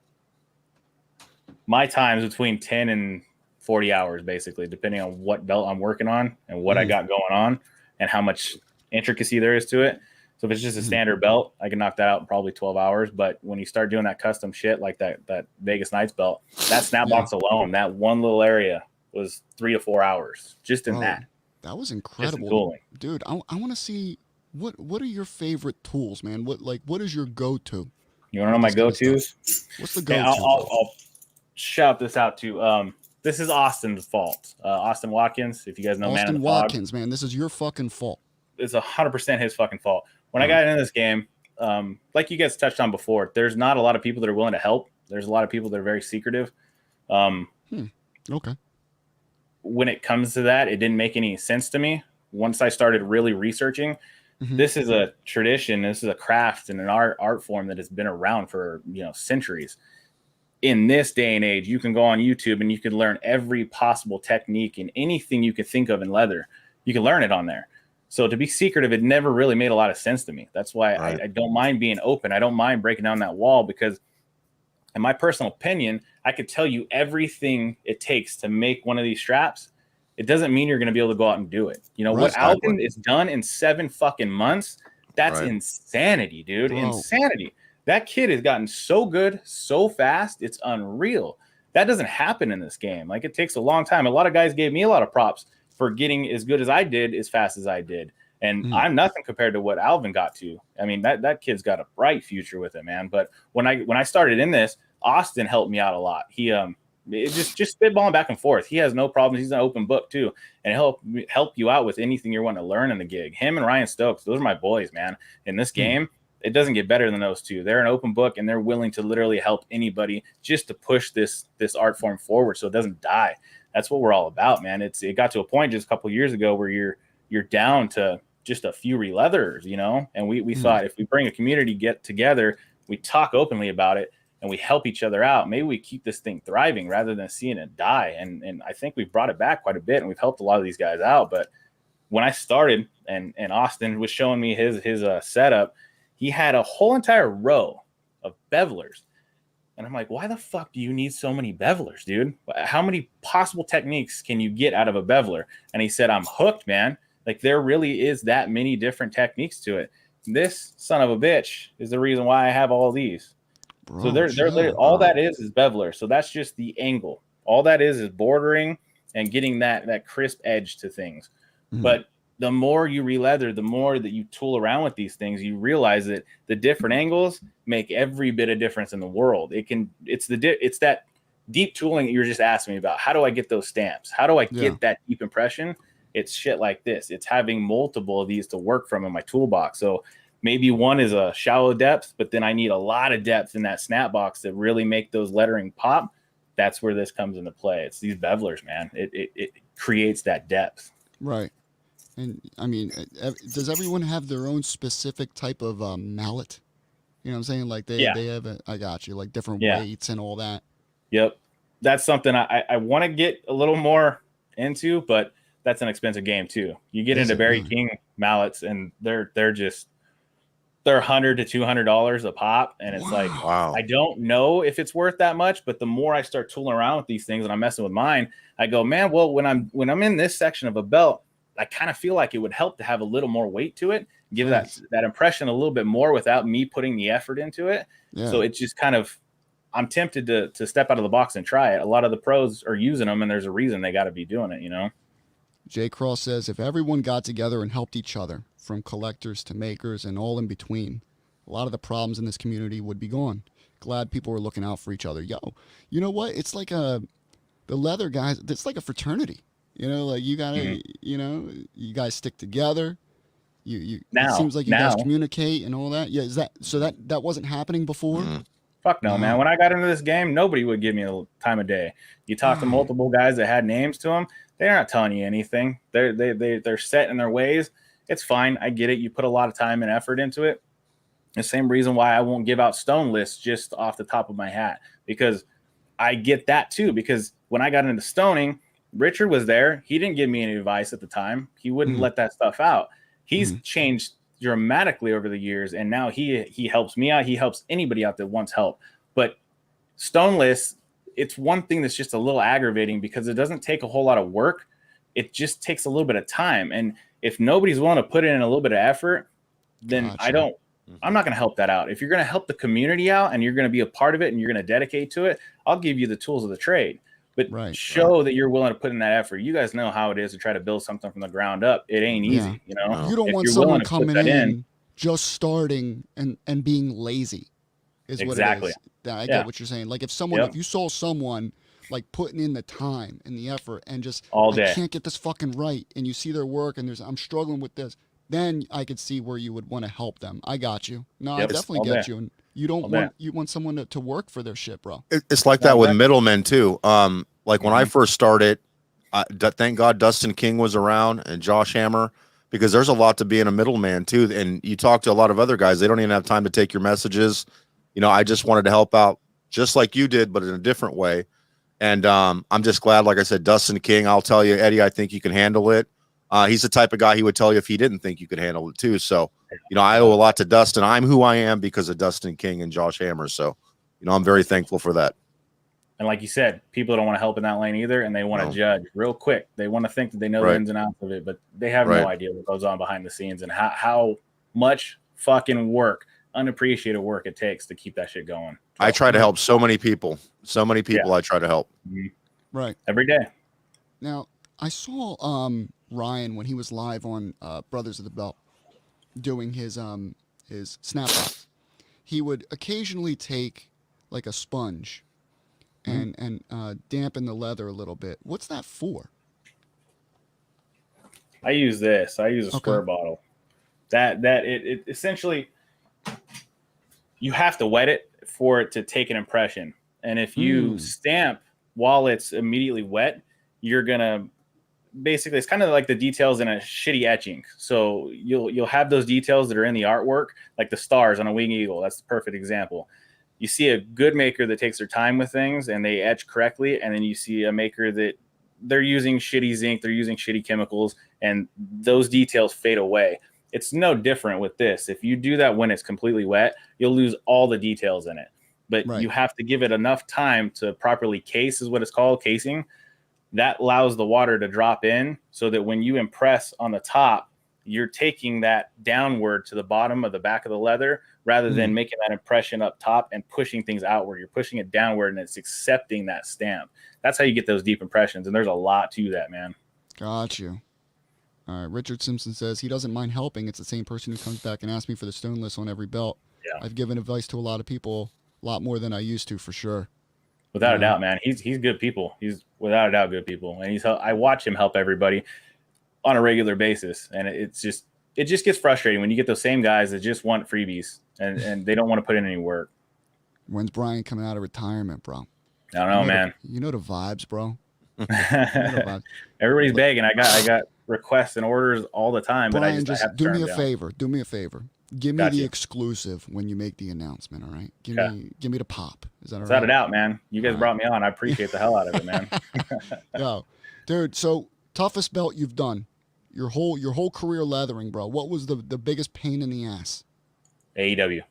E: my time is between 10 and 40 hours, basically, depending on what belt I'm working on and what I got going on and how much intricacy there is to it. So if it's just a standard belt, I can knock that out in probably 12 hours. But when you start doing that custom shit like that Vegas Knights belt, that snap box alone, that one little area was 3 to 4 hours just in that.
A: That was incredible.
E: Tooling.
A: Dude, I want to see what are your favorite tools, man? What is your go-to?
E: You want to know my go-tos?
A: What's the go-to?
E: Hey, I'll shout this out to this is Austin's fault. Austin Watkins, if you guys know
A: Austin Watkins, man, this is your fucking fault.
E: It's 100% his fucking fault. When I got into this game, like you guys touched on before, there's not a lot of people that are willing to help. There's a lot of people that are very secretive.
A: Okay.
E: When it comes to that, it didn't make any sense to me. Once I started really researching, this is a tradition, this is a craft and an art form that has been around for centuries. In this day and age, you can go on YouTube and you can learn every possible technique and anything you could think of in leather. You can learn it on there. So to be secretive, it never really made a lot of sense to me. That's why I don't mind being open. I don't mind breaking down that wall because, in my personal opinion, I could tell you everything it takes to make one of these straps. It doesn't mean you're going to be able to go out and do it. What Alvin is done in 7 fucking months, that's insanity, dude. Bro. Insanity. That kid has gotten so good, so fast. It's unreal. That doesn't happen in this game. Like, it takes a long time. A lot of guys gave me a lot of props for getting as good as I did, as fast as I did. And I'm nothing compared to what Alvin got to. I mean, that kid's got a bright future with it, man. But when I started in this, Austin helped me out a lot. He just spitballing back and forth. He has no problems. He's an open book too, and he'll help you out with anything you're wanting to learn in the gig. Him and Ryan Stokes, those are my boys, man. In this game, it doesn't get better than those two. They're an open book, and they're willing to literally help anybody just to push this art form forward so it doesn't die. That's what we're all about, man. It got to a point just a couple of years ago where you're down to just a few releatherers, you know? And we thought if we bring a community get together, we talk openly about it and we help each other out, maybe we keep this thing thriving rather than seeing it die. And I think we've brought it back quite a bit, and we've helped a lot of these guys out. But when I started and Austin was showing me his setup, he had a whole entire row of bevelers. And I'm like, why the fuck do you need so many bevelers, dude? How many possible techniques can you get out of a beveler? And he said, I'm hooked, man. Like, there really is that many different techniques to it. This son of a bitch is the reason why I have all these. Bro, so they're literally, all that is beveler. So that's just the angle. All that is bordering and getting that crisp edge to things. But the more you releather, the more that you tool around with these things, you realize that the different angles make every bit of difference in the world. It's that deep tooling that you were just asking me about. How do I get those stamps? How do I get that deep impression? It's shit like this. It's having multiple of these to work from in my toolbox. So maybe one is a shallow depth, but then I need a lot of depth in that snap box to really make those lettering pop. That's where this comes into play. It's these bevelers, man. It creates that depth.
A: Right. And I mean, does everyone have their own specific type of mallet? You know what I'm saying? Like they have I got you, like different weights and all that. Yep.
E: That's something I want to get a little more into, but that's an expensive game too. You get into Barry King mallets and they're $100 to $200 a pop. And it's like, wow, I don't know if it's worth that much, but the more I start tooling around with these things and I'm messing with mine, I go, man, well, when I'm in this section of a belt, I kind of feel like it would help to have a little more weight to it, give that impression a little bit more without me putting the effort into it. Yeah. So it's just kind of, I'm tempted to step out of the box and try it. A lot of the pros are using them, and there's a reason they got to be doing it, you know?
A: Jay Cross says, if everyone got together and helped each other, from collectors to makers and all in between, a lot of the problems in this community would be gone. Glad people were looking out for each other. Yo, you know what? It's like the leather guys, it's like a fraternity. You know, like you gotta, you know, you guys stick together. It seems like you guys communicate and all that. Yeah, is that so? That wasn't happening before.
E: Fuck no, man. When I got into this game, nobody would give me a time of day. You talk to multiple guys that had names to them, they're not telling you anything. They're set in their ways. It's fine. I get it. You put a lot of time and effort into it. The same reason why I won't give out stone lists just off the top of my hat, because I get that too. Because when I got into stoning, Richard was there. He didn't give me any advice at the time. He wouldn't let that stuff out. He's changed dramatically over the years, and now he helps me out. He helps anybody out that wants help. But stoneless, it's one thing that's just a little aggravating because it doesn't take a whole lot of work. It just takes a little bit of time. And if nobody's willing to put in a little bit of effort, then I'm not going to help that out. If you're going to help the community out and you're going to be a part of it and you're going to dedicate to it, I'll give you the tools of the trade. But show that you're willing to put in that effort. You guys know how it is to try to build something from the ground up. It ain't easy, you know.
A: You don't want someone coming in just starting and being lazy. Is what it is. I get what you're saying. Like if you saw someone like putting in the time and the effort and just all day, I can't get this fucking right, and you see their work and I'm struggling with this, then I could see where you would want to help them. I got you. No, I definitely get you. And you don't want someone to work for their shit, bro.
B: It's like that with middlemen too. Like when I first started, thank God Dustin King was around and Josh Hammer, because there's a lot to being a middleman too. And you talk to a lot of other guys, they don't even have time to take your messages. You know, I just wanted to help out just like you did, but in a different way. And I'm just glad, like I said, Dustin King, I'll tell you, Eddie, I think you can handle it. He's the type of guy he would tell you if he didn't think you could handle it too. So, you know, I owe a lot to Dustin. I'm who I am because of Dustin King and Josh Hammer. So, you know, I'm very thankful for that.
E: And like you said, people don't want to help in that lane either, and they want to judge real quick. They want to think that they know the ins and outs of it, but they have no idea what goes on behind the scenes and how much fucking work unappreciated work it takes to keep that shit going.
B: I try to help so many people.
E: Yeah.
B: I try to help.
A: Right.
E: Every day.
A: Now, I saw Ryan when he was live on Brothers of the Belt doing his snapback. He would occasionally take like a sponge and dampen the leather a little bit. What's that for?
E: I use this. I use a square bottle. It essentially, you have to wet it for it to take an impression. And if you stamp while it's immediately wet, you're gonna basically, it's kind of like the details in a shitty etching. So you'll have those details that are in the artwork, like the stars on a winged eagle. That's the perfect example. You see a good maker that takes their time with things and they etch correctly, and then you see a maker that they're using shitty zinc, they're using shitty chemicals, and those details fade away. It's no different with this. If you do that when it's completely wet, you'll lose all the details in it. But you have to give it enough time to properly case, is what it's called, casing. That allows the water to drop in so that when you impress on the top, you're taking that downward to the bottom of the back of the leather rather than making that impression up top and pushing things outward. You're pushing it downward and it's accepting that stamp. That's how you get those deep impressions. And there's a lot to that, man.
A: Got you. All right. Richard Simpson says he doesn't mind helping. It's the same person who comes back and asks me for the stoneless on every belt.
E: Yeah.
A: I've given advice to a lot of people, a lot more than I used to, for sure.
E: Without a doubt, man. He's good people. He's without a doubt good people. And I watch him help everybody on a regular basis. And it just gets frustrating when you get those same guys that just want freebies and they don't want to put in any work.
A: When's Brian coming out of retirement, bro?
E: I don't know, man.
A: You know the vibes, bro.
E: Everybody's begging. I got requests and orders all the time,
A: Brian,
E: but I just have to
A: do
E: turn
A: me
E: them
A: a
E: down.
A: favor. Do me a favor. Give me
E: Got
A: the
E: you.
A: exclusive when you make the announcement. All right. Give me the pop. Is that all right?
E: Without a doubt, man. You guys brought me on. I appreciate the hell out of it, man.
A: Yo, dude. So toughest belt you've done, your whole career leathering, bro. What was the biggest pain in the ass?
E: AEW.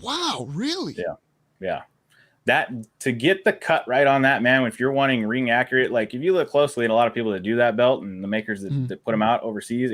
A: Wow, really?
E: Yeah. That to get the cut right on that, man, if you're wanting ring accurate, like if you look closely at a lot of people that do that belt and the makers that put them out overseas,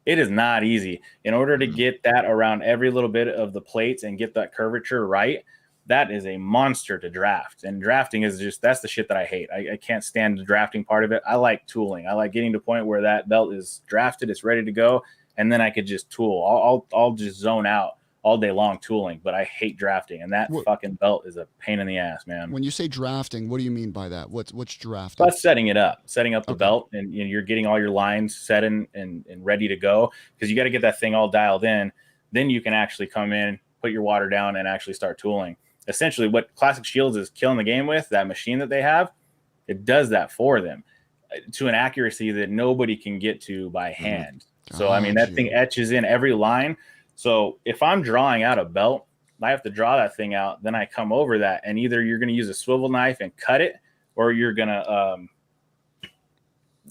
E: it is not easy. In order to get that around every little bit of the plates and get that curvature right, that is a monster to draft. And drafting is that's the shit that I hate. I can't stand the drafting part of it. I like tooling. I like getting to a point where that belt is drafted, it's ready to go, and then I could just tool. I'll just zone out all day long tooling, but I hate drafting, and that fucking belt is a pain in the ass, man.
A: When you say drafting, what do you mean by that? What's drafting?
E: That's setting up the belt, and you're getting all your lines set and ready to go, because you got to get that thing all dialed in. Then you can actually come in, put your water down, and actually start tooling. Essentially, what Classic Shields is killing the game with, that machine that they have, it does that for them to an accuracy that nobody can get to by hand. So, I mean, that thing etches in every line. So if I'm drawing out a belt, I have to draw that thing out. Then I come over that, and either you're going to use a swivel knife and cut it, or you're going to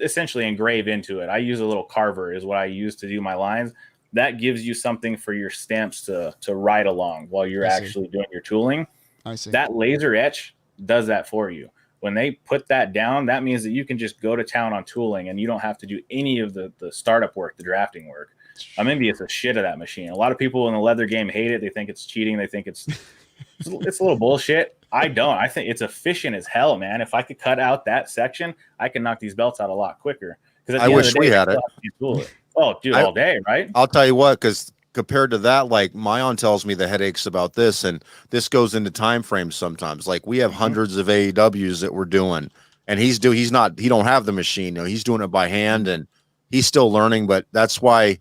E: essentially engrave into it. I use a little carver is what I use to do my lines. That gives you something for your stamps to ride along while you're actually doing your tooling.
A: I see.
E: That laser etch does that for you. When they put that down, that means that you can just go to town on tooling, and you don't have to do any of the startup work, the drafting work. I'm envious of shit of that machine. A lot of people in the leather game hate it. They think it's cheating. They think it's a little bullshit. I don't. I think it's efficient as hell, man. If I could cut out that section, I can knock these belts out a lot quicker. Because
B: I wish we had it.
E: Oh, dude, all day, right?
B: I'll tell you what, because compared to that, like Mayon tells me the headaches about this, and this goes into time frames sometimes. Like we have hundreds of AEWs that we're doing, and he don't have the machine. You know, he's doing it by hand, and he's still learning. But that's why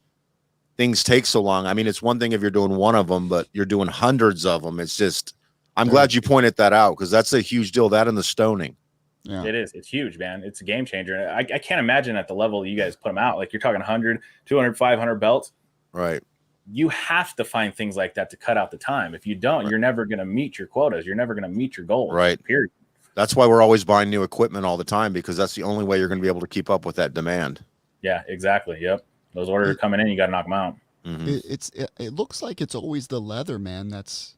B: things take so long. I mean, it's one thing if you're doing one of them, but you're doing hundreds of them. It's just, I'm glad you pointed that out, because that's a huge deal. That and the stoning.
A: Yeah.
E: It is. It's huge, man. It's a game changer. I can't imagine at the level you guys put them out. Like you're talking 100, 200, 500 belts.
B: Right.
E: You have to find things like that to cut out the time. If you don't, you're never going to meet your quotas. You're never going to meet your goals.
B: Right.
E: Period.
B: That's why we're always buying new equipment all the time, because that's the only way you're going to be able to keep up with that demand.
E: Yeah, exactly. Yep. Those orders are coming in. You got to knock them out.
A: It looks like it's always the leather, man. That's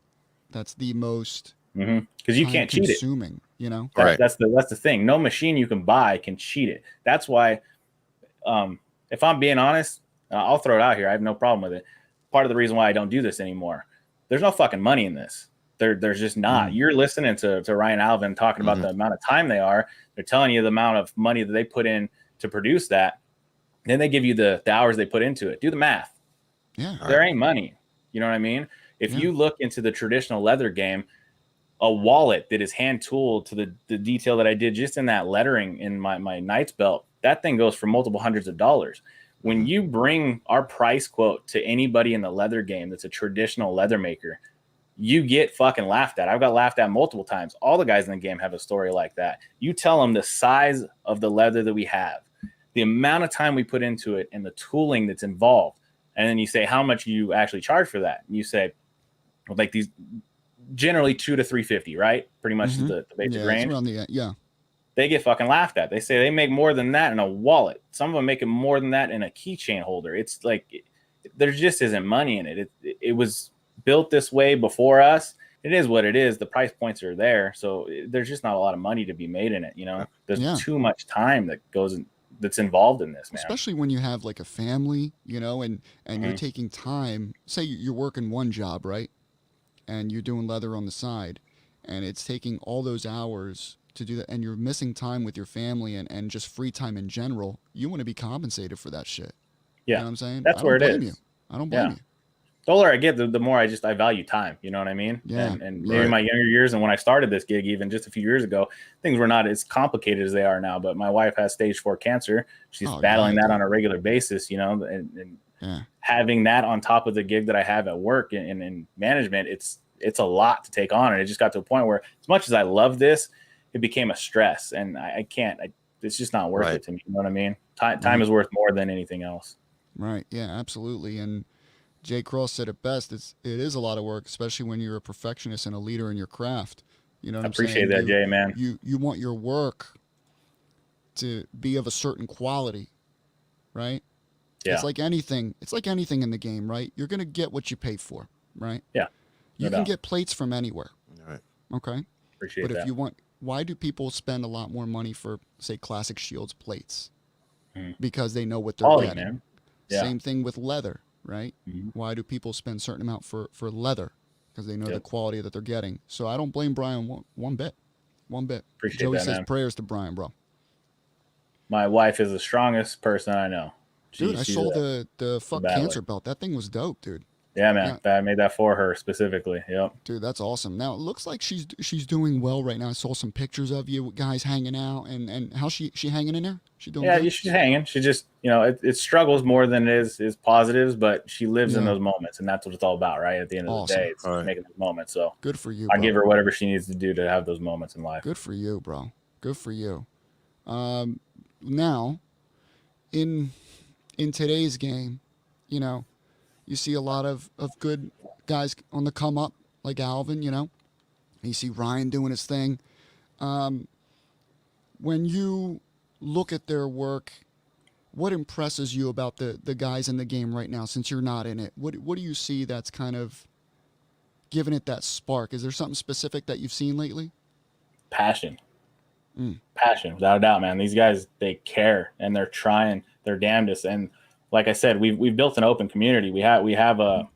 A: the most
E: because you can't cheat it.
A: Consuming, you know.
E: That's the thing. No machine you can buy can cheat it. That's why, if I'm being honest, I'll throw it out here. I have no problem with it. part of the reason why I don't do this anymore. There's no fucking money in this. There's just not. You're listening to Ryan Alvin talking about the amount of time they are. They're telling you the amount of money that they put in to produce that. Then they give you the hours they put into it. Do the math.
A: Yeah.
E: There ain't money. You know what I mean? If you look into the traditional leather game, a wallet that is hand tooled to the detail that I did just in that lettering in my Knight's belt, that thing goes for multiple hundreds of dollars. When you bring our price quote to anybody in the leather game that's a traditional leather maker, you get fucking laughed at. I've got laughed at multiple times. All the guys in the game have a story like that. You tell them the size of the leather that we have, the amount of time we put into it, and the tooling that's involved. And then you say, how much you actually charge for that? And you say, well, like these generally $200 to $350, right? Pretty much the basic range.
A: Around the,
E: They get fucking laughed at. They say they make more than that in a wallet. Some of them make more than that in a keychain holder. It's like there just isn't money in it. It was built this way before us. It is what it is. The price points are there, so there's just not a lot of money to be made in it. You know, there's too much time that's involved in this, man.
A: Especially when you have like a family, you know, and you're taking time. Say you're working one job, right, and you're doing leather on the side, and it's taking all those hours to do that, and you're missing time with your family and just free time in general. You want to be compensated for that shit.
E: Yeah,
A: you know what I'm saying?
E: That's where it is.
A: You. I don't blame you.
E: The older I get, the more I value time. You know what I mean?
A: Yeah.
E: And maybe in my younger years, and when I started this gig, even just a few years ago, things were not as complicated as they are now. But my wife has stage 4 cancer. She's battling that on a regular basis, you know, and having that on top of the gig that I have at work and in management, it's a lot to take on. And it just got to a point where, as much as I love this, it became a stress, and I can't. It's just not worth it to me. You know what I mean? Time is worth more than anything else.
A: Right. Yeah. Absolutely. And Jay Cross said it best. It is a lot of work, especially when you're a perfectionist and a leader in your craft. You know what I'm saying?
E: I appreciate that, Jay, man.
A: You want your work to be of a certain quality, right?
E: Yeah.
A: It's like anything. It's like anything in the game, right? You're gonna get what you pay for, right?
E: Yeah.
A: You can get plates from anywhere.
B: All right.
A: Okay.
E: Appreciate that.
A: But if you want, why do people spend a lot more money for, say, Classic Shields plates? Because they know what they're getting.
E: Man. Yeah.
A: Same thing with leather, right? Why do people spend a certain amount for leather? Because they know the quality that they're getting. So I don't blame Brian one bit.
E: Appreciate
A: Joey
E: that,
A: says
E: man.
A: prayers to Brian, bro.
E: My wife is the strongest person I know.
A: Dude, I saw the fuck cancer belt. That thing was dope, dude.
E: Yeah, man. Yeah. I made that for her specifically. Yep.
A: Dude, that's awesome. Now, it looks like she's doing well right now. I saw some pictures of you guys hanging out. And how's she hanging in there? She doing good?
E: She's hanging. She just, you know, it struggles more than it is positives, but she lives in those moments, and that's what it's all about, right? At the end of the day, it's making those moments. So
A: good for you,
E: I give her whatever she needs to do to have those moments in life.
A: Good for you, bro. Good for you. Now, in today's game, you know, you see a lot of good guys on the come up, like Alvin, you know. You see Ryan doing his thing. When you look at their work, what impresses you about the guys in the game right now, since you're not in it? What do you see that's kind of giving it that spark? Is there something specific that you've seen lately?
E: Passion. Passion, without a doubt, man. These guys, they care, and they're trying their damnedest. And like I said, we've built an open community. We have a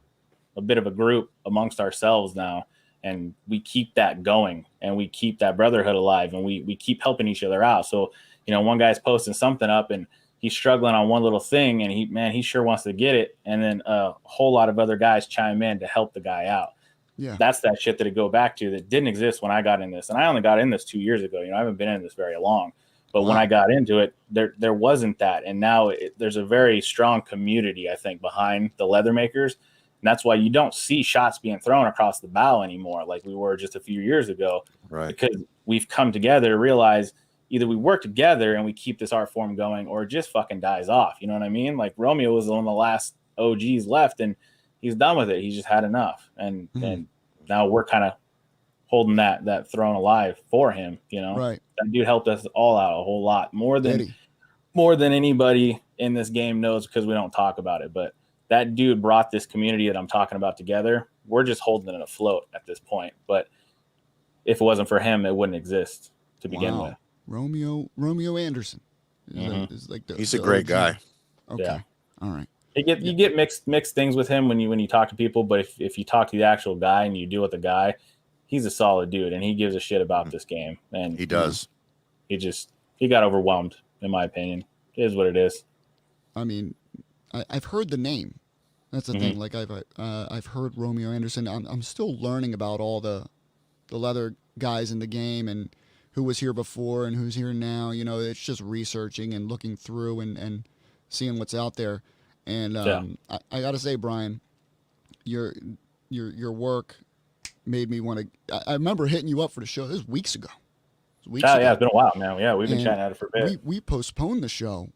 E: bit of a group amongst ourselves now, and we keep that going, and we keep that brotherhood alive, and we keep helping each other out. So, you know, one guy's posting something up, and he's struggling on one little thing, and he sure wants to get it, and then a whole lot of other guys chime in to help the guy out.
A: Yeah,
E: that's that shit that it go back to that didn't exist when I got in this, and I only got in this 2 years ago. You know, I haven't been in this very long. But when I got into it, there wasn't that. And now there's a very strong community, I think, behind the leather makers. And that's why you don't see shots being thrown across the bow anymore like we were just a few years ago. Right. Because we've come together to realize either we work together and we keep this art form going, or it just fucking dies off. You know what I mean? Like Romeo was one of the last OGs left, and he's done with it. He's just had enough. And now we're kind of holding that throne alive for him, you know.
A: Right.
E: That dude helped us all out a whole lot, more than anybody in this game knows, because we don't talk about it. But that dude brought this community that I'm talking about together. We're just holding it afloat at this point. But if it wasn't for him, it wouldn't exist to begin with.
A: Romeo Anderson is like
B: he's a great guy.
A: Okay.
E: Yeah.
A: All right.
E: You get mixed things with him when you talk to people, but if you talk to the actual guy and you deal with the guy, he's a solid dude and he gives a shit about this game. And
B: he does.
E: He got overwhelmed, in my opinion. It is what it is.
A: I mean, I've heard the name. That's the thing. Like I've heard Romeo Anderson. I'm still learning about all the leather guys in the game and who was here before and who's here now. You know, it's just researching and looking through and seeing what's out there. And I got to say, Brian, your work made me want to. I remember hitting you up for the show. This was weeks ago.
E: Yeah, it's been a while now. Yeah, we've been chatting at it for a bit.
A: We postponed the show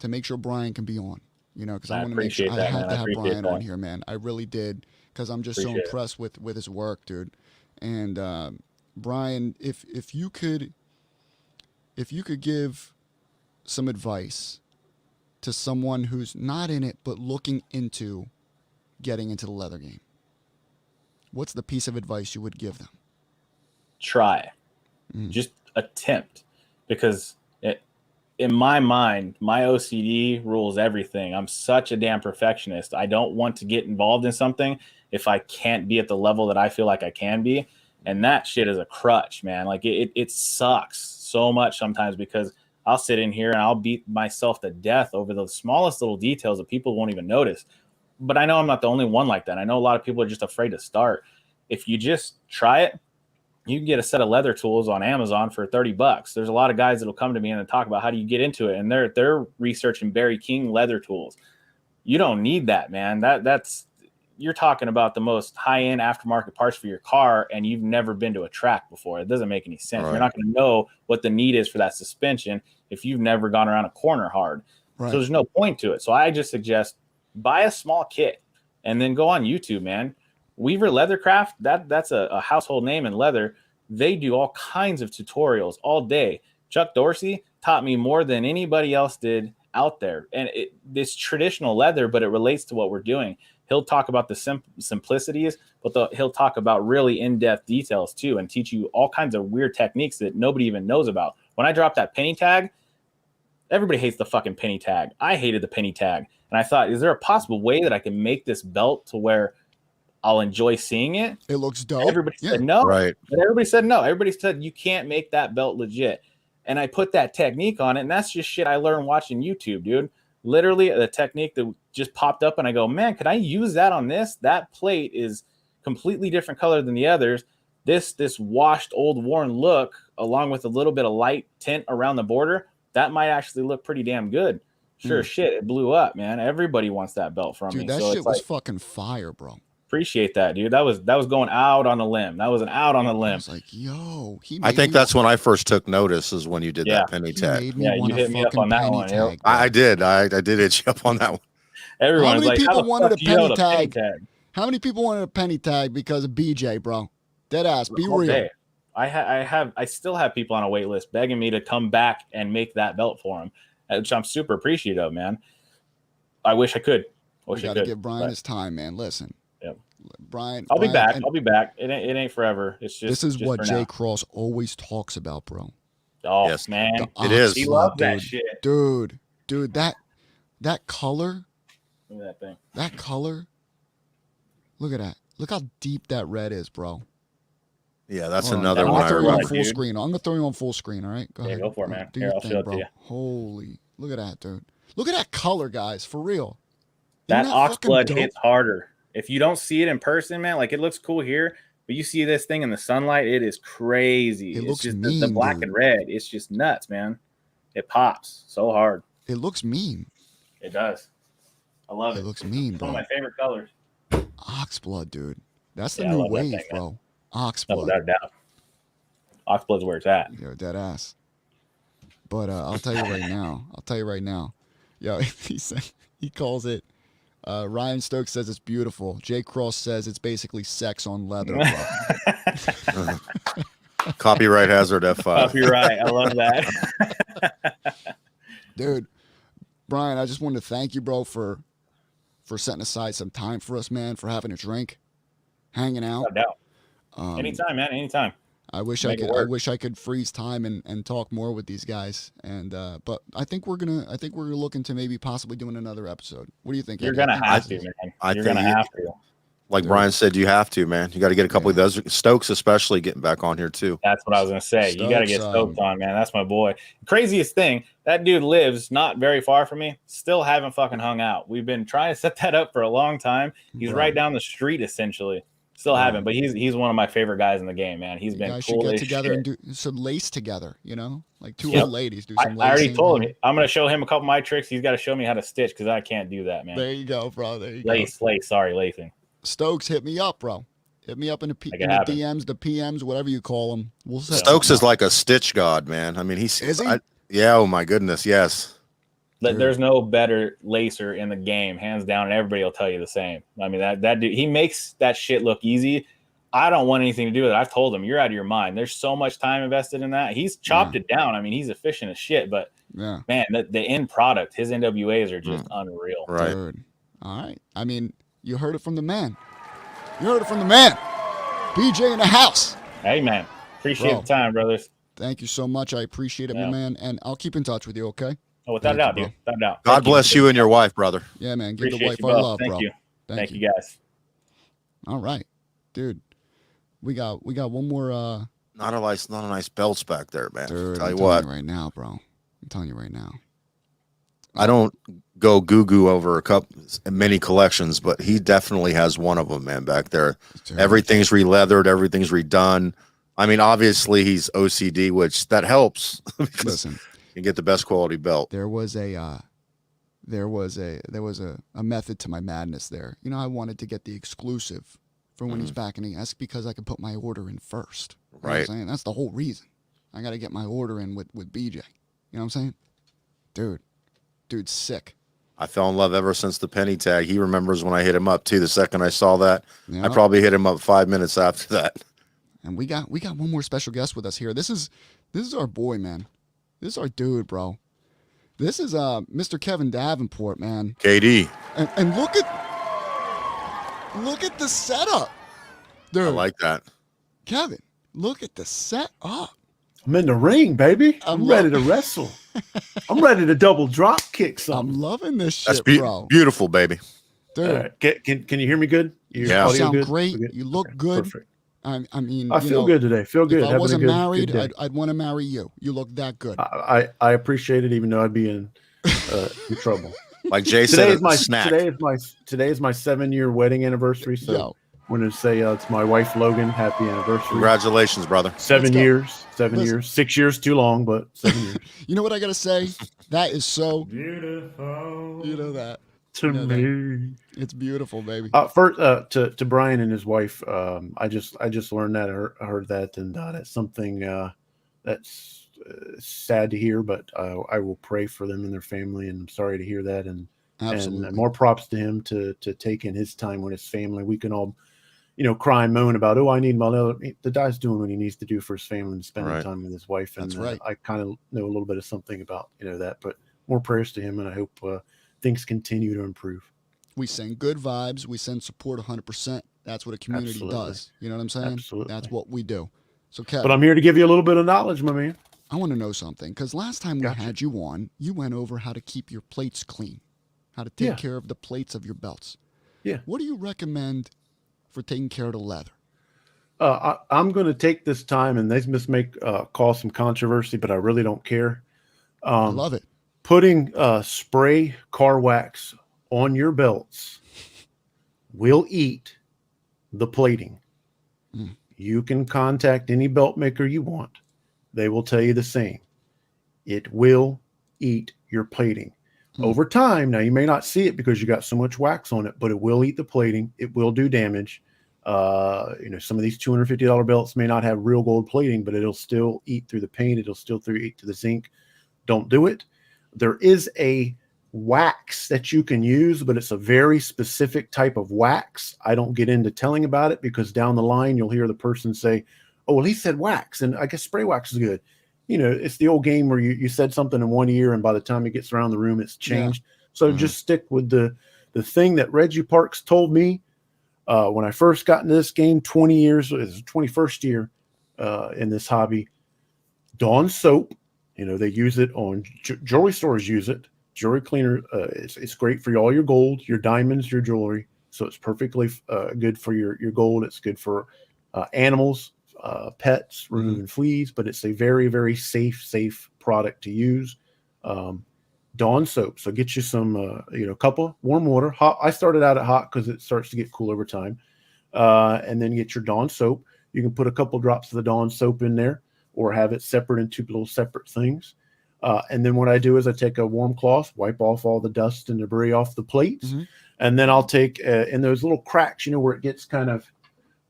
A: to make sure Brian can be on. You know, because I want to make sure
E: that,
A: I had to have Brian
E: that.
A: on here, man. I really did, because I'm just so impressed with his work, dude. And Brian, if you could give some advice to someone who's not in it but looking into getting into the leather game, what's the piece of advice you would give them?
E: Try. Just attempt, because in my mind, my OCD rules everything. I'm such a damn perfectionist. I don't want to get involved in something if I can't be at the level that I feel like I can be. And that shit is a crutch, man. Like it sucks so much sometimes, because I'll sit in here and I'll beat myself to death over the smallest little details that people won't even notice. But I know I'm not the only one like that. I know a lot of people are just afraid to start. If you just try it, you can get a set of leather tools on Amazon for $30. There's a lot of guys that'll come to me and talk about how do you get into it, and they're researching Barry King leather tools. You don't need that, man. That's you're talking about the most high-end aftermarket parts for your car, and you've never been to a track before. It doesn't make any sense. Right. You're not going to know what the need is for that suspension if you've never gone around a corner hard. Right. So there's no point to it. So I just suggest buy a small kit and then go on YouTube, man. Weaver Leathercraft, that's a household name in leather. They do all kinds of tutorials all day. Chuck Dorsey taught me more than anybody else did out there. And this traditional leather, but it relates to what we're doing. He'll talk about the simplicities, but he'll talk about really in-depth details too, and teach you all kinds of weird techniques that nobody even knows about. When I dropped that penny tag, everybody hates the fucking penny tag. I hated the penny tag. And I thought, is there a possible way that I can make this belt to where I'll enjoy seeing it?
A: It looks dope.
E: Everybody said no.
B: Right.
E: But everybody said no. Everybody said you can't make that belt legit. And I put that technique on it, and that's just shit I learned watching YouTube, dude. Literally, the technique that just popped up, and I go, man, could I use that on this? That plate is completely different color than the others. This washed, old, worn look, along with a little bit of light tint around the border, that might actually look pretty damn good. Sure shit, it blew up, man. Everybody wants that belt from me.
A: Dude, that shit was fucking fire, bro.
E: Appreciate that, dude. That was going out on a limb. That was an out on a limb.
A: I was like, yo,
B: I think that's when I first took notice, is when you did that penny tag.
E: Yeah, you hit me up on that one.
A: Tag,
B: I did hit you up on that one.
E: Everyone's like,
A: people wanted a penny
E: tag?
A: How many people wanted a penny tag because of BJ, bro? Dead ass. Be real.
E: Day. I still have people on a wait list begging me to come back and make that belt for them, which I'm super appreciative of, man. I wish I could.
A: We got to give Brian his time, man. Listen.
E: Yep.
A: Brian,
E: I'll be back. I'll be back. It ain't forever. It's just
A: this is
E: just
A: what Jay Cross always talks about, bro.
E: Oh yes, man,
B: it is.
E: He loves that shit,
A: dude. That color.
E: Look at that thing.
A: That color. Look at that. Look how deep that red is, bro.
B: Yeah, that's another one.
A: I'm gonna throw you on full screen. I'm gonna throw you on full screen. All right, go ahead.
E: Go for it, man.
A: Do your thing, bro. Holy, look at that, dude. Look at that color, guys. For real.
E: That oxblood hits harder. If you don't see it in person, man, like it looks cool here, but you see this thing in the sunlight, it is crazy.
A: It looks
E: just
A: mean,
E: the black and red. It's just nuts, man. It pops so hard.
A: It looks mean.
E: It does. I love it.
A: It looks mean, bro.
E: One of my favorite colors.
A: Oxblood, dude. That's the new wave, thing, bro. Oxblood.
E: Without a doubt. Oxblood's where it's at.
A: You're dead ass. But I'll tell you right now. Yo, he calls it. Ryan Stokes says it's beautiful. Jay Cross says it's basically sex on leather.
B: Copyright hazard F5.
E: Copyright. I love that.
A: Dude, Brian, I just wanted to thank you, bro, for setting aside some time for us, man, for having a drink, hanging out.
E: No doubt. Anytime, man. Anytime.
A: I wish
E: Make it
A: I
E: work.
A: wish I could freeze time and talk more with these guys. And but I think we're looking to maybe possibly doing another episode. What do you think?
E: You're
A: Eddie?
E: gonna
A: think
E: have
A: this
E: to,
A: is-
E: man.
B: I
E: You're
B: think
E: gonna have to.
B: Like
A: Dude.
B: Brian said, you have to, man. You got to get a couple
A: Yeah.
B: of those. Stokes, especially, getting back on here too.
E: That's what I was gonna say. You got to get Stoked on, man. That's my boy. Craziest thing, that dude lives not very far from me. Still haven't fucking hung out. We've been trying to set that up for a long time. He's right down the street, essentially. Still haven't, but he's one of my favorite guys in the game, man. He's been
A: guys
E: cool
A: should get
E: as
A: together
E: shit.
A: and do some lace together. You know, like two
E: Yep.
A: old ladies do
E: I
A: some.
E: already
A: lacing.
E: told him I'm gonna show him a couple of my tricks. He's got to show me how to stitch because I can't do that, man.
A: There you go, bro. There you
E: Lace, sorry, lacing.
A: go. Stokes, hit me up, bro. Hit me up in the,
E: Make it
A: in the
E: happen.
A: DMs, the PMs, whatever you call them. We'll set
B: Stokes
A: something
B: is
A: up.
B: like a stitch god, man. I mean,
A: Is he?
B: Yeah. Oh my goodness. Yes.
A: Dude.
E: There's no better lacer in the game, hands down, and everybody will tell you the same. I mean, that dude, he makes that shit look easy. I don't want anything to do with it. I've told him, you're out of your mind. There's so much time invested in that. He's chopped it down. I mean, he's efficient as shit, but
A: Yeah.
E: man, the end product, his NWAs are just unreal.
B: Right.
A: Dude. All right. I mean, you heard it from the man. You heard it from the man. BJ in the house.
E: Hey, man, appreciate
A: Bro.
E: the time, brothers.
A: Thank you so much. I appreciate it, my
E: Yeah.
A: man. And I'll keep in touch with you, okay?
E: Oh, without a
A: Thank
E: doubt,
A: you,
E: dude. Without a doubt.
B: God
E: Thank
B: bless you and your wife, brother.
A: Yeah, man. Give the
E: Appreciate
A: wife
E: you
A: our
E: both.
A: love,
E: Thank
A: bro.
E: you. Thank you, guys.
A: All right. Dude. We got one more
B: Not a nice belts back there, man.
A: dude,
B: Tell
A: I'm
B: you
A: telling
B: what,
A: you right now, bro. I'm telling you right now.
B: I don't go goo over many collections, but he definitely has one of them, man, back there.
A: Dude.
B: Everything's re-leathered, everything's redone. I mean, obviously he's OCD, which that helps because
A: Listen,
B: you get the best quality belt.
A: there was a method to my madness there. You know, I wanted to get the exclusive for when he's back in. That's because I could put my order in first. You know what I'm
B: Right.
A: saying? That's the whole reason. I got to get my order in with BJ. You know what I'm saying? Dude's sick.
B: I fell in love ever since the penny tag. He remembers when I hit him up too. The second I saw that,
A: Yeah.
B: I probably hit him up 5 minutes after that.
A: And we got one more special guest with us here. This is our boy, man. This is our dude, bro. This is Mr. Kevin Davenport, man.
B: KD,
A: And look at the setup. Dude,
B: I like that.
A: Kevin, look at the setup.
F: I'm in the ring, baby.
A: I'm
F: I'm ready to wrestle. I'm ready to double drop kick
A: I'm
F: something.
A: loving this
B: That's
A: shit, bro.
B: beautiful, baby.
A: Dude,
F: All right. Can you hear me good? Your
B: Yeah.
A: you
F: audio
A: sound
F: good?
A: great.
F: We're
A: You look
F: Okay,
A: good.
F: Perfect.
A: I mean,
F: I feel good today. Feel good.
A: If I
F: Having a
A: wasn't
F: good-
A: married,
F: good day.
A: I'd want to marry you. You look that good.
F: I appreciate it, even though I'd be in trouble.
B: Like Jay
F: Today
B: said,
F: is my
B: snack.
F: today is my 7-year wedding anniversary. So
A: Yo,
F: I'm going to say it's my wife Logan. Happy anniversary.
B: Congratulations, brother.
F: 7
A: Let's go.
F: years. 7
A: Listen.
F: years. 6 years too long, but 7 years
A: you know what I gotta say? That is so.
F: beautiful.
A: You know that.
F: To
A: You know that.
F: me.
A: It's beautiful, baby.
F: First, to Brian and his wife, I just learned that, I heard that, and that's something that's sad to hear. But I will pray for them and their family, and I'm sorry to hear that. And
A: Absolutely.
F: more props to him to take in his time with his family. We can all, cry and moan about, I need my other. The guy's doing what he needs to do for his family and spending
B: Right.
F: time with his wife. And
A: That's right.
F: I kind of know a little bit of something about that. But more prayers to him, and I hope things continue to improve.
A: We send good vibes. We send support 100%. That's what a community
F: Absolutely.
A: does. You know what I'm saying?
F: Absolutely.
A: That's what we do. So, Kev,
F: But I'm here to give you a little bit of knowledge, my man.
A: I want to know something because last time we
F: Gotcha.
A: had you on, you went over how to keep your plates clean, how to take
F: Yeah.
A: care of the plates of your belts.
F: Yeah.
A: What do you recommend for taking care of the leather?
F: I'm going to take this time, and this may cause some controversy, but I really don't care.
A: I love it.
F: Putting spray car wax on your belts will eat the plating.
A: Mm.
F: You can contact any belt maker you want. They will tell you the same. It will eat your plating.
A: Mm.
F: Over time, now you may not see it because you got so much wax on it, but it will eat the plating. It will do damage. Some of these $250 belts may not have real gold plating, but it'll still eat through the paint. It'll still eat through the zinc. Don't do it. There is a wax that you can use, but it's a very specific type of wax. I don't get into telling about it because down the line, you'll hear the person say, oh, well, he said wax, and I guess spray wax is good. It's the old game where you said something in one ear, and by the time it gets around the room, it's changed. So just stick with the thing that Reggie Parks told me when I first got into this game 20 years, it was the 21st year. in this hobby. Dawn soap, they use it on jewelry stores. Use it. Jewelry cleaner. It's great for all your gold, your diamonds, your jewelry. So it's perfectly good for your gold. It's good for animals, pets, removing fleas. But it's a very, very safe product to use. Dawn soap. So get you some, cup of warm water. Hot. I started out at hot because it starts to get cool over time. And then get your Dawn soap. You can put a couple drops of the Dawn soap in there, or have it separate into little separate things. And then what I do is I take a warm cloth, wipe off all the dust and debris off the plates. And then I'll take in those little cracks, where it gets kind of,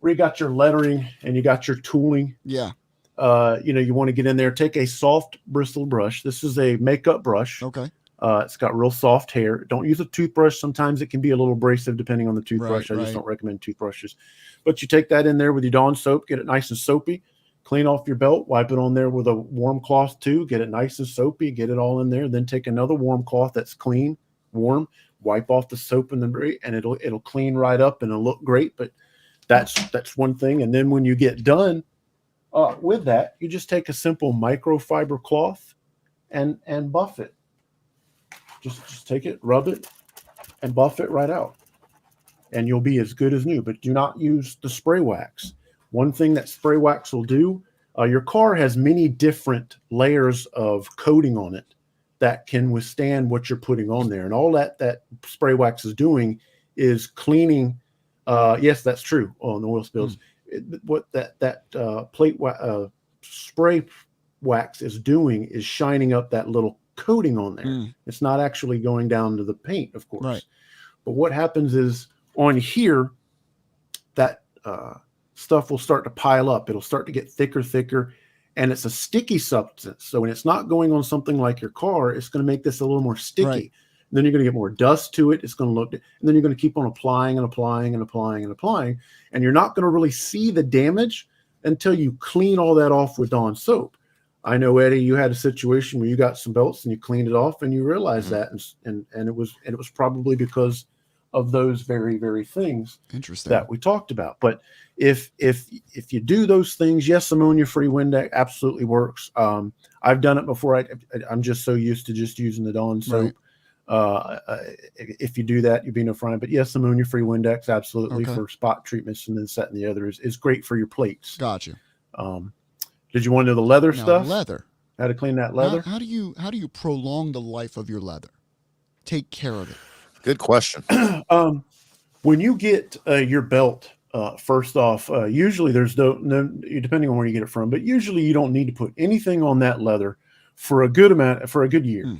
F: where you got your lettering and you got your tooling.
A: Yeah.
F: You want to get in there, take a soft bristle brush. This is a makeup brush.
A: Okay.
F: It's got real soft hair. Don't use a toothbrush. Sometimes it can be a little abrasive depending on the toothbrush. I just don't recommend toothbrushes. But you take that in there with your Dawn soap, get it nice and soapy, clean off your belt, wipe it on there with a warm cloth too, get it nice and soapy, get it all in there. Then take another warm cloth that's clean, warm, wipe off the soap and the debris, and it'll clean right up and it'll look great. But that's one thing. And then when you get done with that, you just take a simple microfiber cloth and buff it. Just take it, rub it, and buff it right out. And you'll be as good as new. But do not use the spray wax. One thing that spray wax will do, your car has many different layers of coating on it that can withstand what you're putting on there. And all that spray wax is doing is cleaning. Yes, that's true on the oil spills. What that plate spray wax is doing is shining up that little coating on there. It's not actually going down to the paint, of course.
A: Right.
F: But what happens is on here, that stuff will start to pile up. It'll start to get thicker, and it's a sticky substance. So when it's not going on something like your car, it's going to make this a little more sticky.
A: Right.
F: And then you're going to get more dust to it. It's going to look, and then you're going to keep on applying and applying and applying and applying. And you're not going to really see the damage until you clean all that off with Dawn soap. I know, Eddie, you had a situation where you got some belts and you cleaned it off and you realized that. And it was probably because of those very, very things that we talked about. But if you do those things, yes, ammonia-free Windex absolutely works. I've done it before. I'm just so used to just using the Dawn soap. If you do that, you'd be no fine. But yes, ammonia-free Windex absolutely for spot treatments, and then setting the other is great for your plates.
A: Gotcha.
F: Did you want to know the leather stuff?
A: Leather.
F: How to clean that leather?
A: How do you prolong the life of your leather? Take care of it.
B: Good question.
F: When you get your belt, first off, usually there's no, depending on where you get it from, but usually you don't need to put anything on that leather for a good year.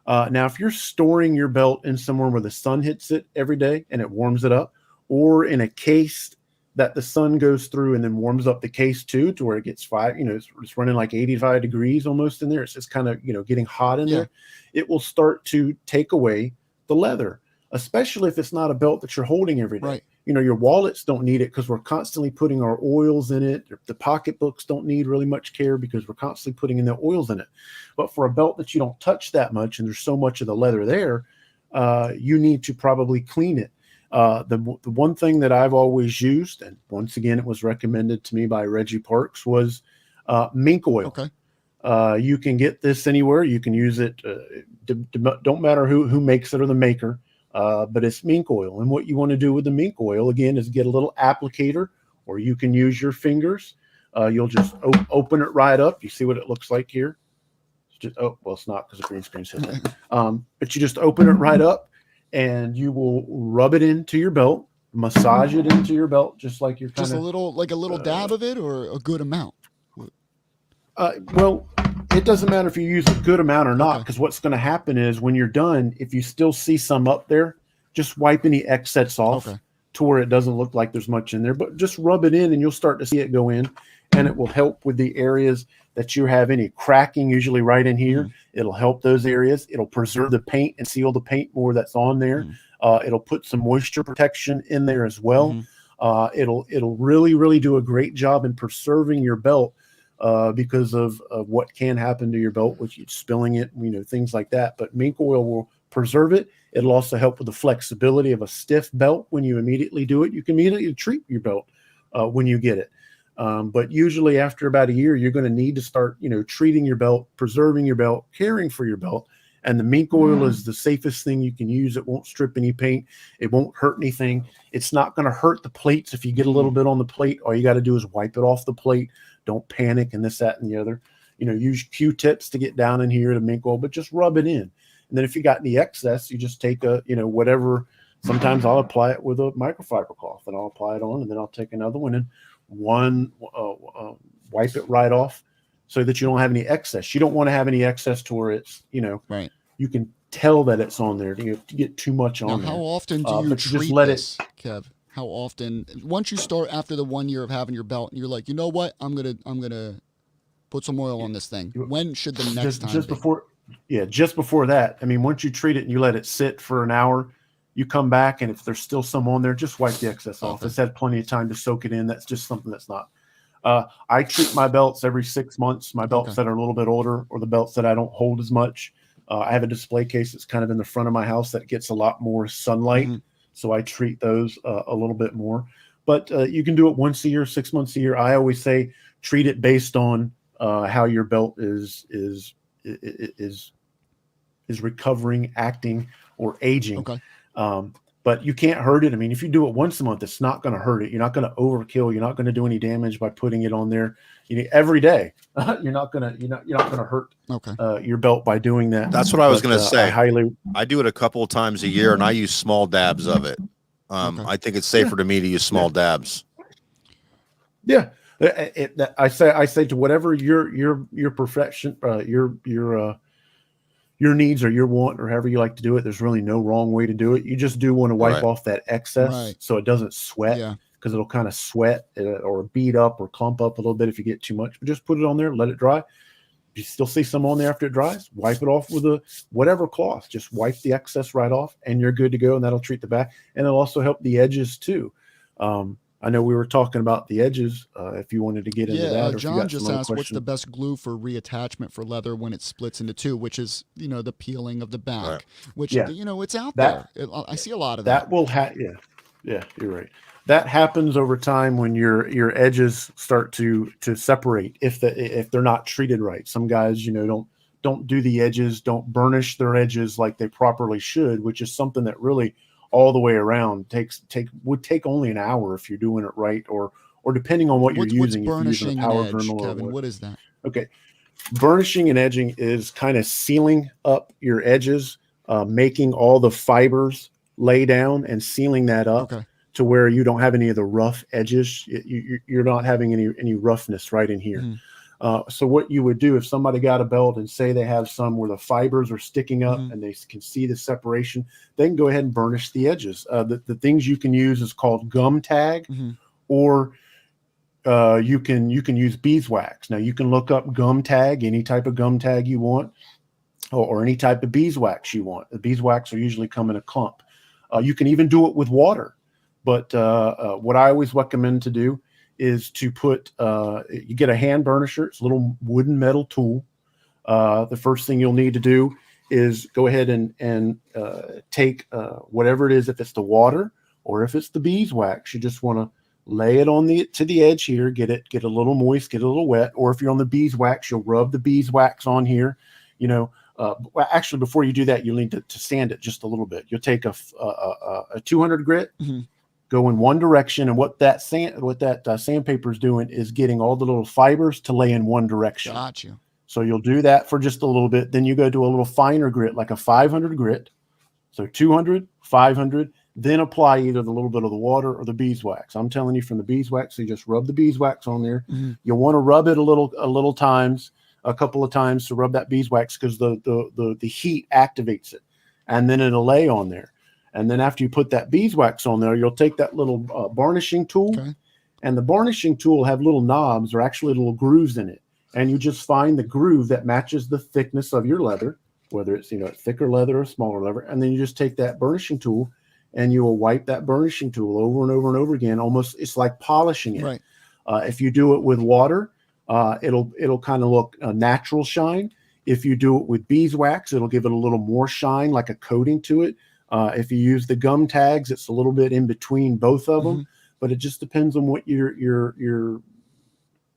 F: Now, if you're storing your belt in somewhere where the sun hits it every day and it warms it up, or in a case that the sun goes through and then warms up the case too, to where it gets it's running like 85 degrees almost in there. It's just kind of, getting hot in there. It will start to take away the leather, especially if it's not a belt that you're holding every day.
A: Right.
F: Your wallets don't need it because we're constantly putting our oils in it. The pocketbooks don't need really much care because we're constantly putting in the oils in it. But for a belt that you don't touch that much and there's so much of the leather there, you need to probably clean it. The one thing that I've always used, and once again, it was recommended to me by Reggie Parks, was mink oil.
A: Okay.
F: You can get this anywhere. You can use it. Don't matter who makes it or the maker. But it's mink oil. And what you want to do with the mink oil, again, is get a little applicator, or you can use your fingers. You'll just open it right up. You see what it looks like here? It's not because the green screen's hit it. But you just open it right up, and you will rub it into your belt, massage it into your belt, just like you're
A: just a little dab of it, or a good amount.
F: Well, it doesn't matter if you use a good amount or not, because what's going to happen is when you're done, if you still see some up there, just wipe any excess off to where it doesn't look like there's much in there. But just rub it in, and you'll start to see it go in, and it will help with the areas that you have any cracking, usually right in here. It'll help those areas. It'll preserve the paint and seal the paint more that's on there. It'll put some moisture protection in there as well. It'll really, really do a great job in preserving your belt. Because of what can happen to your belt, with you spilling it, things like that. But mink oil will preserve it. It'll also help with the flexibility of a stiff belt when you immediately do it. You can immediately treat your belt when you get it. But usually after about a year, you're going to need to start, treating your belt, preserving your belt, caring for your belt. And the mink oil is the safest thing you can use. It won't strip any paint. It won't hurt anything. It's not going to hurt the plates. If you get a little bit on the plate, all you got to do is wipe it off the plate. Don't panic and this, that, and the other. Use Q-tips to get down in here to mink oil, but just rub it in. And then if you got any excess, you just take whatever. Sometimes I'll apply it with a microfiber cloth, and I'll apply it on, and then I'll take another one and wipe it right off, so that you don't have any excess. You don't want to have any excess to where it's,
A: right.
F: You can tell that it's on there. You get too much on there.
A: How often do you treat
F: just let
A: this, Kev? How often? Once you start after the 1 year of having your belt, and you're like, you know what? I'm gonna put some oil on this thing. When should the next time
F: just
A: be?
F: Just before that. I mean, once you treat it and you let it sit for an hour, you come back, and if there's still some on there, just wipe the excess off. It's had plenty of time to soak it in. That's just something that's not. I treat my belts every 6 months. My belts that are a little bit older, or the belts that I don't hold as much. I have a display case that's kind of in the front of my house that gets a lot more sunlight. So I treat those a little bit more. But you can do it once a year, 6 months a year. I always say treat it based on how your belt is recovering, acting, or aging.
A: Okay.
F: But you can't hurt it. I mean, if you do it once a month, it's not going to hurt it. You're not going to overkill. You're not going to do any damage by putting it on there. Every day. You're not going to hurt your belt by doing that.
B: That's what I was going to say.
F: I
B: do it a couple of times a year, and I use small dabs of it. I think it's safer to me to use small dabs.
F: Yeah. I say to whatever your perfection, your needs or your want, or however you like to do it, there's really no wrong way to do it. You just do want to wipe off that excess so it doesn't sweat, because it'll kind of sweat or bead up or clump up a little bit if you get too much. But just put it on there, let it dry. If you still see some on there after it dries, wipe it off with whatever cloth. Just wipe the excess right off, and you're good to go, and that'll treat the back. And it'll also help the edges too. I know we were talking about the edges. If you wanted to get into that, or
A: John just asked, what's the best glue for reattachment for leather when it splits into two, which is the peeling of the back, which it's out there. I see a lot of that.
F: That will yeah, you're right. That happens over time when your edges start to separate if they're not treated right. Some guys don't do the edges, don't burnish their edges like they properly should, which is something that really all the way around would take only an hour if you're doing it right, or depending on what you're using.
A: What's burnishing
F: a power
A: and edge,
F: Dremel,
A: Kevin? What is that?
F: Okay, burnishing and edging is kind of sealing up your edges, making all the fibers lay down and sealing that up to where you don't have any of the rough edges. You're not having any roughness right in here. So what you would do if somebody got a belt and say they have some where the fibers are sticking up and they can see the separation, they can go ahead and burnish the edges. The things you can use is called gum tag, or you can use beeswax. Now you can look up gum tag, any type of gum tag you want, or any type of beeswax you want. The beeswax will usually come in a clump. You can even do it with water. But what I always recommend to do is to put, you get a hand burnisher. It's a little wooden metal tool. The first thing you'll need to do is go ahead and take whatever it is, if it's the water or if it's the beeswax, you just want to lay it to the edge here, get a little moist, get a little wet. Or if you're on the beeswax, you'll rub the beeswax on here. Actually, before you do that, you'll need to sand it just a little bit. You'll take a 200 grit, go in one direction, and what that sandpaper is doing is getting all the little fibers to lay in one direction.
A: Got you.
F: So you'll do that for just a little bit. Then you go to a little finer grit, like a 500 grit. So 200, 500, then apply either the little bit of the water or the beeswax. I'm telling you, from the beeswax, so you just rub the beeswax on there. You'll want to rub it a couple of times to rub that beeswax, because the heat activates it, and then it'll lay on there. And then after you put that beeswax on there, you'll take that little varnishing tool, and the varnishing tool will have little knobs, or actually little grooves in it. And you just find the groove that matches the thickness of your leather, whether it's thicker leather or smaller leather. And then you just take that burnishing tool, and you will wipe that burnishing tool over and over and over again. Almost, it's like polishing it.
A: Right.
F: If you do it with water, it'll kind of look a natural shine. If you do it with beeswax, it'll give it a little more shine, like a coating to it. If you use the gum tags, it's a little bit in between both of them, but it just depends on what your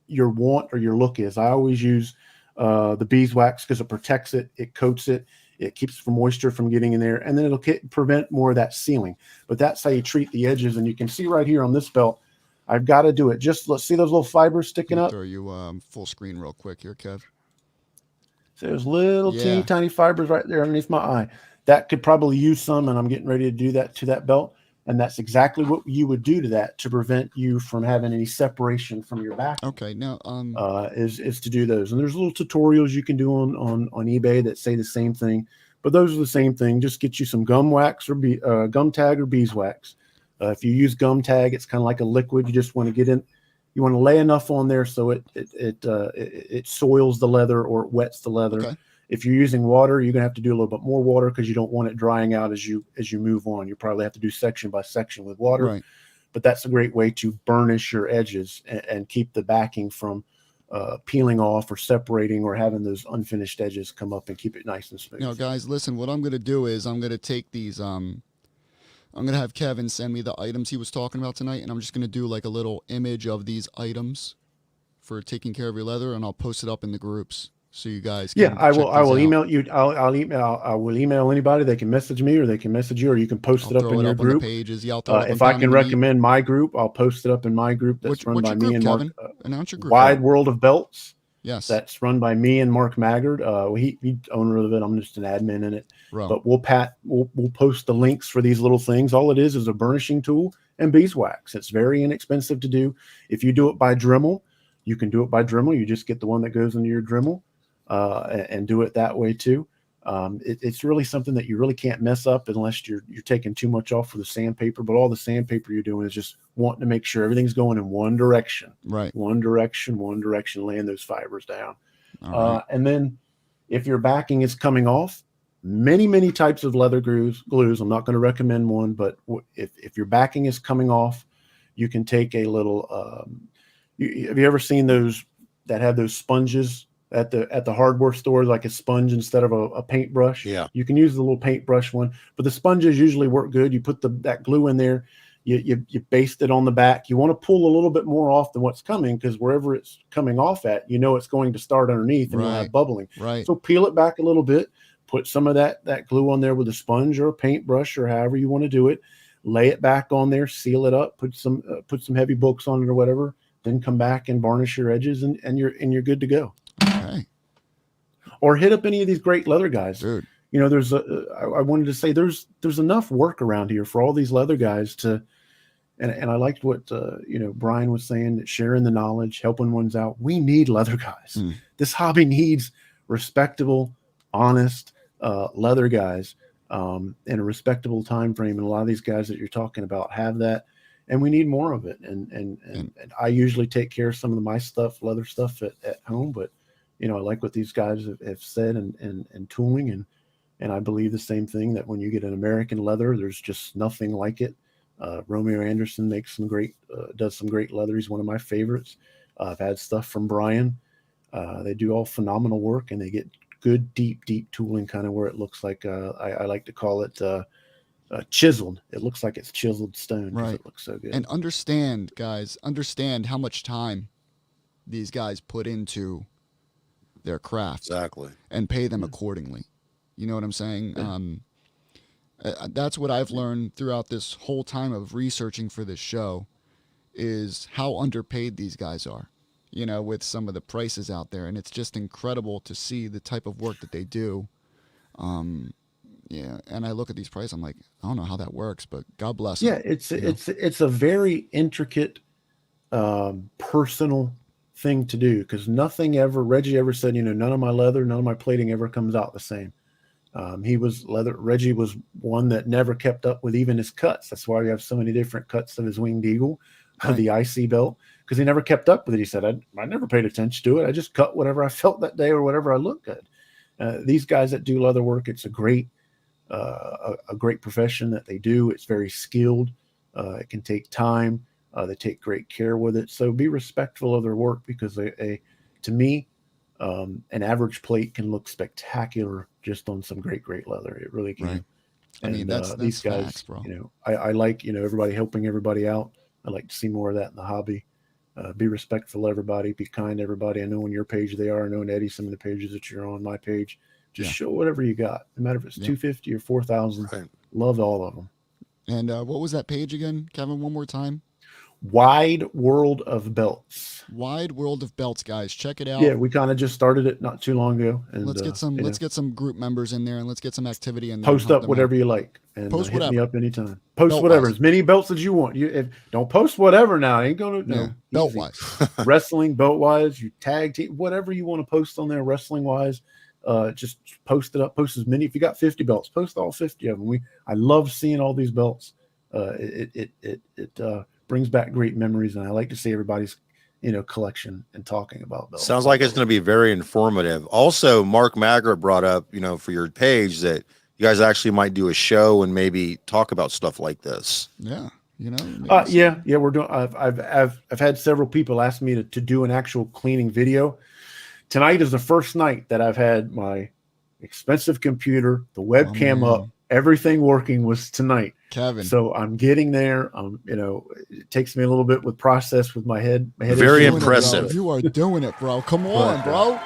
F: your want or your look is. I always use the beeswax because it protects it, it coats it, it keeps from moisture from getting in there, and then it'll prevent more of that sealing. But that's how you treat the edges. And you can see right here on this belt, I've got to do it. Just let's see those little fibers sticking up.
A: Throw you full screen real quick here, Kev.
F: So there's little teeny tiny fibers right there underneath my eye. That could probably use some, and I'm getting ready to do that to that belt. And that's exactly what you would do to that to prevent you from having any separation from your back.
A: Okay, now
F: is to do those. And there's little tutorials you can do on eBay that say the same thing, but those are the same thing. Just get you some gum wax or gum tag or beeswax. If you use gum tag, it's kind of like a liquid. You just want to get in. You want to lay enough on there so it soils the leather or it wets the leather.
A: Okay.
F: If you're using water, you're gonna have to do a little bit more water because you don't want it drying out as you move on. You probably have to do section by section with water.
A: Right.
F: But that's a great way to burnish your edges and keep the backing from peeling off or separating or having those unfinished edges come up and keep it nice and smooth.
A: Now, guys, listen. What I'm gonna do is I'm gonna take these. I'm gonna have Kevin send me the items he was talking about tonight, and I'm just gonna do like a little image of these items for taking care of your leather, and I'll post it up in the groups. So you guys can
F: I will.
A: check
F: I will
A: these out.
F: email you. I will email anybody. They can message me, or they can message you, or you can post it up in your group.
A: On the pages. Yeah, I'll throw it up
F: if
A: on
F: I can recommend my group, I'll post it up in my group. That's run by me and Mark.
A: Announce your group.
F: Wide World of Belts.
A: Yes.
F: That's run by me and Mark Maggard. He's owner of it. I'm just an admin in it.
A: Bro.
F: But we'll post the links for these little things. All it is a burnishing tool and beeswax. It's very inexpensive to do. If you do it by Dremel, you can do it by Dremel. You just get the one that goes into your Dremel. And do it that way too. It's really something that you really can't mess up unless you're taking too much off for the sandpaper. But all the sandpaper you're doing is just wanting to make sure everything's going in one direction.
A: Right.
F: One direction, laying those fibers down.
A: Right.
F: And then if your backing is coming off, many types of leather glues. I'm not going to recommend one, but if your backing is coming off, you can take a little. Have you ever seen those that have those sponges at the hardware store, like a sponge instead of a paintbrush?
B: Yeah.
F: You can use the little paintbrush one, but the sponges usually work good. You put that glue in there, you baste it on the back. You want to pull a little bit more off than what's coming, because wherever it's coming off at, it's going to start underneath and you'll have bubbling.
A: Right.
F: So peel it back a little bit, put some of that glue on there with a sponge or a paintbrush or however you want to do it. Lay it back on there, seal it up, put some heavy books on it or whatever. Then come back and varnish your edges, and you're good to go.
A: Okay.
F: Or hit up any of these great leather guys.
A: Dude.
F: There's I wanted to say there's enough work around here for all these leather guys to, and I liked what Brian was saying, that sharing the knowledge, helping ones out. We need leather guys. This hobby needs respectable, honest leather guys in a respectable time frame. And a lot of these guys that you're talking about have that. And we need more of it. And I usually take care of some of my stuff, leather stuff at home. But, I like what these guys have said and tooling. And I believe the same thing, that when you get an American leather, there's just nothing like it. Romeo Anderson does some great leather. He's one of my favorites. I've had stuff from Brian. They do all phenomenal work, and they get good, deep tooling, kind of where it looks like, I like to call it, chiseled. It looks like it's chiseled stone.
A: Right.
F: It looks so good.
A: And understand how much time these guys put into their craft.
B: Exactly.
A: And pay them accordingly. You know what I'm saying? That's what I've learned throughout this whole time of researching for this show, is how underpaid these guys are, with some of the prices out there. And it's just incredible to see the type of work that they do. Yeah, and I look at these prices, I'm like, I don't know how that works, but God bless them.
F: Yeah, it's a very intricate, personal thing to do, because Reggie ever said, none of my leather, none of my plating ever comes out the same. Reggie was one that never kept up with even his cuts. That's why we have so many different cuts of his Winged Eagle, the IC belt, because he never kept up with it. He said, I never paid attention to it. I just cut whatever I felt that day or whatever I looked good. These guys that do leather work, it's a great profession that they do. It's very skilled. It can take time. They take great care with it. So be respectful of their work, because to me, an average plate can look spectacular just on some great leather. It really can.
A: Right.
F: And
A: I mean, that's
F: these guys,
A: facts, bro.
F: I like, everybody helping everybody out. I like to see more of that in the hobby. Be respectful of everybody. Be kind to everybody. I know on your page they are. I know on Eddie, some of the pages that you're on my page. Just show whatever you got. No matter if it's 250 or 4,000.
B: Right.
F: Love all of them.
A: And what was that page again, Kevin? One more time.
F: Wide World of Belts.
A: Wide World of Belts, guys. Check it out.
F: Yeah, we kind of just started it not too long ago. And
A: let's get some group members in there, and let's get some activity in there.
F: Post up whatever you like, and
A: post
F: hit me up anytime. Post
A: belt
F: whatever,
A: wise.
F: As many belts as you want. Don't post whatever now. Ain't gonna
A: belt wise.
F: Wrestling, belt wise, you tag team, whatever you want to post on there, wrestling wise. Just post it up. Post as many. If you got 50 belts, post all 50 of them. I love seeing all these belts. It brings back great memories, and I like to see everybody's collection and talking about belts.
B: Sounds like it's going to be very informative. Also, Mark Maggart brought up, for your page that you guys actually might do a show and maybe talk about stuff like this.
A: Yeah,
F: yeah, we're doing. I've had several people ask me to do an actual cleaning video. Tonight is the first night that I've had my expensive computer, the webcam up, everything working was tonight.
A: Kevin.
F: So I'm getting there. It takes me a little bit with process with my head.
B: Very impressive.
A: You are doing it, bro. Come on, bro.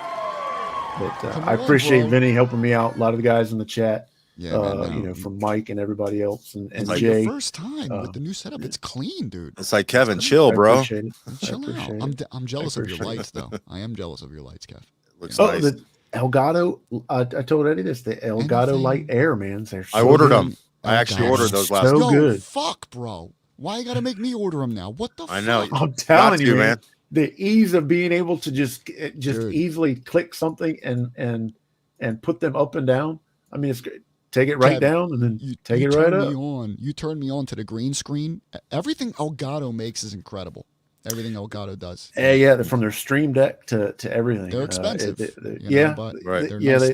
F: I appreciate Vinny helping me out. A lot of the guys in the chat.
A: Yeah,
F: from Mike and everybody else and
A: like
F: Jay.
A: Your first time with the new setup. It's clean, dude.
B: It's like, Kevin, chill, bro.
A: Chill out. I'm jealous of your lights, though. I am jealous of your lights, Kev.
B: Looks nice.
F: The Elgato. I told Eddie this. The Elgato Light Air, man.
B: I ordered them. I actually ordered those last
F: so good.
A: Fuck, bro. Why you gotta make me order them now? What the fuck?
B: I know.
F: I'm telling you, man. The ease of being able to just easily click something and put them up and down. I mean, it's great. Take it right down and then take it right up.
A: You turned me on to the green screen. Everything Elgato makes is incredible. Everything Elgato does.
F: Yeah, from their Stream Deck to everything.
A: They're expensive.
B: Right.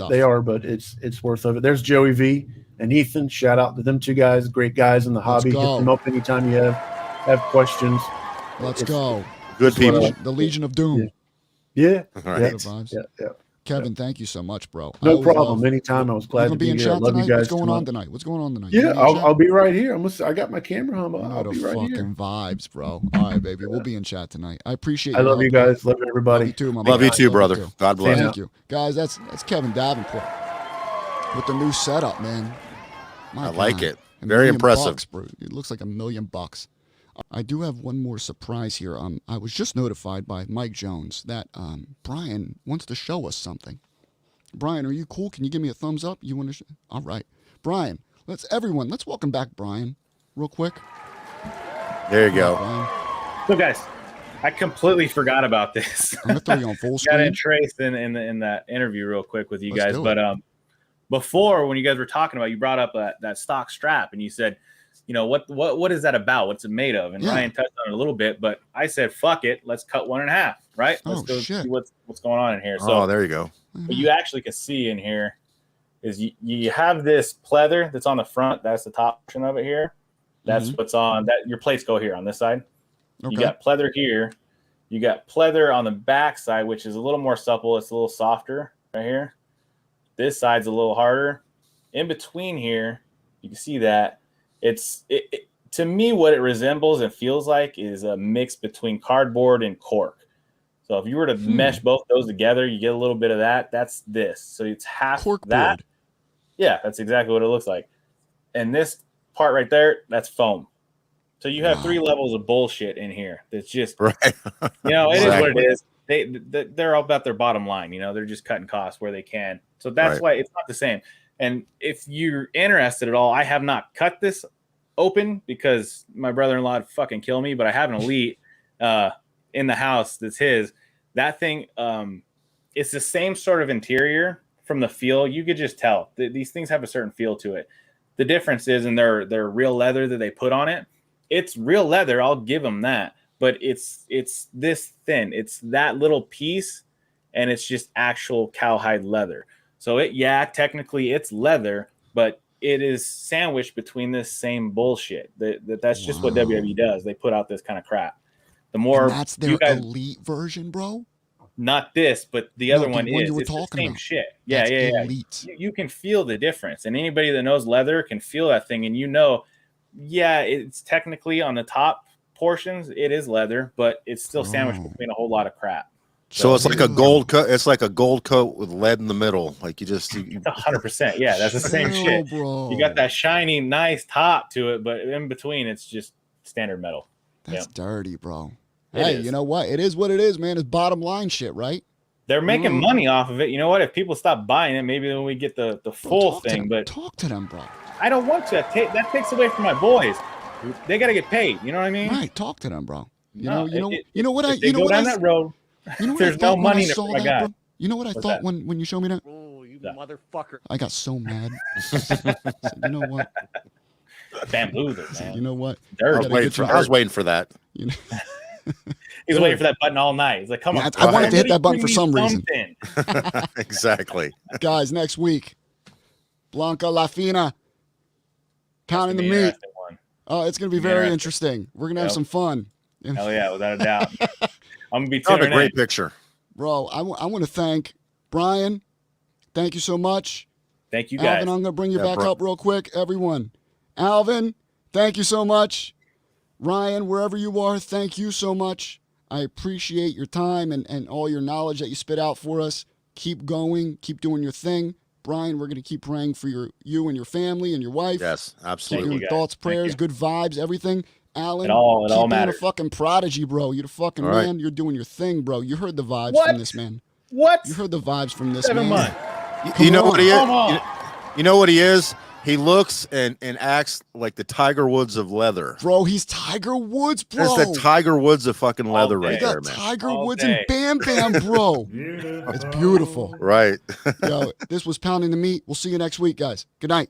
F: They are, but it's worth of it. There's Joey V and Ethan. Shout out to them two guys, great guys in the hobby. Hit them up anytime you have questions.
A: Let's go.
B: Good people.
A: The Legion of Doom.
F: Yeah.
B: All right.
F: Yeah.
A: Kevin, thank you so much, bro.
F: No problem. Anytime. I was glad to be here. I love you guys.
A: What's going on tonight? What's going on tonight?
F: Yeah, I'll be right here. I got my camera home. I'll be right here.
A: Fucking vibes, bro. All right, baby. We'll be in chat tonight. I appreciate.
F: I love you guys. Love everybody.
A: Love you too, my
B: Love you too, brother. God bless.
A: Thank you, guys. That's Kevin Davenport with the new setup, man.
B: I like it. Very impressive.
A: Bucks, bro. It looks like $1 million. I do have one more surprise here. I was just notified by Mike Jones that Brian wants to show us something. Brian, are you cool? Can you give me a thumbs up? You want to? All right, Brian. Let's welcome back Brian, real quick.
B: There you go.
A: Brian.
E: So, guys, I completely forgot about this.
A: I'm gonna throw you on full screen.
E: Got in trace in that interview real quick with you guys, but before when you guys were talking about, you brought up that stock strap, and you said, what is that about? What's it made of? And Ryan touched on it a little bit, but I said, fuck it, let's cut 1 1/2. Right? Let's go see what's going on in here. So
B: there you go.
E: What you actually can see in here is you have this pleather that's on the front. That's the top portion of it here. That's what's on that. Your plates go here on this side. Okay. You got pleather here. You got pleather on the back side, which is a little more supple. It's a little softer right here. This side's a little harder. In between here, you can see that to me, what it resembles and feels like is a mix between cardboard and cork. So if you were to mesh both those together, you get a little bit of that. That's this. So it's half
A: cork
E: that.
A: board.
E: Yeah, that's exactly what it looks like. And this part right there, that's foam. So you have 3 levels of bullshit in here. That's just
B: right.
E: It is what it is. They're all about their bottom line. They're just cutting costs where they can. So that's why it's not the same. And if you're interested at all, I have not cut this open because my brother-in-law would fucking kill me, but I have an Elite in the house that's his. That thing, it's the same sort of interior from the feel. You could just tell these things have a certain feel to it. The difference is in their real leather that they put on it. It's real leather. I'll give them that, but it's this thin. It's that little piece, and it's just actual cowhide leather. So technically it's leather, but it is sandwiched between this same bullshit. That's just what WWE does. They put out this kind of crap. The more
A: and that's their Elite version, bro.
E: Not this, but the other one is.
A: You were
E: it's
A: talking
E: the same
A: about.
E: shit.
A: That's
E: Yeah.
A: Elite.
E: You can feel the difference, and anybody that knows leather can feel that thing. And it's technically on the top portions, it is leather, but it's still sandwiched
A: Oh.
E: between a whole lot of crap.
B: So it's like a gold coat. It's like a gold coat with lead in the middle. Like you just you,
E: It's 100%. Yeah, that's the same
A: Chill,
E: shit.
A: bro.
E: You got that shiny, nice top to it, but in between, it's just standard metal.
A: That's dirty, bro.
E: It
A: Hey,
E: is.
A: you know what? It is what it is, man. It's bottom line shit, right?
E: They're making money off of it. You know what? If people stop buying it, maybe then we get the
A: Bro,
E: full
A: talk to
E: thing.
A: them.
E: But
A: Talk to them, bro.
E: I don't want to. That takes away from my boys. They got to get paid. You know what I mean?
A: Right, talk to them, bro. You
E: No,
A: know what
E: if they go down that road,
A: you know what
E: there's
A: I thought
E: no
A: when I
E: money in it
A: saw
E: for my
A: that,
E: guy.
A: bro? You know what I
E: What's
A: thought
E: that?
A: when you showed me that?
G: Oh, you
E: Yeah.
G: motherfucker.
A: I got so mad. I said, you know what?
E: bamboozled,
A: I said,
E: man.
A: you know what?
E: Dirty.
B: I was waiting for that.
A: You know,
E: He's waiting for that button all night. He's like, come
A: Yeah,
E: on.
A: I wanted to hit that button
E: somebody
A: for some
E: bring me
A: reason.
E: something.
B: Exactly.
A: guys, next week, Blanca La Fina, pounding the
E: That's gonna be an
A: meat.
E: interesting one.
A: Oh, it's gonna be very
E: Interesting.
A: interesting. We're gonna have
E: Yep.
A: some fun.
E: Hell yeah, without a doubt. I'm gonna be
B: That was a
E: tuning in.
B: great picture.
A: Bro, I want to thank Brian. Thank you so much.
E: Thank you guys.
A: Alvin, I'm going to bring you
B: Yeah,
A: back
B: bro.
A: up real quick, everyone. Alvin, thank you so much. Ryan, wherever you are, thank you so much. I appreciate your time and all your knowledge that you spit out for us. Keep going. Keep doing your thing. Brian, we're going to keep praying for you and your family and your wife.
B: Yes,
A: Keep
B: absolutely.
A: doing
E: guys.
A: thoughts,
E: Thank
A: prayers,
E: you.
A: good vibes, everything. Alan,
E: It all
A: keep being
E: matters.
A: a fucking prodigy, bro. You're the fucking
B: All right.
A: man. You're doing your thing, bro. You heard the vibes
E: What?
A: from this man.
E: What?
A: You heard the vibes from this
E: 7
A: man.
E: months.
B: You know
A: Come
B: what he is?
E: Come on.
B: You know what he is? He looks and acts like the Tiger Woods of leather.
A: Bro, he's Tiger Woods, bro.
B: There's the Tiger Woods of fucking leather
E: Okay.
B: right
A: We
B: there,
A: got
B: man.
A: Tiger
E: All
A: Woods
E: day.
A: and Bam Bam, bro. It's beautiful.
B: Right.
A: Yo, this was Pounding the Meat. We'll see you next week, guys. Good night.